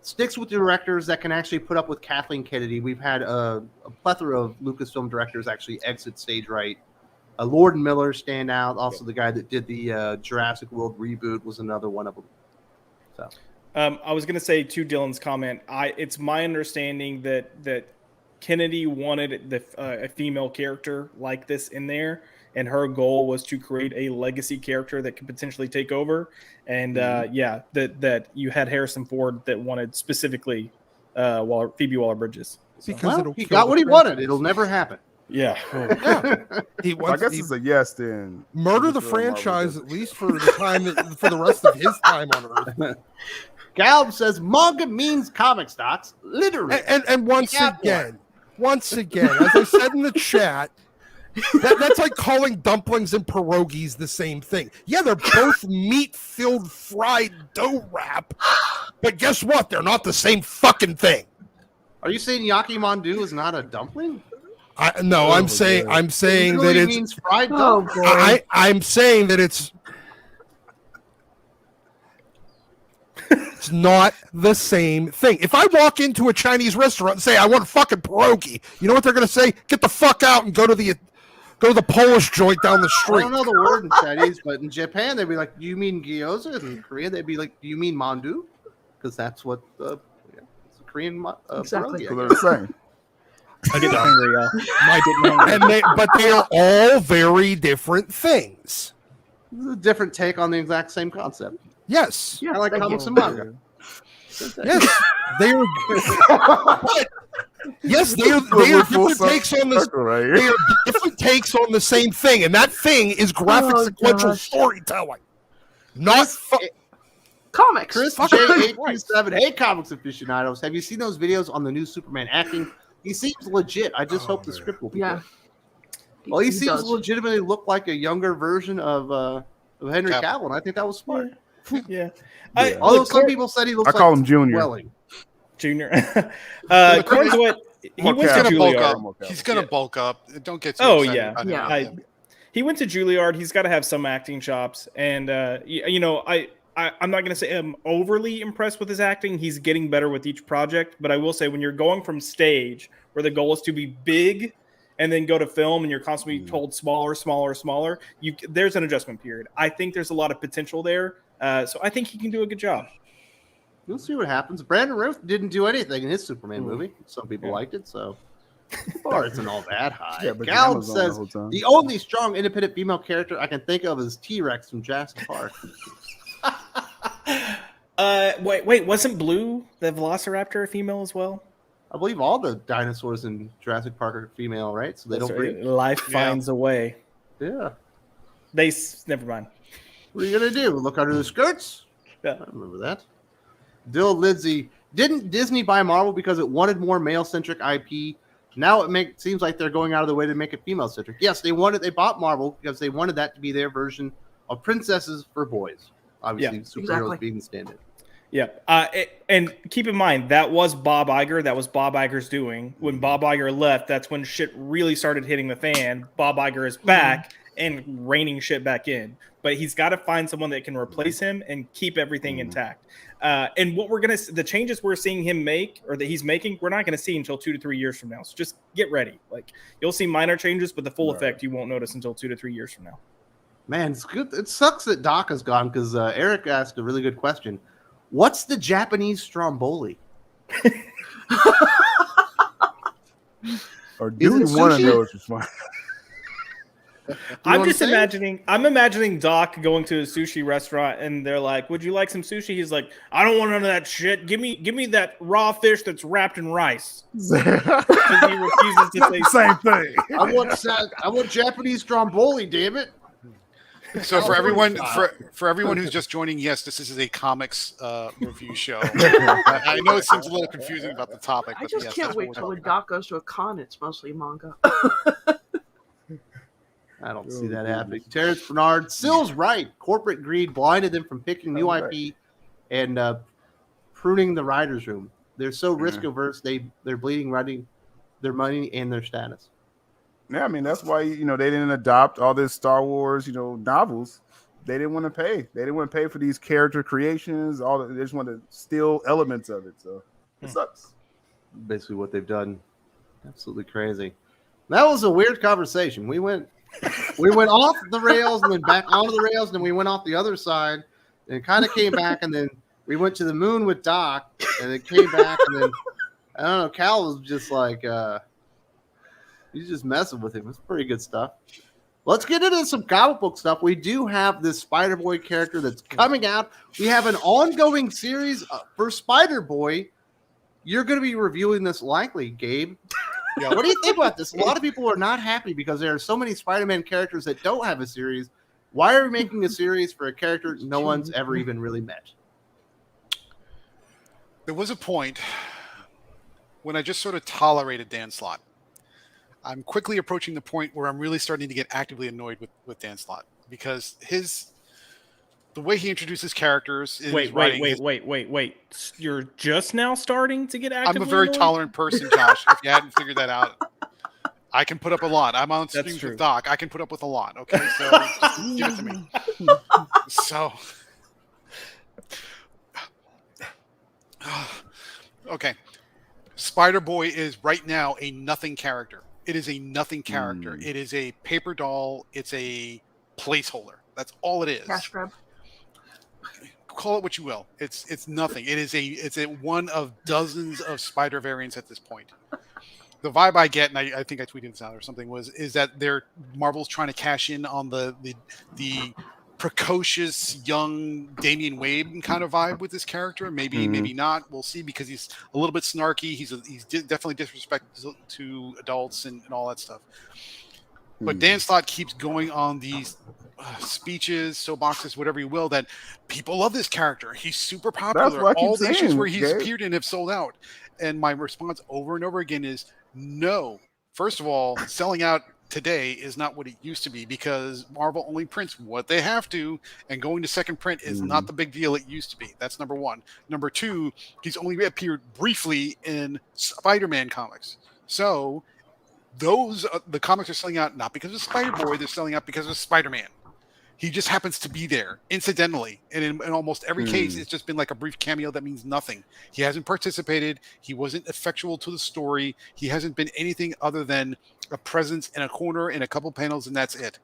sticks with directors that can actually put up with Kathleen Kennedy. We've had a plethora of Lucasfilm directors actually exit stage right. Lord and Miller stand out. Also, the guy that did the Jurassic World reboot was another one of them. So, I was going to say to Dylan's comment, it's my understanding that Kennedy wanted a female character like this in there. And her goal was to create a legacy character that could potentially take over. And that you had Harrison Ford that wanted specifically Phoebe Waller-Bridges. So. He got what he wanted. It'll never happen. Yeah. I guess it's a yes then. Murder the franchise at least for the time for the rest of his time on Earth. Galb says manga means comic stocks, literally. And once again, as I said in the chat, that's like calling dumplings and pierogies the same thing. Yeah, they're both meat-filled fried dough wrap, but guess what? They're not the same fucking thing. Are you saying Yakimandu is not a dumpling? I'm saying that it means fried dough. I'm saying that it's not the same thing. If I walk into a Chinese restaurant and say I want a fucking pierogi, you know what they're going to say? Get the fuck out and go to the Polish joint down the street. I don't know the word in Chinese, but in Japan they'd be like, "Do you mean gyoza?" In Korea they'd be like, "Do you mean mandu?" Because that's what it's a Korean exactly. pierogi. What they're saying. I get hungry, but they are all very different things. This is a different take on the exact same concept. Yes. I like comics and manga. Yes, they are. Yes, they are different takes on this. Right? They are different takes on the same thing, and that thing is graphic sequential storytelling. Not comics. Chris J827. Hey, comics aficionados, have you seen those videos on the new Superman acting? He seems legit. I just hope the script will be good. Well, he seems legitimately look like a younger version of Henry Cavill, and I think that was smart. Yeah. Although some people said he looks like call him Junior. Welling. Junior. According to what he went to Juilliard. He's gonna bulk up. Don't get too excited. He went to Juilliard. He's got to have some acting chops, and I'm not gonna say I'm overly impressed with his acting. He's getting better with each project, but I will say when you're going from stage where the goal is to be big and then go to film and you're constantly told smaller, there's an adjustment period. I think there's a lot of potential there. So I think he can do a good job. We'll see what happens. Brandon Routh didn't do anything in his Superman movie. Some people liked it, so the bar isn't all that high. Yeah, Gal says the only strong independent female character I can think of is T-Rex from Jurassic Park. Wait, wasn't Blue the Velociraptor a female as well? I believe all the dinosaurs in Jurassic Park are female, right? So they don't breed. Life finds a way. Yeah. Never mind. What are you gonna do? Look under the skirts? Yeah. I remember that. Dill Lindsay, didn't Disney buy Marvel because it wanted more male-centric IP? Now it seems like they're going out of the way to make it female-centric. Yes, they bought Marvel because they wanted that to be their version of princesses for boys. Obviously, superheroes being the standard. Yeah, and keep in mind, that was Bob Iger. That was Bob Iger's doing. When Bob Iger left, that's when shit really started hitting the fan. Bob Iger is back and reining shit back in. But he's got to find someone that can replace him and keep everything intact. And what the changes we're seeing him make, or that he's making, we're not going to see until 2 to 3 years from now. So just get ready. Like, you'll see minor changes, but the full effect you won't notice until 2 to 3 years from now. Man, it's good. It sucks that Doc is gone because Eric asked a really good question. What's the Japanese stromboli? Or Is do we it want to sushi? know what's responding? I'm what just I'm saying? imagining. I'm imagining Doc going to a sushi restaurant, and they're like, "Would you like some sushi?" He's like, "I don't want none of that shit. Give me that raw fish that's wrapped in rice." Because he refuses to Not say the same thing. I want Japanese stromboli, damn it. So for California everyone style. for everyone who's just joining, yes, this is a comics review show. I know it seems a little confusing about the topic, I but just yes, can't that's what wait we're till talking when about. Doc goes to a con. It's mostly manga. I don't see that happening. Terrence Bernard, Sill's right. Corporate greed blinded them from picking new IP and pruning the writers' room. They're so risk averse. They're bleeding running their money and their status. Yeah, I mean that's why they didn't adopt all this Star Wars novels. They didn't want to pay. They didn't want to pay for these character creations. They just want to steal elements of it. So it sucks. Basically, what they've done. Absolutely crazy. That was a weird conversation. We went off the rails and then back onto the rails, and then we went off the other side and kind of came back, and then we went to the moon with Doc, and then came back, and then I don't know. Cal was just like he's just messing with him. It's pretty good stuff. Let's get into some comic book stuff. We do have this Spider-Boy character that's coming out. We have an ongoing series for Spider-Boy. You're going to be reviewing this likely, Gabe. Yeah. What do you think about this? A lot of people are not happy because there are so many Spider-Man characters that don't have a series. Why are we making a series for a character no one's ever even really met? There was a point when I just sort of tolerated Dan Slott. I'm quickly approaching the point where I'm really starting to get actively annoyed with Dan Slott because the way he introduces characters in his writing. Wait. You're just now starting to get actively I'm a very annoyed? tolerant person, Josh. If you hadn't figured that out, I can put up a lot. I'm on That's streams true. with Doc. I can put up with a lot. Okay, so just give it to me. So, okay, Spider-Boy is right now a nothing character. It is a nothing character. It is a paper doll. It's a placeholder. That's all it is. Cash grab. Call it what you will. It's nothing. It's a one of dozens of Spider variants at this point. The vibe I get, and I think I tweeted this out or something, is that Marvel's trying to cash in on the precocious young Damian Wayne kind of vibe with this character. Maybe not. We'll see, because he's a little bit snarky. He's definitely disrespectful to adults and all that stuff. But Dan Slott keeps going on these speeches, soapboxes, whatever you will, that people love this character. He's super popular. That's what I keep All the issues saying, where he's Gabe. appeared in have sold out. And my response over and over again is no. First of all, selling out today is not what it used to be, because Marvel only prints what they have to, and going to second print is not the big deal it used to be. That's number one. Number two, he's only appeared briefly in Spider-Man comics. So those the comics are selling out not because of Spider-Boy, they're selling out because of Spider-Man. He just happens to be there incidentally, and in almost every case, it's just been like a brief cameo that means nothing. He hasn't participated. He wasn't effectual to the story. He hasn't been anything other than a presence in a corner in a couple panels, and that's it.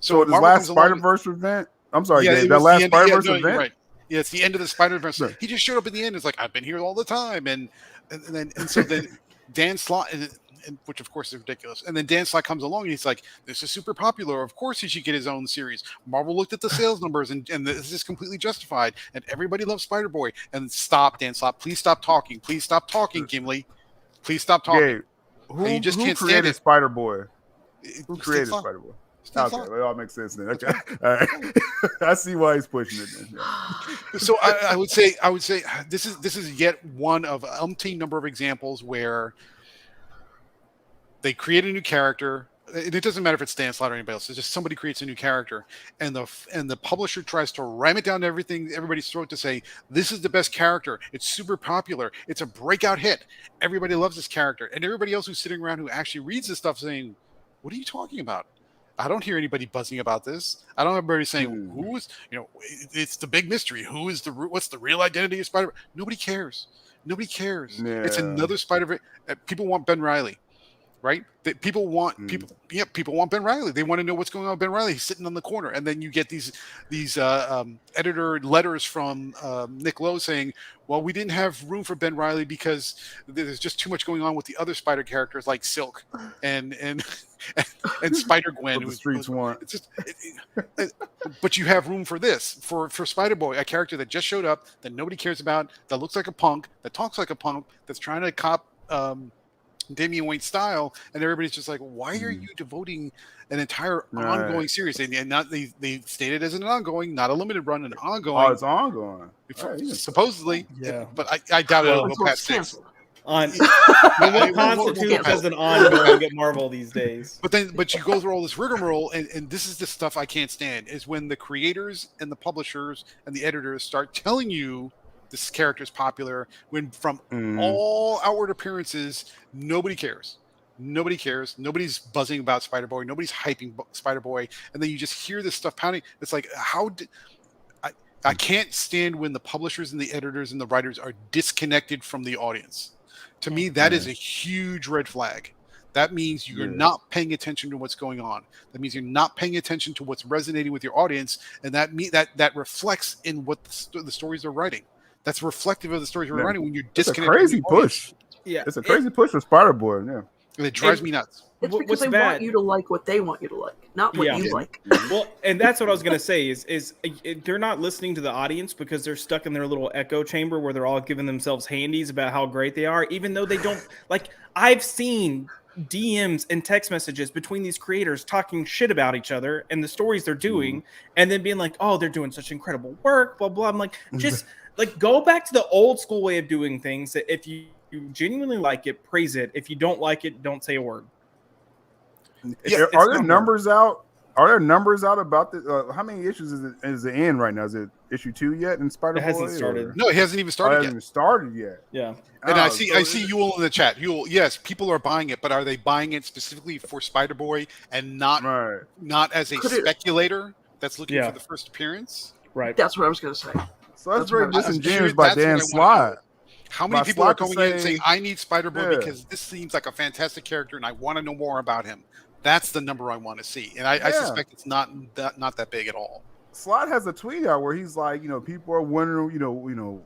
So this last Spider-Verse event, I'm sorry, Dave, that last Spider-Verse event? Right. Yeah, it's the end of the Spider-Verse. Sure. He just showed up at the end. It's like, I've been here all the time, and so then Dan Slott, which of course is ridiculous. And then Dan Slott comes along and he's like, this is super popular. Of course he should get his own series. Marvel looked at the sales numbers and this is completely justified. And everybody loves Spider-Boy. And stop, Dan Slott. Please stop talking. Please stop talking, Gimli. Please stop talking. Gabe, You just who can't stand created it. Spider-Boy? Who Stan created Slott. Spider-Boy? Stan Okay, Slott. well, it all makes sense then. Okay. All right. I see why he's pushing it then. Yeah. So I would say this is yet one of umpteen number of examples where they create a new character, and it doesn't matter if it's Stan Slott or anybody else. It's just somebody creates a new character, and the publisher tries to ram it down to everybody's throat to say, this is the best character. It's super popular. It's a breakout hit. Everybody loves this character, and everybody else who's sitting around who actually reads this stuff saying, what are you talking about? I don't hear anybody buzzing about this. I don't have anybody saying who's, it's the big mystery. What's the real identity of Spider-Man? Nobody cares. Nobody cares. Yeah. It's another Spider-Man. People want Ben Reilly. right? That people want people want Ben Reilly. They want to know what's going on with Ben Reilly. He's sitting on the corner, and then you get these editor letters from Nick Lowe saying, "Well, we didn't have room for Ben Reilly because there's just too much going on with the other Spider characters like Silk and Spider Gwen." What the streets want. It's just, but you have room for this for Spider Boy, a character that just showed up, that nobody cares about, that looks like a punk, that talks like a punk, that's trying to cop Damian Wayne style, and everybody's just like, why are you devoting an entire ongoing series? And not they stated as an ongoing, not a limited run, an ongoing. Oh, it's ongoing. Supposedly, Yeah. But I doubt it'll go Until past it's 6. canceled. What constitutes as an ongoing at Marvel these days? But you go through all this rigmarole, and this is the stuff I can't stand, is when the creators and the publishers and the editors start telling you this character is popular, when from all outward appearances, nobody cares. Nobody cares. Nobody's buzzing about Spider-Boy. Nobody's hyping Spider-Boy. And then you just hear this stuff pounding. It's like, I can't stand when the publishers and the editors and the writers are disconnected from the audience. To me, that is a huge red flag. That means you're not paying attention to what's going on. That means you're not paying attention to what's resonating with your audience, and that reflects in what the stories they're writing. That's reflective of the stories you're writing when you're disconnected. It's a crazy push. Yeah, it's a crazy push for Spider-Boy. Yeah, it drives me nuts. It's because What's they bad? want you to like what they want you to like, not what you like. Well, and that's what I was gonna say is they're not listening to the audience because they're stuck in their little echo chamber where they're all giving themselves handies about how great they are, even though they don't. Like, I've seen DMs and text messages between these creators talking shit about each other and the stories they're doing, and then being like, "Oh, they're doing such incredible work," blah blah. I'm like, just like go back to the old school way of doing things. That if you genuinely like it, praise it. If you don't like it, don't say a word. Are there numbers out? Are there numbers out about the how many issues is it in right now? Is it issue 2 yet in Spider-Boy? It hasn't started. No, it hasn't even started It yet. hasn't started yet. Yeah. And I see Yule in the chat. Yule, yes, people are buying it, but are they buying it specifically for Spider-Boy and not as a speculator that's looking for the first appearance? Right. That's what I was going to say. So that's very disingenuous by Dan Slott. How many people are going in and saying, I need Spider-Boy because this seems like a fantastic character and I want to know more about him? That's the number I want to see. And I suspect it's not that big at all. Slott has a tweet out where he's like, people are wondering,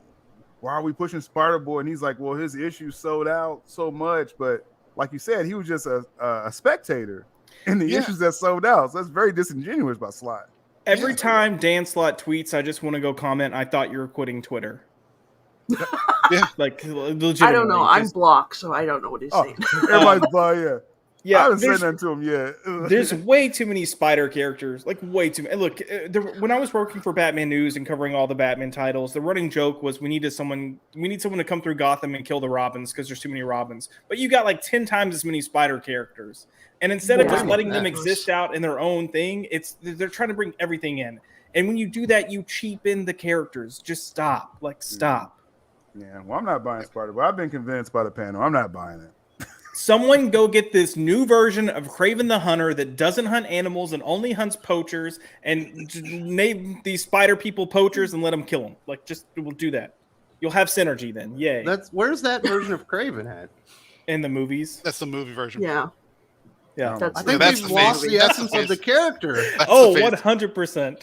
why are we pushing Spider-Boy? And he's like, well, his issue sold out so much. But like you said, he was just a spectator in the issues that sold out. So that's very disingenuous by Slott. Every time Dan Slott tweets, I just want to go comment, I thought you were quitting Twitter. Like, legitimately. I don't know. I'm blocked, so I don't know what he's saying. Everybody's blocked, Yeah, I haven't said that to him yet. There's way too many Spider characters, like way too many. Look, when I was working for Batman News and covering all the Batman titles, the running joke was we need someone to come through Gotham and kill the Robins because there's too many Robins. But you got like 10 times as many Spider characters, and instead of just letting them exist out in their own thing, they're trying to bring everything in. And when you do that, you cheapen the characters. Just stop. Stop. Yeah, well, I'm not buying Spider-Boy. I've been convinced by the panel. I'm not buying it. Someone go get this new version of Kraven the Hunter that doesn't hunt animals and only hunts poachers, and name these spider people poachers and let them kill them. We'll do that. You'll have synergy then. Yay. Where's that version of Kraven at? In the movies. That's the movie version. Yeah. Yeah. I think we've lost the essence of the character. 100%.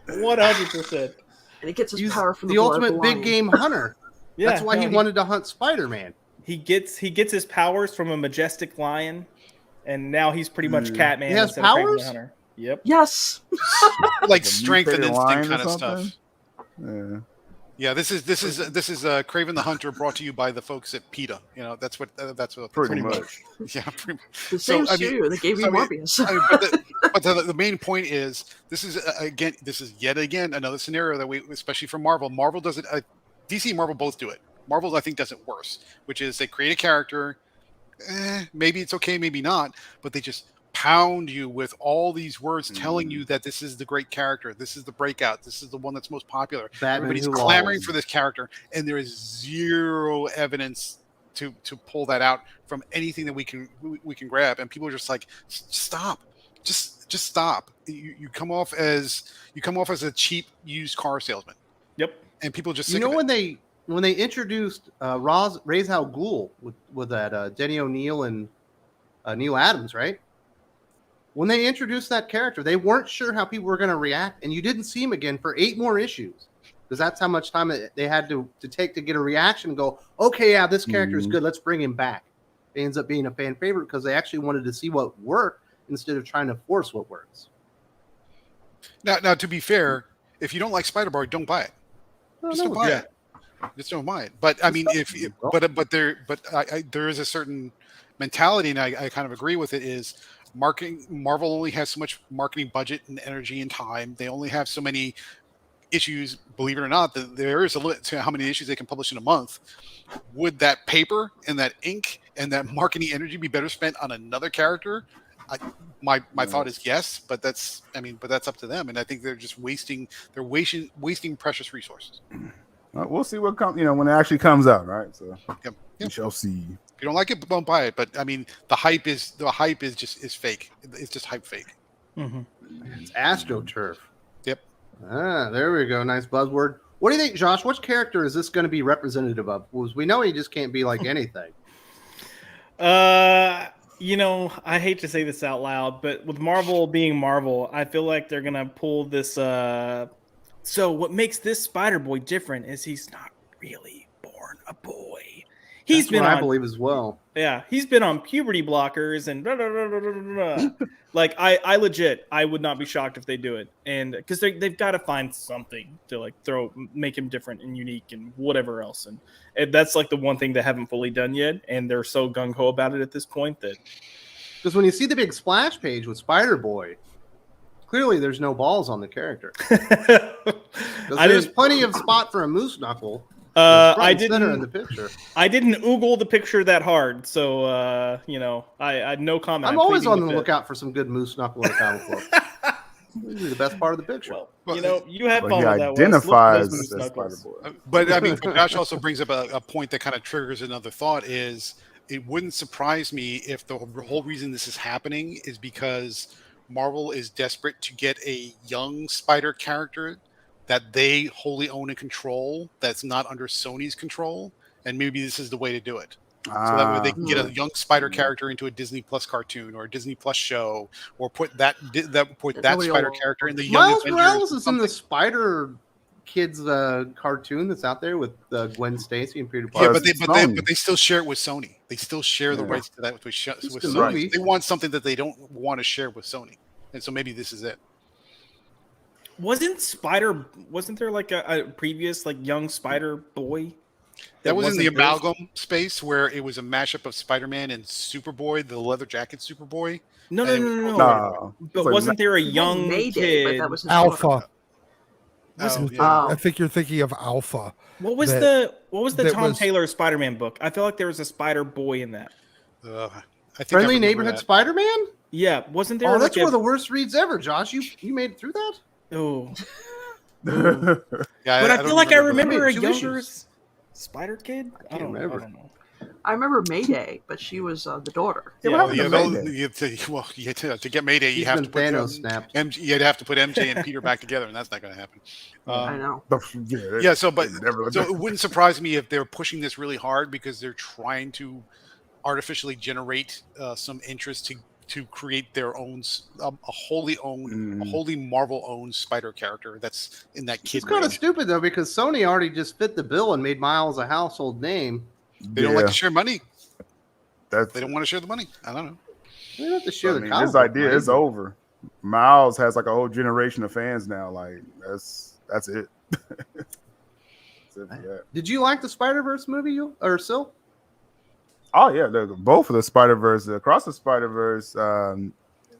100%. And he gets his power from the ultimate big game hunter. Yeah, that's why he wanted to hunt Spider-Man. He gets his powers from a majestic lion, and now he's pretty much Catman. He has powers? Hunter. Yep. Yes. Like strength and instinct kind of stuff. Yeah. Yeah, this is Kraven the Hunter, brought to you by the folks at PETA. That's what pretty much. Yeah, pretty much. The same studio that gave you Morbius. But the main point is this is yet again another scenario that we, especially from Marvel. Marvel does it. DC and Marvel both do it. Marvel, I think, does it worse, which is they create a character. Maybe it's okay, maybe not, but they just pound you with all these words telling you that this is the great character, this is the breakout, this is the one that's most popular. Everybody's clamoring for this character, and there is zero evidence to pull that out from anything that we can grab, and people are just like, stop, just stop. You come off as a cheap used car salesman. Yep. And people just when they introduced Ra's al Ghul with that Denny O'Neil and Neil Adams, right? When they introduced that character, they weren't sure how people were going to react, and you didn't see him again for 8 more issues because that's how much time they had to take to get a reaction and go, okay, yeah, this character is good. Let's bring him back. It ends up being a fan favorite because they actually wanted to see what worked instead of trying to force what works. Now, to be fair, if you don't like Spider-Boy, don't buy it. Just don't buy it. Just don't buy it. But I mean, there is a certain mentality, and I kind of agree with it. Is marketing? Marvel only has so much marketing budget and energy and time. They only have so many issues. Believe it or not, there is a limit to how many issues they can publish in a month. Would that paper and that ink and that marketing energy be better spent on another character? My thought is yes, but that's up to them, and I think they're just wasting precious resources. We'll see what comes. When it actually comes out, right? So Yep. we shall see. If you don't like it, don't buy it. But I mean, the hype is just fake. It's just hype fake. Mm-hmm. It's AstroTurf. Yep. There we go. Nice buzzword. What do you think, Josh? Which character is this going to be representative of? Because we know he just can't be like anything. I hate to say this out loud, but with Marvel being Marvel, I feel like they're gonna pull this. So what makes this Spider-Boy different is he's not really born a boy. I believe as well. Yeah, he's been on puberty blockers and blah, blah, blah, blah, blah, blah. Like I would not be shocked if they do it, and because they've got to find something to make him different and unique and whatever else, and that's like the one thing they haven't fully done yet, and they're so gung ho about it at this point that because when you see the big splash page with Spider-Boy, clearly there's no balls on the character. There's plenty of spot for a moose knuckle. I didn't in the picture. I didn't oogle the picture that hard, so I had no comment. I'm always on the lookout for some good moose knuckle in a comic book. Usually the best part of the picture. Well, you have fun with that. Identifies as Spider-Boy. But I mean, Josh also brings up a point that kind of triggers another thought. Is it wouldn't surprise me if the whole reason this is happening is because Marvel is desperate to get a young Spider character that they wholly own and control, that's not under Sony's control, and maybe this is the way to do it. So that way they can get a young Spider character into a Disney Plus cartoon or a Disney Plus show, or put that Spider character in the Young Miles Avengers. Morales is in the Spider Kids cartoon that's out there with Gwen Stacy and Peter Parker. Yeah, but they still share it with Sony. They still share the rights to that with Sony. Right. They want something that they don't want to share with Sony, and so maybe this is it. Wasn't there like a previous young Spider Boy? That was in the amalgam space where it was a mashup of Spider-Man and Superboy, the leather jacket Superboy. No. But wasn't there a young kid? That was Alpha. Yeah. I think you're thinking of Alpha. What was the Tom Taylor Spider-Man book? I feel like there was a Spider Boy in that. I think Friendly Neighborhood Spider-Man? Yeah, wasn't there? Oh, that's one of the worst reads ever, Josh. You made it through that? Oh. Yeah, but I feel like I remember a 2 younger issues. Spider Kid. I don't remember. I remember Mayday, but she was the daughter. To get Mayday, you have to put Thanos snapped. you'd have to put MJ and Peter back together, and that's not going to happen. I know. So it wouldn't surprise me if they're pushing this really hard because they're trying to artificially generate some interest to create their own a wholly Marvel owned Spider character that's in that kid. It's kind of stupid though because Sony already just fit the bill and made Miles a household name. They don't like to share money. They don't want to share the money. I don't know. They don't have to share this idea is over. Miles has like a whole generation of fans now. Like that's it. Did you like the Spider-Verse movie, or Sil? Oh yeah, both of the Spider-Verse, Across the Spider-Verse. I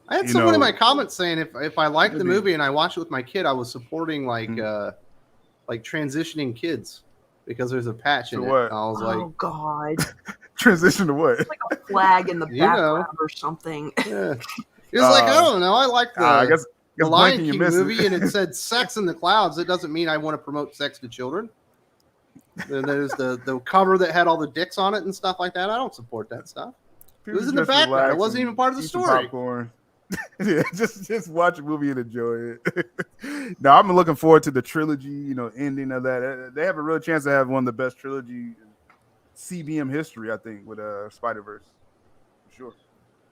had someone in my comments saying if I liked the movie and I watched it with my kid, I was supporting like transitioning kids because there's a patch in it. What? I was like, Oh God! Transition to what? It's like a flag in the background or something. Yeah. It was like, I don't know. I like the Lion King movie, and it said "sex in the clouds." It doesn't mean I want to promote sex to children. Then there's the cover that had all the dicks on it and stuff like that. I don't support that stuff. It was in the background. It wasn't even part of the story. Yeah, just watch a movie and enjoy it. Now I'm looking forward to the trilogy, ending of that. They have a real chance to have one of the best trilogy CBM history, I think, with Spider-Verse. For sure.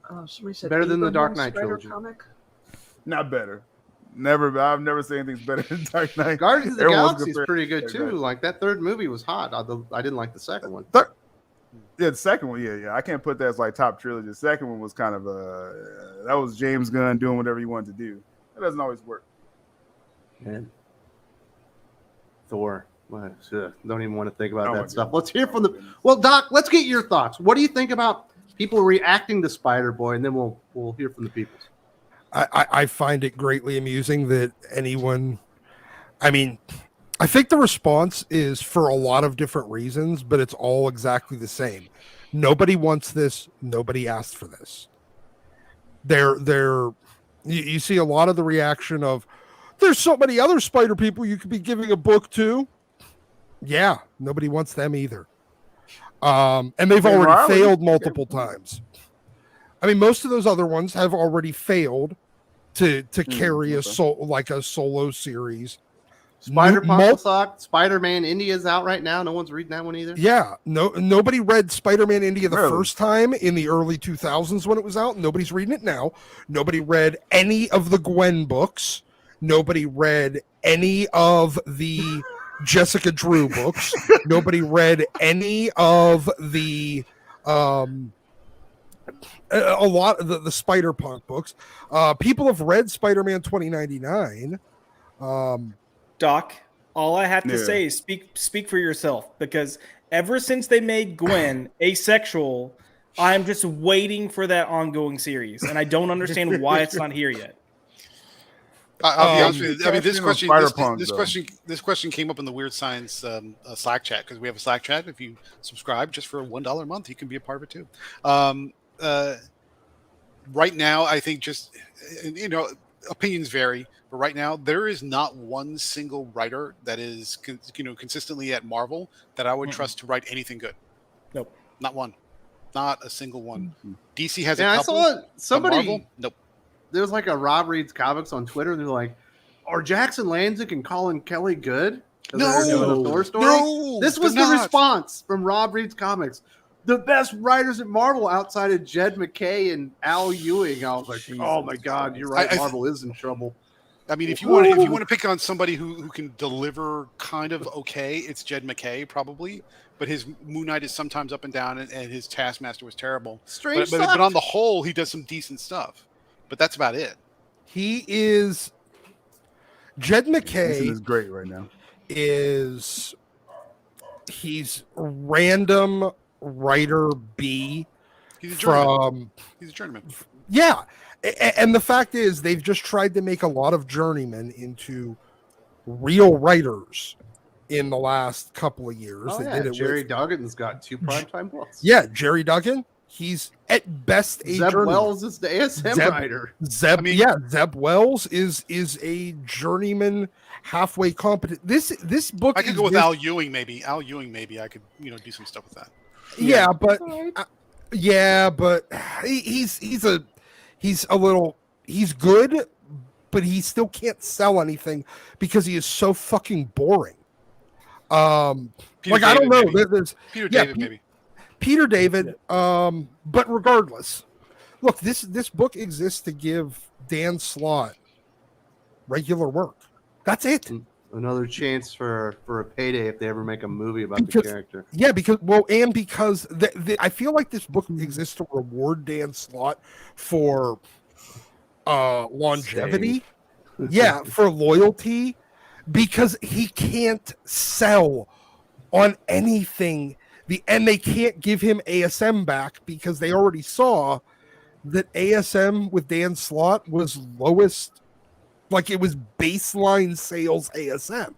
Somebody said Better than the Dark Abraham Knight Spider trilogy. comic. Not better. Never. I've never seen anything's better than Dark Knight. Guardians of the Everyone's Galaxy is comparing- pretty good Yeah, too. Like that third movie was hot, although I didn't like the second one. Yeah, the second one, yeah. I can't put that as like top trilogy. The second one was kind of that was James Gunn doing whatever he wanted to do. That doesn't always work. Man. Thor. Well, don't even want to think about Oh my that stuff. goodness. Let's hear from the. Oh my goodness. Well, Doc, let's get your thoughts. What do you think about people reacting to Spider Boy, and then we'll hear from the people. I find it greatly amusing that anyone. I mean, I think the response is for a lot of different reasons, but it's all exactly the same. Nobody wants this. Nobody asked for this. You see a lot of the reaction of, there's so many other Spider people you could be giving a book to. Yeah, nobody wants them either. And they've Hey, already Riley. failed multiple times. I mean, most of those other ones have already failed to carry a solo series. Spider Mul- Punk sucked. Spider-Man India's out right now. No one's reading that one either. Yeah, nobody read Spider-Man India the Really? first time in the early 2000s when it was out. Nobody's reading it now. Nobody read any of the Gwen books. Nobody read any of the Jessica Drew books. Nobody read any of the a lot of the Spider-Punk books. People have read Spider-Man 2099. Doc, all I have to Yeah. say is speak for yourself, because ever since they made Gwen asexual, I'm just waiting for that ongoing series, and I don't understand why it's not here yet. I'll be honest with you. I mean, Spider-Punk, this question came up in the Weird Science Slack chat, because we have a Slack chat. If you subscribe just for $1 a month, you can be a part of it too. Right now, I think opinions vary, but right now there is not one single writer that is consistently at Marvel that I would trust to write anything good. Nope, not one, not a single one. DC has Yeah, a I couple. saw but somebody. Marvel, nope. There was like a Rob Reads Comics on Twitter, and they're like, "Are Jackson Lanzick and Colin Kelly good?" 'Cause they're doing a Thor story. No, This was the they're not. response from Rob Reads Comics. The best writers at Marvel outside of Jed McKay and Al Ewing. I was like, Jesus "Oh my God, you're right. I Marvel is in trouble." I mean, if you want to pick on somebody who can deliver kind of okay, it's Jed McKay probably. But his Moon Knight is sometimes up and down, and his Taskmaster was terrible. Strange, But on the whole, he does some decent stuff. But that's about it. He is Jed This McKay. is great right now. He's random writer B He's a journeyman. from He's a journeyman. yeah. And the fact is, they've just tried to make a lot of journeymen into real writers in the last couple of years. Oh, They yeah. did it Jerry with, Duggan's got 2 primetime books. yeah, Jerry Duggan. He's at best a Zeb journeyman. Wells is the ASM Zeb- writer. Zeb Wells is a journeyman, halfway competent. This book I could go with Al Ewing, maybe. Al Ewing, maybe I could do some stuff with that. Yeah, but he's good, but he still can't sell anything because he is so fucking boring. Peter I don't know. David, maybe. There's Peter yeah, David, maybe. Peter David. But regardless, look, this book exists to give Dan Slott regular work. That's it. Another chance for a payday if they ever make a movie about the character. Yeah, because I feel like this book exists to reward Dan Slott for longevity. Yeah, for loyalty, because he can't sell on anything. And they can't give him ASM back because they already saw that ASM with Dan Slott was lowest. Like, it was baseline sales ASM,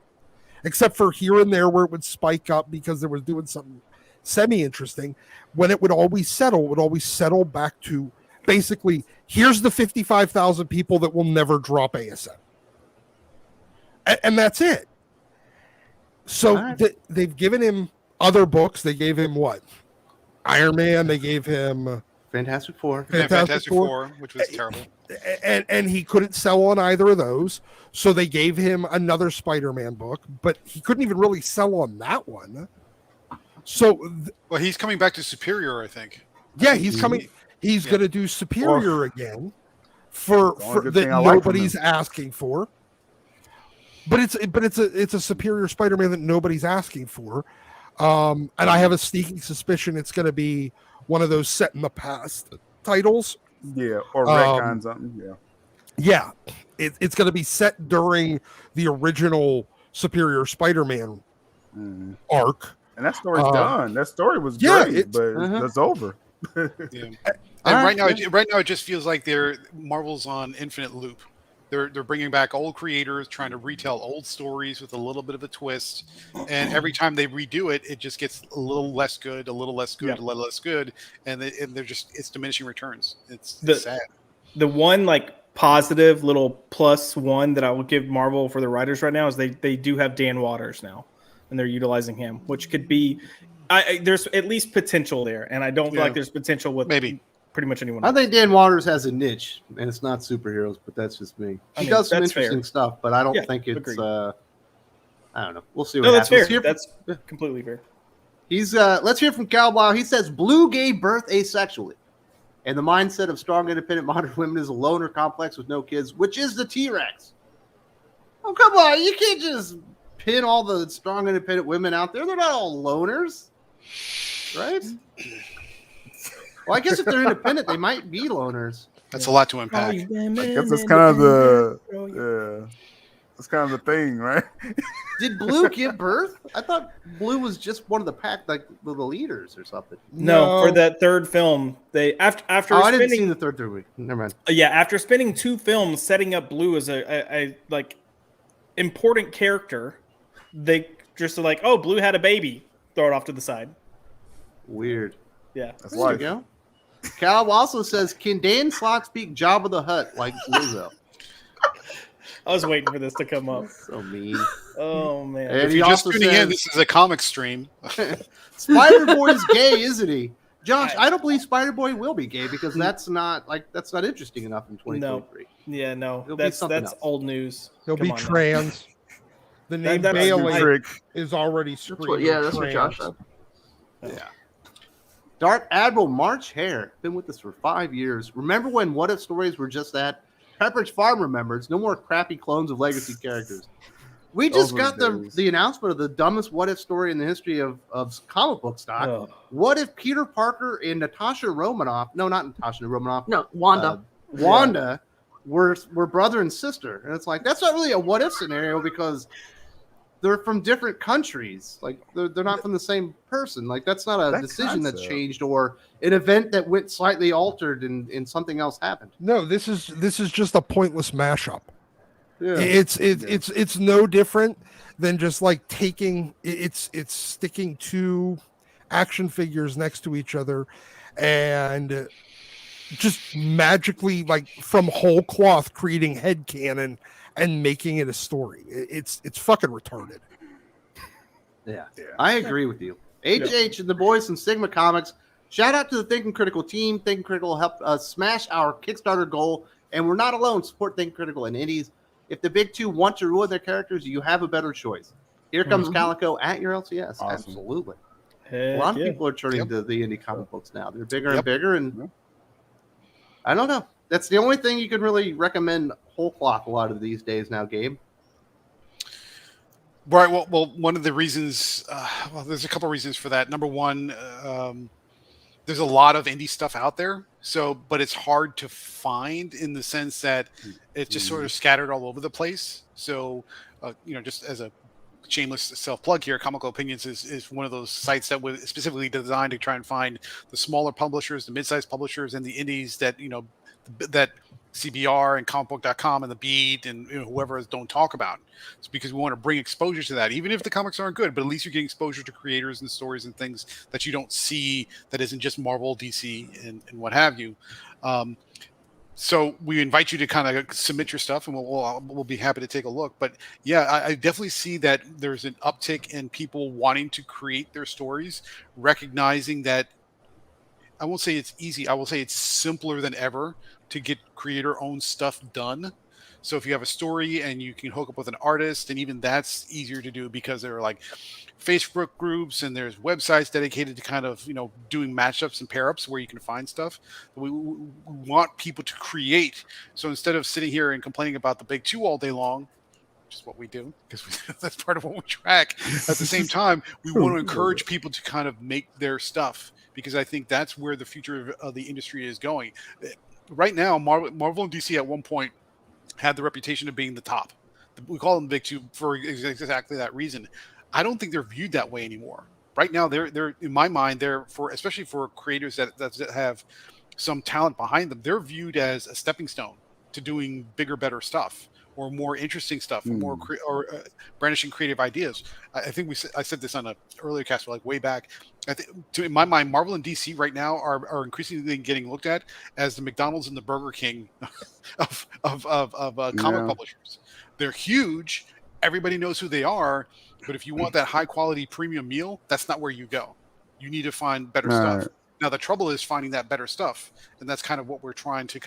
except for here and there where it would spike up because they were doing something semi-interesting. When it would always settle back to basically, here's the 55,000 people that will never drop ASM. And that's it. So Right. they've given him other books. They gave him what? Iron Man. They gave him Fantastic Four. Fantastic Four, which was terrible. And he couldn't sell on either of those. So they gave him another Spider-Man book, but he couldn't even really sell on that one. So Well, he's coming back to Superior, I think. yeah, he's coming. He's Yeah. going to do Superior again for the only good that thing I like from nobody's asking for. But it's a Superior Spider-Man that nobody's asking for. And I have a sneaking suspicion it's going to be one of those set in the past titles. Yeah, or retcon something. Yeah. Yeah, it's going to be set during the original Superior Spider-Man arc. And that story's done. That story was Yeah, great, but that's over. Yeah. All And right, right now, it just feels like Marvel's on infinite loop. They're bringing back old creators, trying to retell old stories with a little bit of a twist, and every time they redo it, it just gets a little less good, a little less good, Yeah. a little less good, and they're just it's diminishing returns. It's sad. The one like positive little plus one that I would give Marvel for the writers right now is they do have Dan Waters now, and they're utilizing him, which could be there's at least potential there, and I don't feel like there's potential with Maybe. pretty much anyone I else. think Dan Waters has a niche, and it's not superheroes, but that's just me. He does some that's interesting fair. stuff, but I don't Yeah, think it's. agreed. I don't know. We'll see what No, that's happens. fair. Let's hear That's completely fair. let's hear from Cowboy. He says Blue gave birth asexually, and the mindset of strong, independent, modern women is a loner complex with no kids, which is the T-Rex. Oh, come on! You can't just pin all the strong, independent women out there. They're not all loners, right? Well, I guess if they're independent, they might be loners. That's a lot to unpack. I guess that's kind of the that's kind of the thing, right? Did Blue give birth? I thought Blue was just one of the pack, like the leaders or something. No, for that third film, they after I didn't see spending the third week. Never mind. after spending 2 films setting up Blue as a like important character, they just are like, oh, Blue had a baby, throw it off to the side. Weird. Yeah, That's There you life. go. Cal also says, "Can Dan Slott speak Jabba the Hutt like Lizzo?" I was waiting for this to come up. So mean. Oh man, And If he you're just also tuning in, says, this is a comic stream. Spider Boy's gay, isn't he? Josh, I don't believe Spider Boy will be gay because that's not interesting enough in 2023. yeah, no, It'll be that's something else. old news. He'll Come be on now. trans. The name that's Bailey Trick. is already That's screaming. that's what Josh trans. said. Yeah. Dark Admiral March Hare, been with us for 5 years. Remember when What If stories were just that? Pepperidge Farm remembers. No more crappy clones of legacy characters. We just Those were got the days. the announcement of the dumbest What If story in the history of comic book stock. Oh. What if Peter Parker and Natasha Romanoff, no, not Natasha Romanoff, No, Wanda. Wanda were brother and sister? And it's like, that's not really a what if scenario because they're from different countries. Like they're not from the same person. Like that's not a That decision that's concept. changed or an event that went slightly altered and something else happened. No, this is just a pointless mashup. Yeah. It's no different than just like taking it's sticking two action figures next to each other and just magically like from whole cloth creating headcanon and making it a story. It's fucking retarded. Yeah. I agree with you. HH and the boys from Sigma Comics. Shout out to the Thinking Critical team. Thinking Critical helped us smash our Kickstarter goal, and we're not alone. Support Thinking Critical and indies. If the big two want to ruin their characters, you have a better choice. Here comes Calico at your LCS. Awesome. Absolutely. Heck A lot of yeah. people are turning to the indie comic books now. They're bigger and Yep. bigger, and Yep. I don't know. That's the only thing you can really recommend whole cloth a lot of these days now, Gabe. Right. Well, one of the reasons, there's a couple reasons for that. Number one, there's a lot of indie stuff out there. So, but it's hard to find in the sense that it's just sort of scattered all over the place. So, just as a shameless self-plug here, Comical Opinions is one of those sites that was specifically designed to try and find the smaller publishers, the mid-sized publishers, and the indies that, that CBR and comicbook.com and the Beat and whoever don't talk about. It's because we want to bring exposure to that, even if the comics aren't good, but at least you're getting exposure to creators and stories and things that you don't see that isn't just Marvel, DC, and what have you. So we invite you to kind of submit your stuff, and we'll be happy to take a look. But yeah, I definitely see that there's an uptick in people wanting to create their stories, recognizing that I won't say it's easy. I will say it's simpler than ever to get creator-owned stuff done. So if you have a story and you can hook up with an artist, and even that's easier to do because there are like Facebook groups and there's websites dedicated to kind of doing matchups and pair ups where you can find stuff. We want people to create. So instead of sitting here and complaining about the big two all day long, which is what we do because that's part of what we track. At the same time, we want to encourage people to kind of make their stuff because I think that's where the future of the industry is going. Right now, Marvel and DC at one point had the reputation of being the top. We call them the big two for exactly that reason. I don't think they're viewed that way anymore. Right now, they're in my mind, they're especially for creators that have some talent behind them, they're viewed as a stepping stone to doing bigger, better stuff or more interesting stuff, or brandishing creative ideas. I think I said this on an earlier cast, like way back. I think, in my mind, Marvel and DC right now are increasingly getting looked at as the McDonald's and the Burger King of comic publishers. They're huge. Everybody knows who they are. But if you want that high quality premium meal, that's not where you go. You need to find better stuff. Now the trouble is finding that better stuff, and that's kind of what we're trying to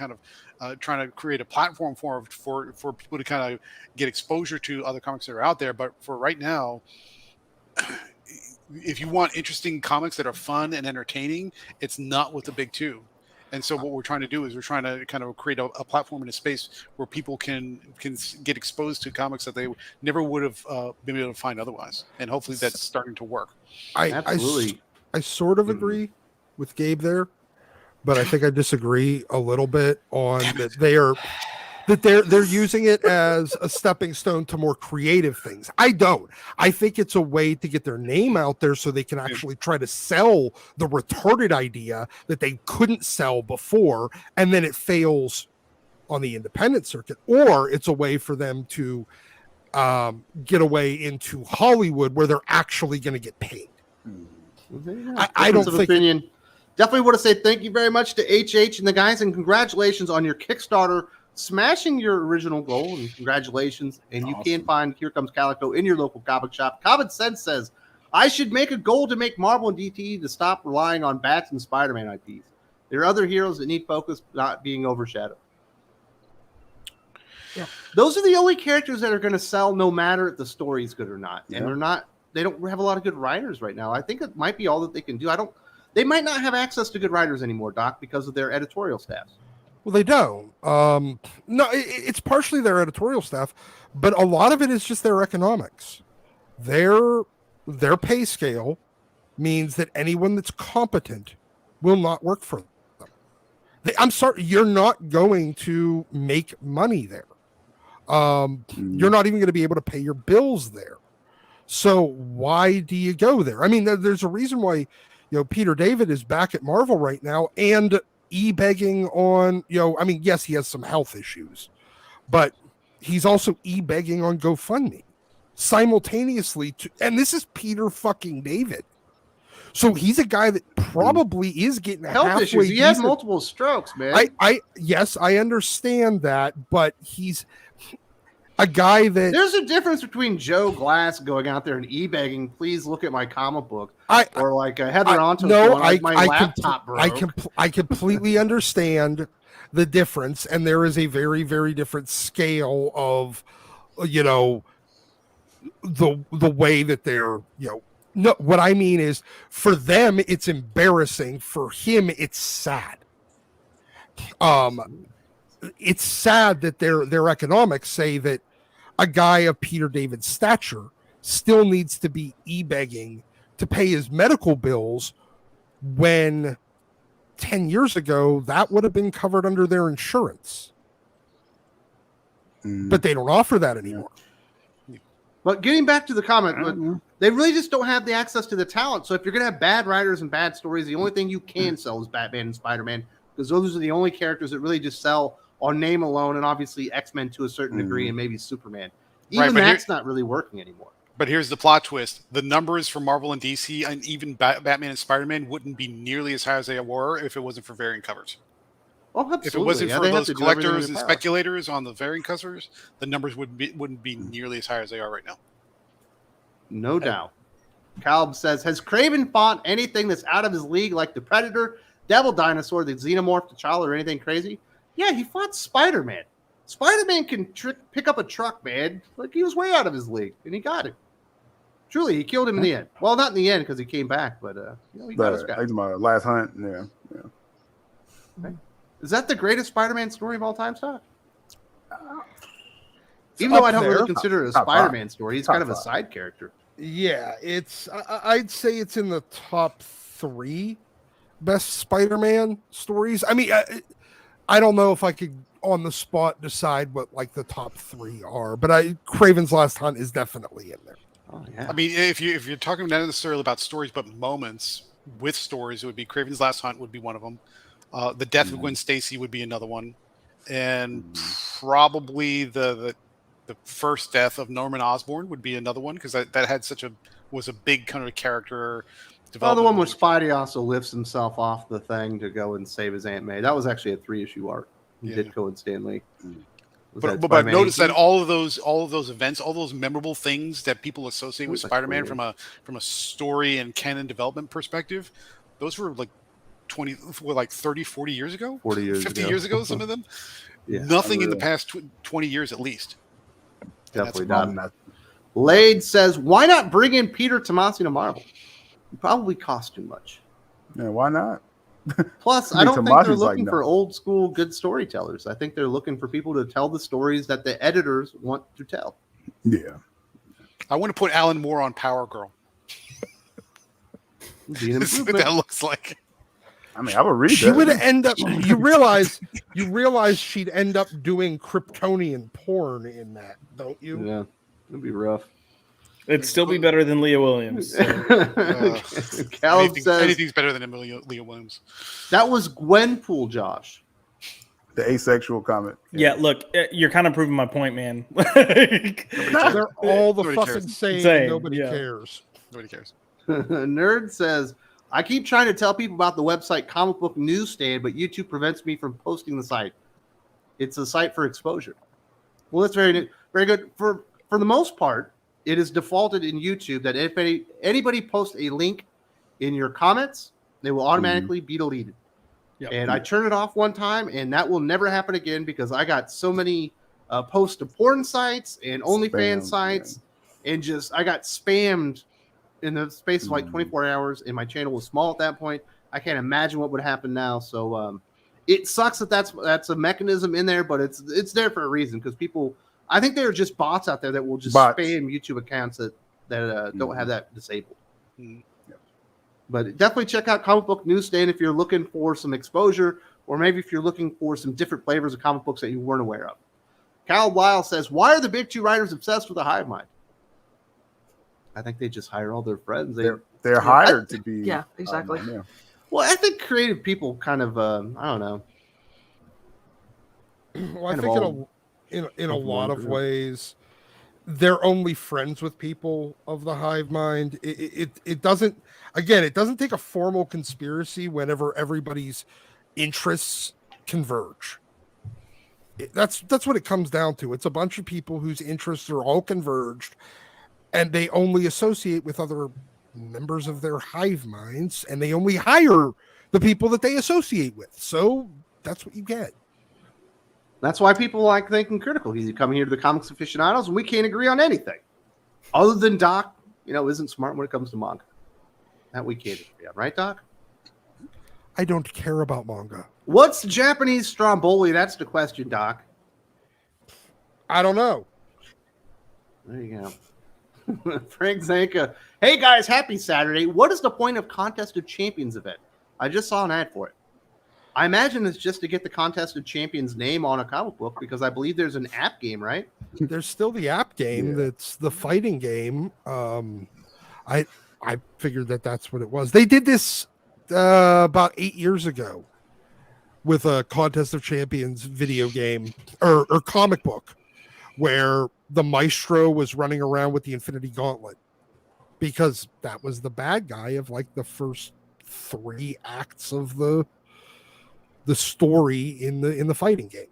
create a platform for people to kind of get exposure to other comics that are out there. But for right now, if you want interesting comics that are fun and entertaining, it's not with the big two. And so what we're trying to do is we're trying to kind of create a platform in a space where people can get exposed to comics that they never would have been able to find otherwise. And hopefully that's starting to work. Absolutely. I sort of agree with Gabe there, but I think I disagree a little bit on that they're using it as a stepping stone to more creative things. I don't. I think it's a way to get their name out there so they can actually try to sell the retarded idea that they couldn't sell before, and then it fails on the independent circuit. Or it's a way for them to get away into Hollywood where they're actually going to get paid. I don't think... Opinion. Definitely want to say thank you very much to HH and the guys, and congratulations on your Kickstarter smashing your original goal, and congratulations. And you can find Here Comes Calico in your local comic shop. Common Sense says, I should make a goal to make Marvel and DT to stop relying on Bats and Spider-Man IPs. There are other heroes that need focus, not being overshadowed. Yeah, those are the only characters that are going to sell no matter if the story is good or not. And they don't have a lot of good writers right now. I think it might be all that they can do. They might not have access to good writers anymore, Doc, because of their editorial staffs. Well, they don't. No, it's partially their editorial staff, but a lot of it is just their economics. Their pay scale means that anyone that's competent will not work for them. I'm sorry, you're not going to make money there. You're not even going to be able to pay your bills there. So why do you go there? I mean, there's a reason why, Peter David is back at Marvel right now and e-begging on, I mean, yes, he has some health issues, but he's also e-begging on GoFundMe simultaneously and this is Peter fucking David. So he's a guy that probably is getting health issues. He had multiple strokes, man. Yes, I understand that, but he's a guy that... There's a difference between Joe Glass going out there and e-begging, please look at my comic book, or like Heather Antos going, my laptop broke. I completely understand the difference, and there is a very, very different scale of, the way that they're, No, what I mean is, for them, it's embarrassing. For him, it's sad. It's sad that their economics say that a guy of Peter David's stature still needs to be e-begging to pay his medical bills when 10 years ago that would have been covered under their insurance. But they don't offer that anymore. But getting back to the comment, they really just don't have the access to the talent. So if you're going to have bad writers and bad stories, the only thing you can sell is Batman and Spider-Man, because those are the only characters that really just sell on name alone, and obviously X-Men to a certain degree, and maybe Superman. Even that's not really working anymore. But here's the plot twist. The numbers for Marvel and DC and even Batman and Spider-Man wouldn't be nearly as high as they were if it wasn't for variant covers. Oh, absolutely. If it wasn't for those collectors and speculators on the variant covers, the numbers wouldn't be nearly as high as they are right now. No doubt. Caleb says, has Kraven fought anything that's out of his league, like the Predator, Devil Dinosaur, the Xenomorph, T'Challa, or anything crazy? Yeah, he fought Spider-Man. Spider-Man can pick up a truck, man. Like, he was way out of his league, and he got it. Truly, he killed him in the end. Well, not in the end because he came back, but he got his guy. Like my last hunt. Yeah. Okay. Is that the greatest Spider-Man story of all time, Scott? Even though I don't really consider it a Spider-Man story, he's kind of a side character. Yeah, I'd say it's in the top 3 best Spider-Man stories. I mean, I don't know if I could on the spot decide what like the top 3 are, but Kraven's Last Hunt is definitely in there. Oh yeah. I mean, if you're talking not necessarily about stories but moments with stories, it would be Kraven's Last Hunt would be one of them. The death of Gwen Stacy would be another one, and probably the first death of Norman Osborn would be another one because that had was a big kind of character development. The one where Spidey also lifts himself off the thing to go and save his Aunt May. That was actually a 3-issue arc. Ditko and Stan Lee. But I've noticed that all of those events, all those memorable things that people associate with Spider-Man from a story and canon development perspective, those were like 30, 40 years ago, 40 years 50 ago. years ago, some of them. Yeah, nothing in the past 20 years at least. Definitely not. Lade says, why not bring in Peter Tomasi to Marvel? It probably cost too much. Yeah, why not? Plus, I don't think they're looking for old school good storytellers. I think they're looking for people to tell the stories that the editors want to tell. Yeah. I want to put Alan Moore on Power Girl. See what that looks like. I mean, I would read that. She would end up. You realize she'd end up doing Kryptonian porn in that, don't you? Yeah, it'd be rough. It'd still be better than Leah Williams. So. Cal says anything's better than Leah Williams. That was Gwenpool, Josh. The asexual comment. Yeah, look, you're kind of proving my point, man. They're all the Nobody fucking cares. same. Nobody cares. Nobody cares. Nerd says, I keep trying to tell people about the website Comic Book Newsstand, but YouTube prevents me from posting the site. It's a site for exposure. Well, that's very good. For the most part, it is defaulted in YouTube that if anybody posts a link in your comments, they will automatically be deleted. Yep. And I turned it off one time, and that will never happen again because I got so many posts to porn sites and OnlyFans sites, and I got spammed in the space of like 24 hours, and my channel was small at that point. I can't imagine what would happen now. So it sucks that that's a mechanism in there, but it's there for a reason because people. I think there are just bots out there that will just spam YouTube accounts that don't have that disabled. Mm-hmm. Yeah. But definitely check out Comic Book Newsstand if you're looking for some exposure, or maybe if you're looking for some different flavors of comic books that you weren't aware of. Cal Weil says, why are the big 2 writers obsessed with the hive mind? I think they just hire all their friends. They're hired to be. Yeah, exactly. Yeah. Well, I think creative people kind of, I don't know. Well, I think in a lot of ways, they're only friends with people of the hive mind. It doesn't take a formal conspiracy whenever everybody's interests converge. That's what it comes down to. It's a bunch of people whose interests are all converged, and they only associate with other members of their hive minds, and they only hire the people that they associate with. So that's what you get. That's why people like Thinking Critical. You come here to the Comics Aficionados, and we can't agree on anything. Other than Doc, isn't smart when it comes to manga. That we can't agree on. Right, Doc? I don't care about manga. What's Japanese Stromboli? That's the question, Doc. I don't know. There you go. Frank Zanka. Hey, guys, happy Saturday. What is the point of Contest of Champions event? I just saw an ad for it. I imagine it's just to get the Contest of Champions name on a comic book because I believe there's an app game, right? There's still the app game that's the fighting game. I figured that's what it was. They did this about 8 years ago with a Contest of Champions video game or comic book where the Maestro was running around with the Infinity Gauntlet because that was the bad guy of like the first 3 acts of the story in the fighting game.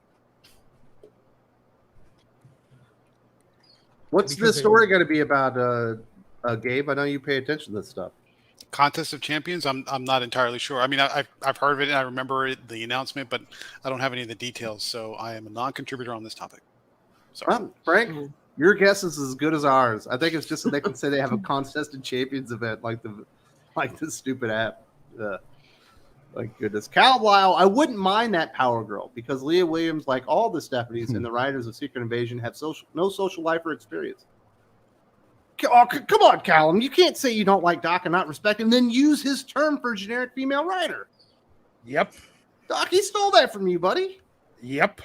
What's the story going to be about, Gabe? I know you pay attention to this stuff. Contest of Champions? I'm not entirely sure. I mean, I've heard of it and I remember the announcement, but I don't have any of the details. So I am a non-contributor on this topic. Sorry. Well, Frank, your guess is as good as ours. I think it's just that they can say they have a Contest of Champions event like this stupid app. My goodness. Cal Lyle, I wouldn't mind that Power Girl because Leah Williams, like all the Stephanies and the writers of Secret Invasion, have no social life or experience. Oh, come on, Callum. You can't say you don't like Doc and not respect him, then use his term for a generic female writer. Yep. Doc, he stole that from you, buddy. Yep.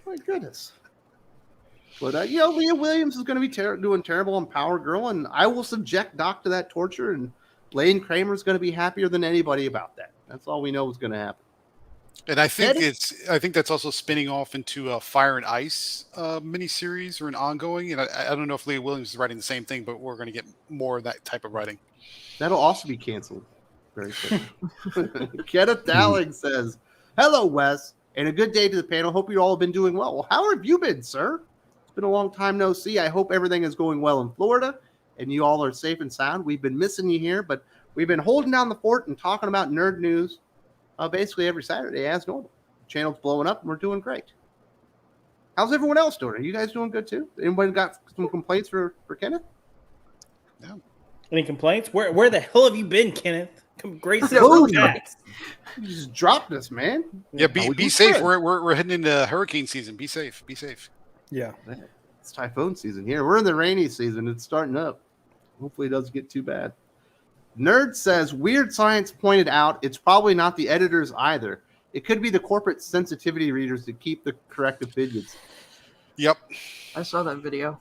My goodness. But, Leah Williams is going to be doing terrible on Power Girl, and I will subject Doc to that torture, and Lane Kramer is going to be happier than anybody about that. That's all we know is going to happen. And I think that's also spinning off into a Fire and Ice miniseries or an ongoing. And I don't know if Leah Williams is writing the same thing, but we're going to get more of that type of writing. That'll also be canceled very soon. Kenneth Dowling says, "Hello, Wes, and a good day to the panel. Hope you all have been doing well. Well, how have you been, sir? It's been a long time no see. I hope everything is going well in Florida, and you all are safe and sound. We've been missing you here, but we've been holding down the fort and talking about nerd news basically every Saturday as normal. The channel's blowing up, and we're doing great. How's everyone else doing? Are you guys doing good too? Anybody got some complaints for Kenneth? No. Any complaints? Where the hell have you been, Kenneth? Come grace No, the chat. You just dropped us, man. Yeah, be safe. We're heading into hurricane season. Be safe. Be safe. Yeah. It's typhoon season here. We're in the rainy season. It's starting up. Hopefully it doesn't get too bad. Nerd says, Weird Science pointed out it's probably not the editors either. It could be the corporate sensitivity readers to keep the correct opinions. Yep. I saw that video.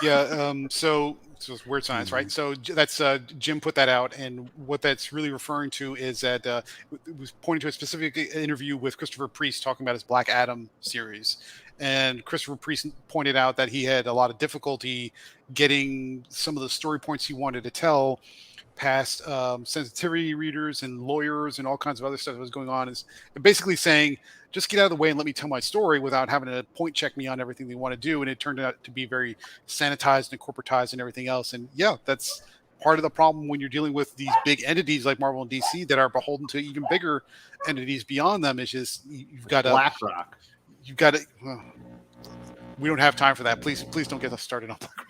Yeah. So it's Weird Science, right? So that's Jim put that out, and what that's really referring to is that it was pointing to a specific interview with Christopher Priest talking about his Black Adam series, and Christopher Priest pointed out that he had a lot of difficulty getting some of the story points he wanted to tell past sensitivity readers and lawyers and all kinds of other stuff that was going on. Is basically saying, just get out of the way and let me tell my story without having to point check me on everything they want to do. And it turned out to be very sanitized and corporatized and everything else. And yeah, that's part of the problem when you're dealing with these big entities like Marvel and DC that are beholden to even bigger entities beyond them. It's just, you've got to, BlackRock. You've got to, we don't have time for that. Please don't get us started on BlackRock.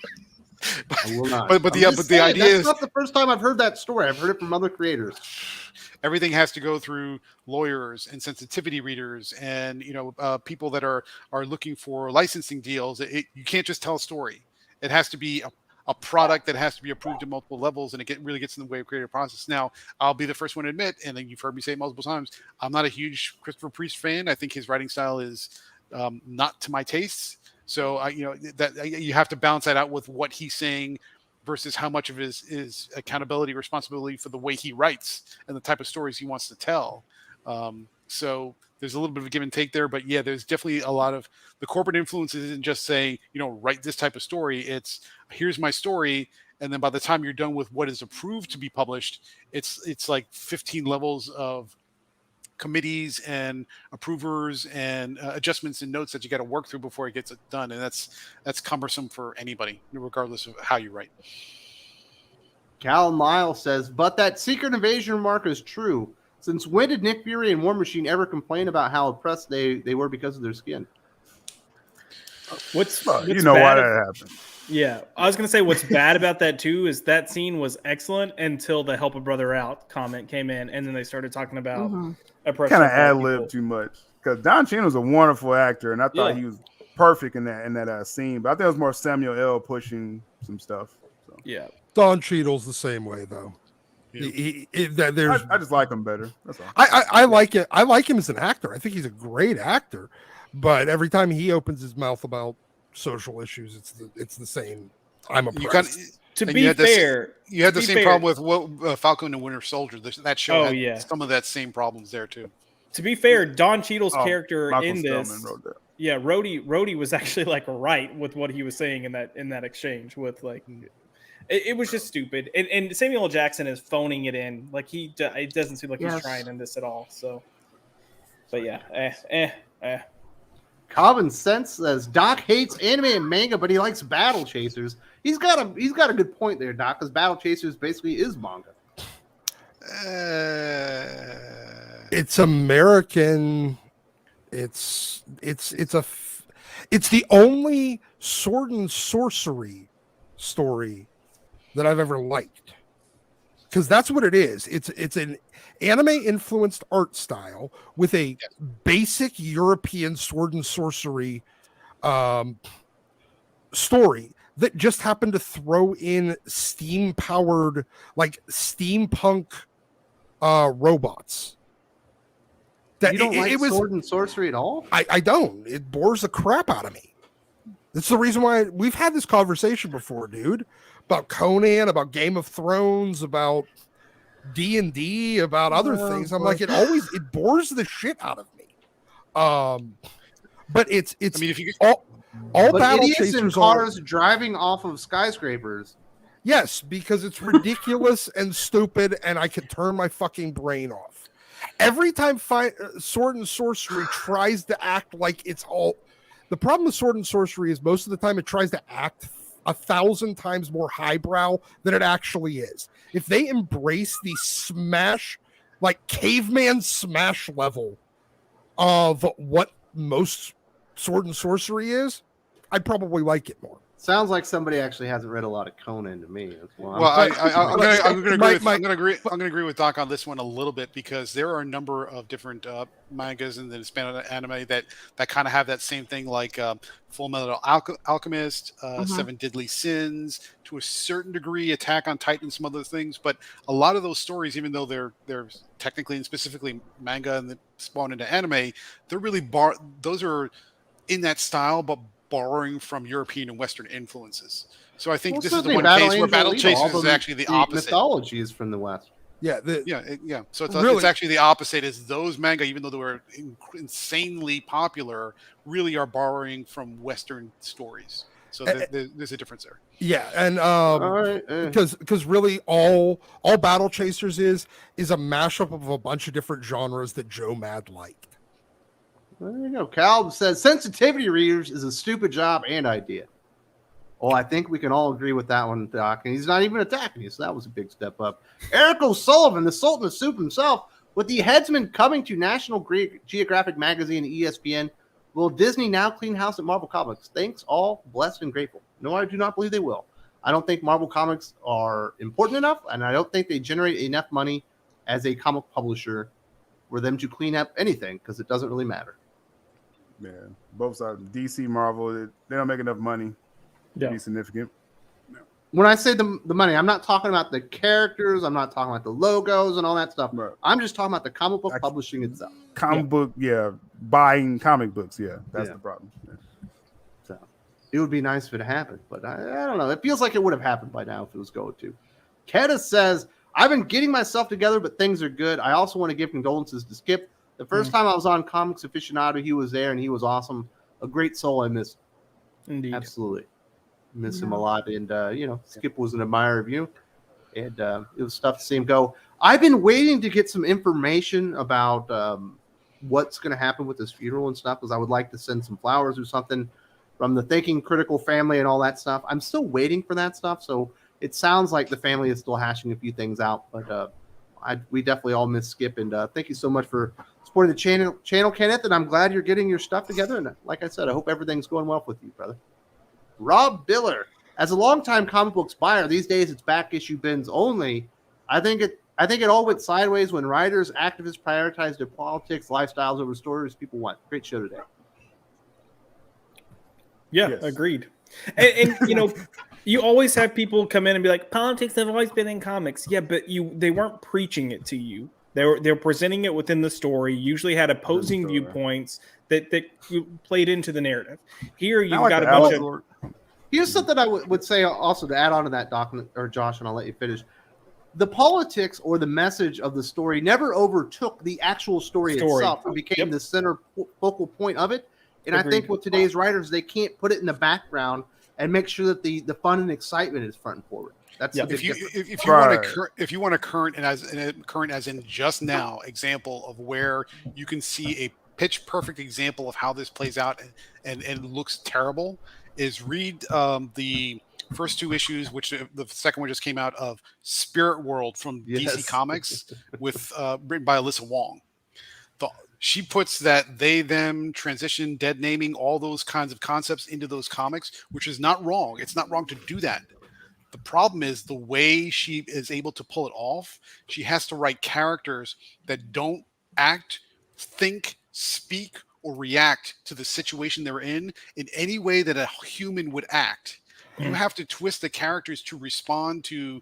I will not. But the idea that's is not the first time I've heard that story. I've heard it from other creators. Everything has to go through lawyers and sensitivity readers and people that are looking for licensing deals. You can't just tell a story. It has to be a product that has to be approved at multiple levels, and it really gets in the way of creative process. Now, I'll be the first one to admit, and you've heard me say it multiple times, I'm not a huge Christopher Priest fan. I think his writing style is not to my tastes. So that you have to balance that out with what he's saying versus how much of his accountability, responsibility for the way he writes and the type of stories he wants to tell. So there's a little bit of a give and take there, but yeah, there's definitely a lot of the corporate influence isn't just saying, write this type of story. It's here's my story. And then by the time you're done with what is approved to be published, it's like 15 levels of committees and approvers and adjustments and notes that you got to work through before it gets done. And that's cumbersome for anybody, regardless of how you write. Cal Miles says, but that Secret Invasion remark is true. Since when did Nick Fury and War Machine ever complain about how oppressed they were because of their skin? What's why bad that happened. Yeah, I was gonna say what's bad about that too is that scene was excellent until the "Help a Brother Out" comment came in, and then they started talking about oppression. Kind of ad-lib too much because Don Cheadle's a wonderful actor, and I thought he was perfect in that scene. But I think it was more Samuel L. pushing some stuff. So. Yeah, Don Cheadle's the same way though. Yeah. I just like him better. That's all. I like it. I like him as an actor. I think he's a great actor. But every time he opens his mouth about social issues, it's the same. I'm oppressed. To be fair, you had the same problem with Falcon and Winter Soldier. That show had some of that same problems there too. To be fair, Don Cheadle's character Michael in this, Rhodey was actually like right with what he was saying in that exchange with like. It was just stupid, and Samuel L. Jackson is phoning it in. Like it doesn't seem like he's trying in this at all. So, but yeah, Common Sense says Doc hates anime and manga, but he likes Battle Chasers. He's got a good point there, Doc, because Battle Chasers basically is manga. It's American. It's the only sword and sorcery story that I've ever liked, because that's what it is. It's an anime influenced art style with a basic European sword and sorcery story that just happened to throw in steam powered, like steampunk robots. That You don't like sword and sorcery at all? I don't. It bores the crap out of me. That's the reason why we've had this conversation before, dude. About Conan, about Game of Thrones, about D&D, about other things. I'm like, it bores the shit out of me. But it's I mean, if you all battle idiots in chasers cars driving off of skyscrapers. Yes, because it's ridiculous and stupid, and I can turn my fucking brain off. Every time sword and sorcery tries to act like it's all... The problem with sword and sorcery is most of the time it tries to act 1,000 times more highbrow than it actually is. If they embrace the smash, like caveman smash level of what most sword and sorcery is, I'd probably like it more. Sounds like somebody actually hasn't read a lot of Conan to me. That's why I'm going to agree with Doc on this one a little bit, because there are a number of different mangas and then Hispanic anime that kind of have that same thing, like Full Metal Alchemist, Seven Deadly Sins, to a certain degree, Attack on Titan, some other things. But a lot of those stories, even though they're technically and specifically manga and they spawn into anime, they're really those are in that style, but borrowing from European and Western influences. So I think this is the one case where Battle Chasers is actually the opposite. Mythology is from the West. Yeah, So it's actually the opposite. Is those manga, even though they were insanely popular, really are borrowing from Western stories. So there's a difference there. Yeah, and because really all Battle Chasers is a mashup of a bunch of different genres that Joe Mad liked. There you go. Cal says sensitivity readers is a stupid job and idea. Well, I think we can all agree with that one, Doc. And he's not even attacking you, so that was a big step up. Eric O'Sullivan, the Sultan of Soup himself, with the headsman coming to National Geographic Magazine and ESPN, will Disney now clean house at Marvel Comics? Thanks, all blessed and grateful. No, I do not believe they will. I don't think Marvel Comics are important enough, and I don't think they generate enough money as a comic publisher for them to clean up anything, because it doesn't really matter. Yeah, both sides, DC, Marvel, they don't make enough money to be significant. When I say the money, I'm not talking about the characters. I'm not talking about the logos and all that stuff. Right. I'm just talking about the comic book publishing itself. Buying comic books. Yeah, that's the problem. Yeah. So it would be nice if it happened, but I don't know. It feels like it would have happened by now if it was going to. Keta says, I've been getting myself together, but things are good. I also want to give condolences to Skip. The first time I was on Comics Aficionado, he was there, and he was awesome. A great soul. I miss him. Indeed. Absolutely. Miss him a lot. And, Skip was an admirer of you. And it was tough to see him go. I've been waiting to get some information about what's going to happen with his funeral and stuff, because I would like to send some flowers or something from the Thinking Critical family and all that stuff. I'm still waiting for that stuff. So it sounds like the family is still hashing a few things out. But we definitely all miss Skip. And thank you so much for supporting the channel, Kenneth, and I'm glad you're getting your stuff together. And like I said, I hope everything's going well with you, brother. Rob Biller, as a longtime comic books buyer, these days it's back issue bins only. I think it all went sideways when writers, activists prioritized their politics, lifestyles over stories people want. Great show today. Yeah, agreed. And you always have people come in and be like, politics have always been in comics. Yeah, but they weren't preaching it to you. They're presenting it within the story. Usually had opposing viewpoints that played into the narrative. Here you've got a bunch of. Here's something I would say also to add on to that, Doc, or Josh, and I'll let you finish. The politics or the message of the story never overtook the actual story. Itself. It became the center focal point of it. And I think with today's writers, they can't put it in the background and make sure that the fun and excitement is front and forward. That's if you want a current as in just now example of where you can see pitch perfect example of how this plays out and looks terrible is read the first 2 issues, which the second one just came out, of Spirit World from DC Yes. Comics with written by Alyssa Wong. She puts that they, them, transition, dead naming, all those kinds of concepts into those comics, which is not wrong. It's not wrong to do that. The problem is the way she is able to pull it off. She has to write characters that don't act, think, speak, or react to the situation they're in any way that a human would act. You have to twist the characters to respond to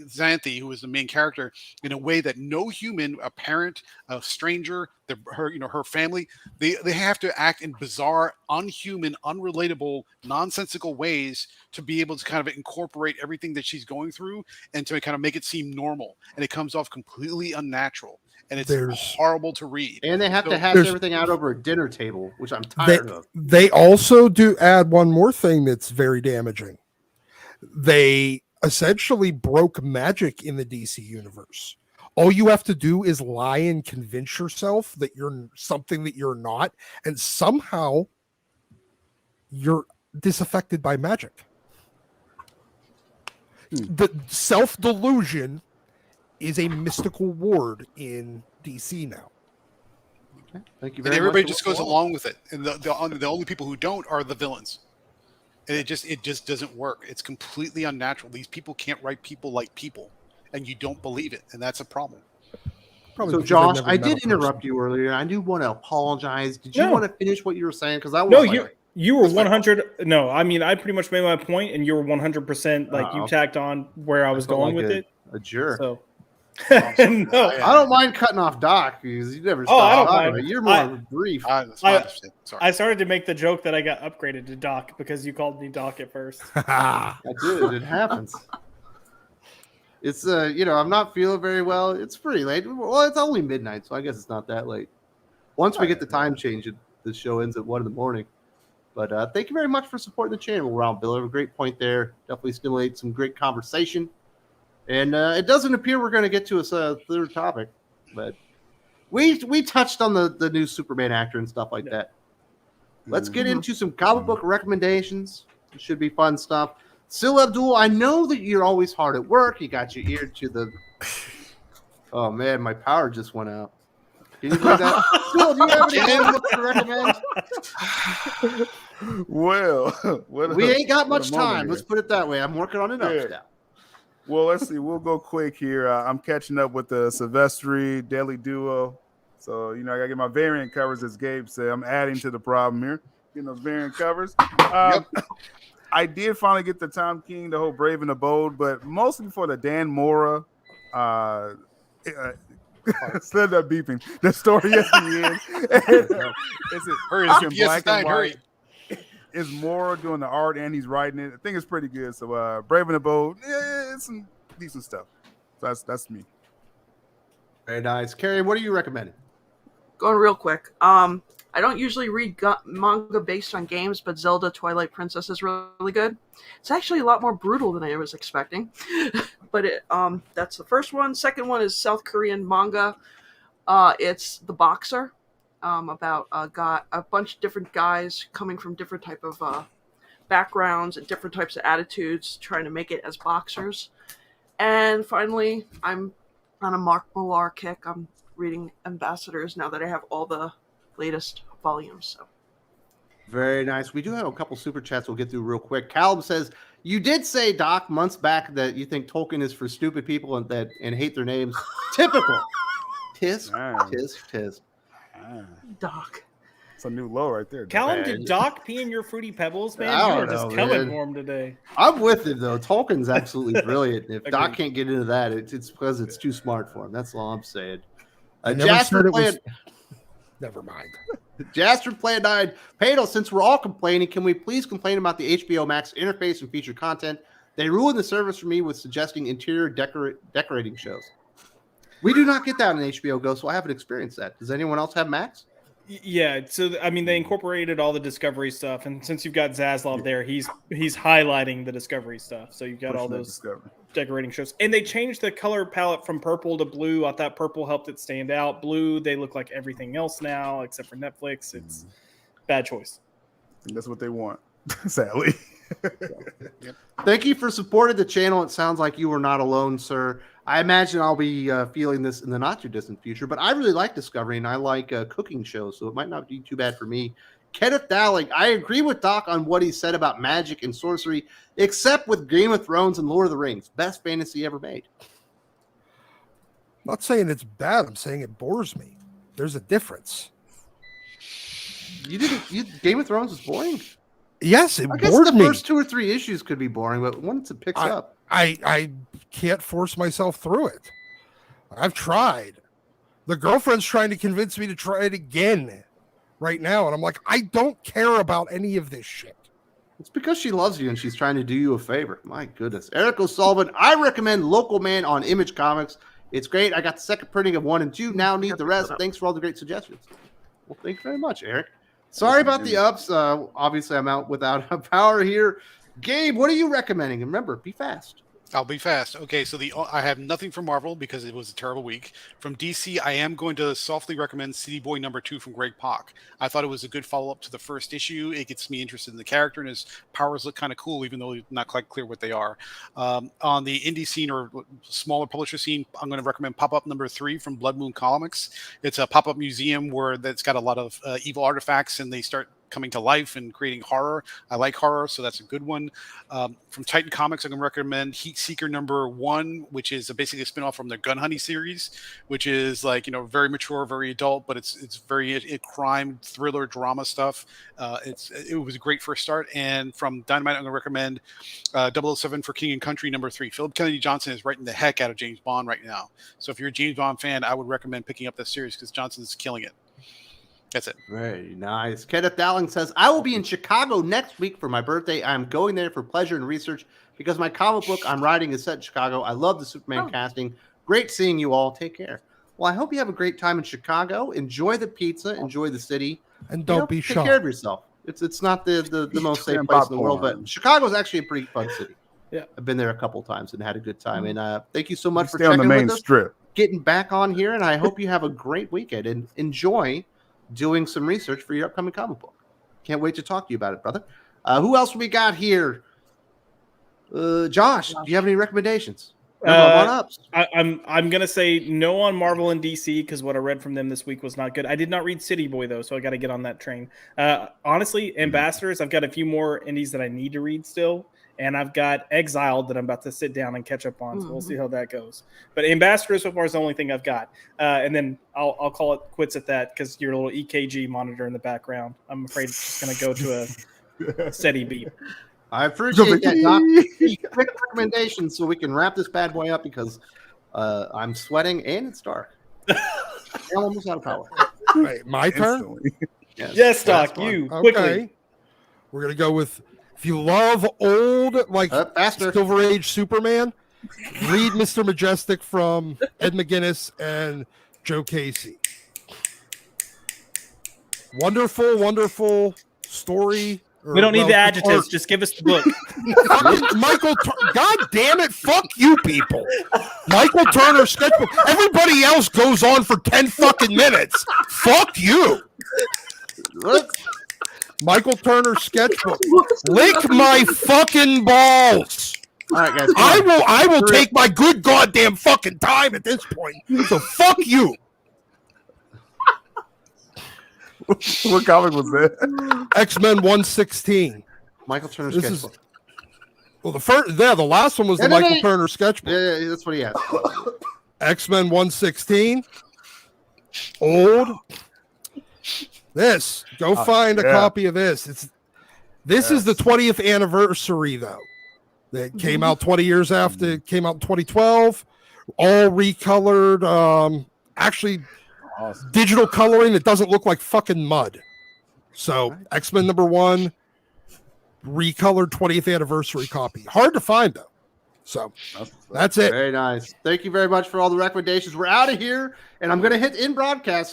Xanthi, who is the main character, in a way that no human, a parent, a stranger, her family, they have to act in bizarre, unhuman, unrelatable, nonsensical ways to be able to kind of incorporate everything that she's going through and to kind of make it seem normal. And it comes off completely unnatural. And it's horrible to read. And they have to hash everything out over a dinner table, which I'm tired of. They also do add one more thing that's very damaging. They essentially broke magic in the DC universe. All you have to do is lie and convince yourself that you're something that you're not, and somehow you're disaffected by magic. The self-delusion is a mystical word in DC now. Okay. Thank you And very much. everybody just goes along with it. And the only people who don't are the villains. And it just doesn't work. It's completely unnatural. These people can't write people like people, and you don't believe it, and that's a problem. So, Josh, I did interrupt you earlier. I do want to apologize. Did you want to finish what you were saying? Because I was you were 100. No, I mean, I pretty much made my point, and you were 100%. Like you tacked on where I was going with it. A jerk. So. No, I don't mind cutting off Doc because you never stop. I don't mind. You're more brief. I started to make the joke that I got upgraded to Doc because you called me Doc at first. I did. It happens. It's I'm not feeling very well. It's pretty late. Well, it's only midnight, so I guess it's not that late. Once we get the time change, the show ends at 1 a.m. But thank you very much for supporting the channel, Round Bill. A great point there. Definitely stimulate some great conversation. And it doesn't appear we're going to get to a third topic, but we touched on the new Superman actor and stuff like that. Let's get into some comic book recommendations. It should be fun stuff. Sil Abdul, I know that you're always hard at work. You got your ear to the... Oh, man, my power just went out. Can you believe that? Sil, do you have any comic books to recommend? Well, we ain't got much time. Let's put it that way. I'm working on it up now. Well, let's see. We'll go quick here. I'm catching up with the Silvestri Daily Duo. So, I got to get my variant covers, as Gabe said. I'm adding to the problem here, getting those variant covers. I did finally get the Tom King, the whole Brave and the Bold, but mostly for the Dan Mora. Instead of beeping, the story at the end. It's in black and white. Is Mora doing the art and he's writing it. I think it's pretty good. So Brave and the Bold, it's some decent stuff. So that's me. Very nice. Carrie, what are you recommending? Going real quick. I don't usually read manga based on games, but Zelda Twilight Princess is really good. It's actually a lot more brutal than I was expecting. But that's the first one. Second one is South Korean manga. It's The Boxer. About a bunch of different guys coming from different type of backgrounds and different types of attitudes, trying to make it as boxers. And finally, I'm on a Mark Millar kick. I'm reading Ambassadors now that I have all the latest volumes. So. Very nice. We do have a couple super chats we'll get through real quick. Caleb says, you did say, Doc, months back that you think Tolkien is for stupid people and hate their names. Typical. Tisk, tisk, tisk. Doc. It's a new low right there. Callum, did Doc pee in your Fruity Pebbles, man? I You were don't just know, coming man. for him today. I'm with it, though. Tolkien's absolutely brilliant. If Doc Agreed. can't get into that, it's because it's too smart for him. That's all I'm saying. I never Jasper said it playing... was... Never mind. Jasper playing 9. Padel, since we're all complaining, can we please complain about the HBO Max interface and feature content? They ruined the service for me with suggesting interior decorating shows. We do not get that on HBO Go, so I haven't experienced that. Does anyone else have Max? Yeah, so I mean, they incorporated all the Discovery stuff, and since you've got Zaslav there, he's highlighting the Discovery stuff. So you've got all Pushing that those Discovery. decorating shows, and they changed the color palette from purple to blue. I thought purple helped it stand out. Blue, they look like everything else now except for Netflix. It's bad choice. And that's what they want, sadly. Thank you for supporting the channel. It sounds like you were not alone, sir. I imagine I'll be feeling this in the not too distant future, but I really like Discovery and I like cooking shows, so it might not be too bad for me. Kenneth Dowling, I agree with Doc on what he said about magic and sorcery, except with Game of Thrones and Lord of the Rings. Best fantasy ever made. I'm not saying it's bad. I'm saying it bores me. There's a difference. Game of Thrones is boring? Yes, it I guess bored the me. first 2 or 3 issues could be boring, but once it picks up. I can't force myself through it. I've tried. The girlfriend's trying to convince me to try it again right now. And I'm like, I don't care about any of this shit. It's because she loves you and she's trying to do you a favor. My goodness. Eric O'Sullivan, I recommend Local Man on Image Comics. It's great. I got the second printing of 1 and 2. Now need the rest. Thanks for all the great suggestions. Well, thank you very much, Eric. Sorry about the ups. Obviously, I'm out without a power here. Gabe, what are you recommending? And remember, be fast. I'll be fast. Okay, so I have nothing from Marvel because it was a terrible week. From DC, I am going to softly recommend City Boy #2 from Greg Pak. I thought it was a good follow-up to the first issue. It gets me interested in the character, and his powers look kind of cool, even though it's not quite clear what they are. On the indie scene or smaller publisher scene, I'm going to recommend Pop-Up #3 from Blood Moon Comics. It's a pop-up museum that's got a lot of evil artifacts, and they start coming to life and creating horror. I like horror, so that's a good one. From Titan Comics, I'm going to recommend Heat Seeker #1, which is basically a spinoff from their Gun Honey series, which is like, very mature, very adult, but it's very crime, thriller, drama stuff. It was a great first start. And from Dynamite, I'm going to recommend 007 for King and Country #3. Philip Kennedy Johnson is writing the heck out of James Bond right now. So if you're a James Bond fan, I would recommend picking up this series because Johnson's killing it. That's it. Very nice. Kenneth Dowling says, I will be in Chicago next week for my birthday. I'm going there for pleasure and research because my comic book I'm writing is set in Chicago. I love the Superman casting. Great seeing you all. Take care. Well, I hope you have a great time in Chicago. Enjoy the pizza. Enjoy the city. And don't be Take shy. care of yourself. It's not the most safe place in the world, but Chicago is actually a pretty fun city. Yeah, I've been there a couple times and had a good time. And thank you so much for Stay on the checking main with us, strip. getting back on here. And I hope you have a great weekend and enjoy doing some research for your upcoming comic book. Can't wait to talk to you about it, brother. Who else we got here? Josh, do you have any recommendations? I'm gonna say no on Marvel and DC because what I read from them this week was not good. I did not read City Boy though, so I got to get on that train. Honestly, Ambassadors, I've got a few more indies that I need to read still, and I've got Exiled that I'm about to sit down and catch up on. So we'll see how that goes. But Ambassadors so far is the only thing I've got, and then I'll call it quits at that because your little EKG monitor in the background, I'm afraid it's just gonna go to a steady beep. I appreciate that, Doc. Quick recommendations so we can wrap this bad boy up because I'm sweating and it's dark. I'm almost out of power. Right, my turn? Yes, Doc, you quickly. Okay. We're going to go with, if you love old, Silver Age Superman, read Mr. Majestic from Ed McGuinness and Joe Casey. Wonderful, wonderful story. We don't need the adjectives. Just give us the book. God damn it. Fuck you people. Michael Turner sketchbook. Everybody else goes on for 10 fucking minutes. Fuck you. Michael Turner sketchbook. Lick my fucking balls. All right, guys. I will take my good goddamn fucking time at this point. So fuck you. What comic was that? X-Men 116. Michael Turner sketchbook. The last one was the Michael Turner sketchbook. Yeah, that's what he has. X-Men 116. Old. Find a copy of this. This is the 20th anniversary, though. That came out 20 years after. It came out in 2012. All recolored. Actually, awesome. Digital coloring that doesn't look like fucking mud. So X-Men #1, recolored 20th anniversary copy. Hard to find though. So that's it. Very nice. Thank you very much for all the recommendations. We're out of here, and I'm going to hit in broadcast. So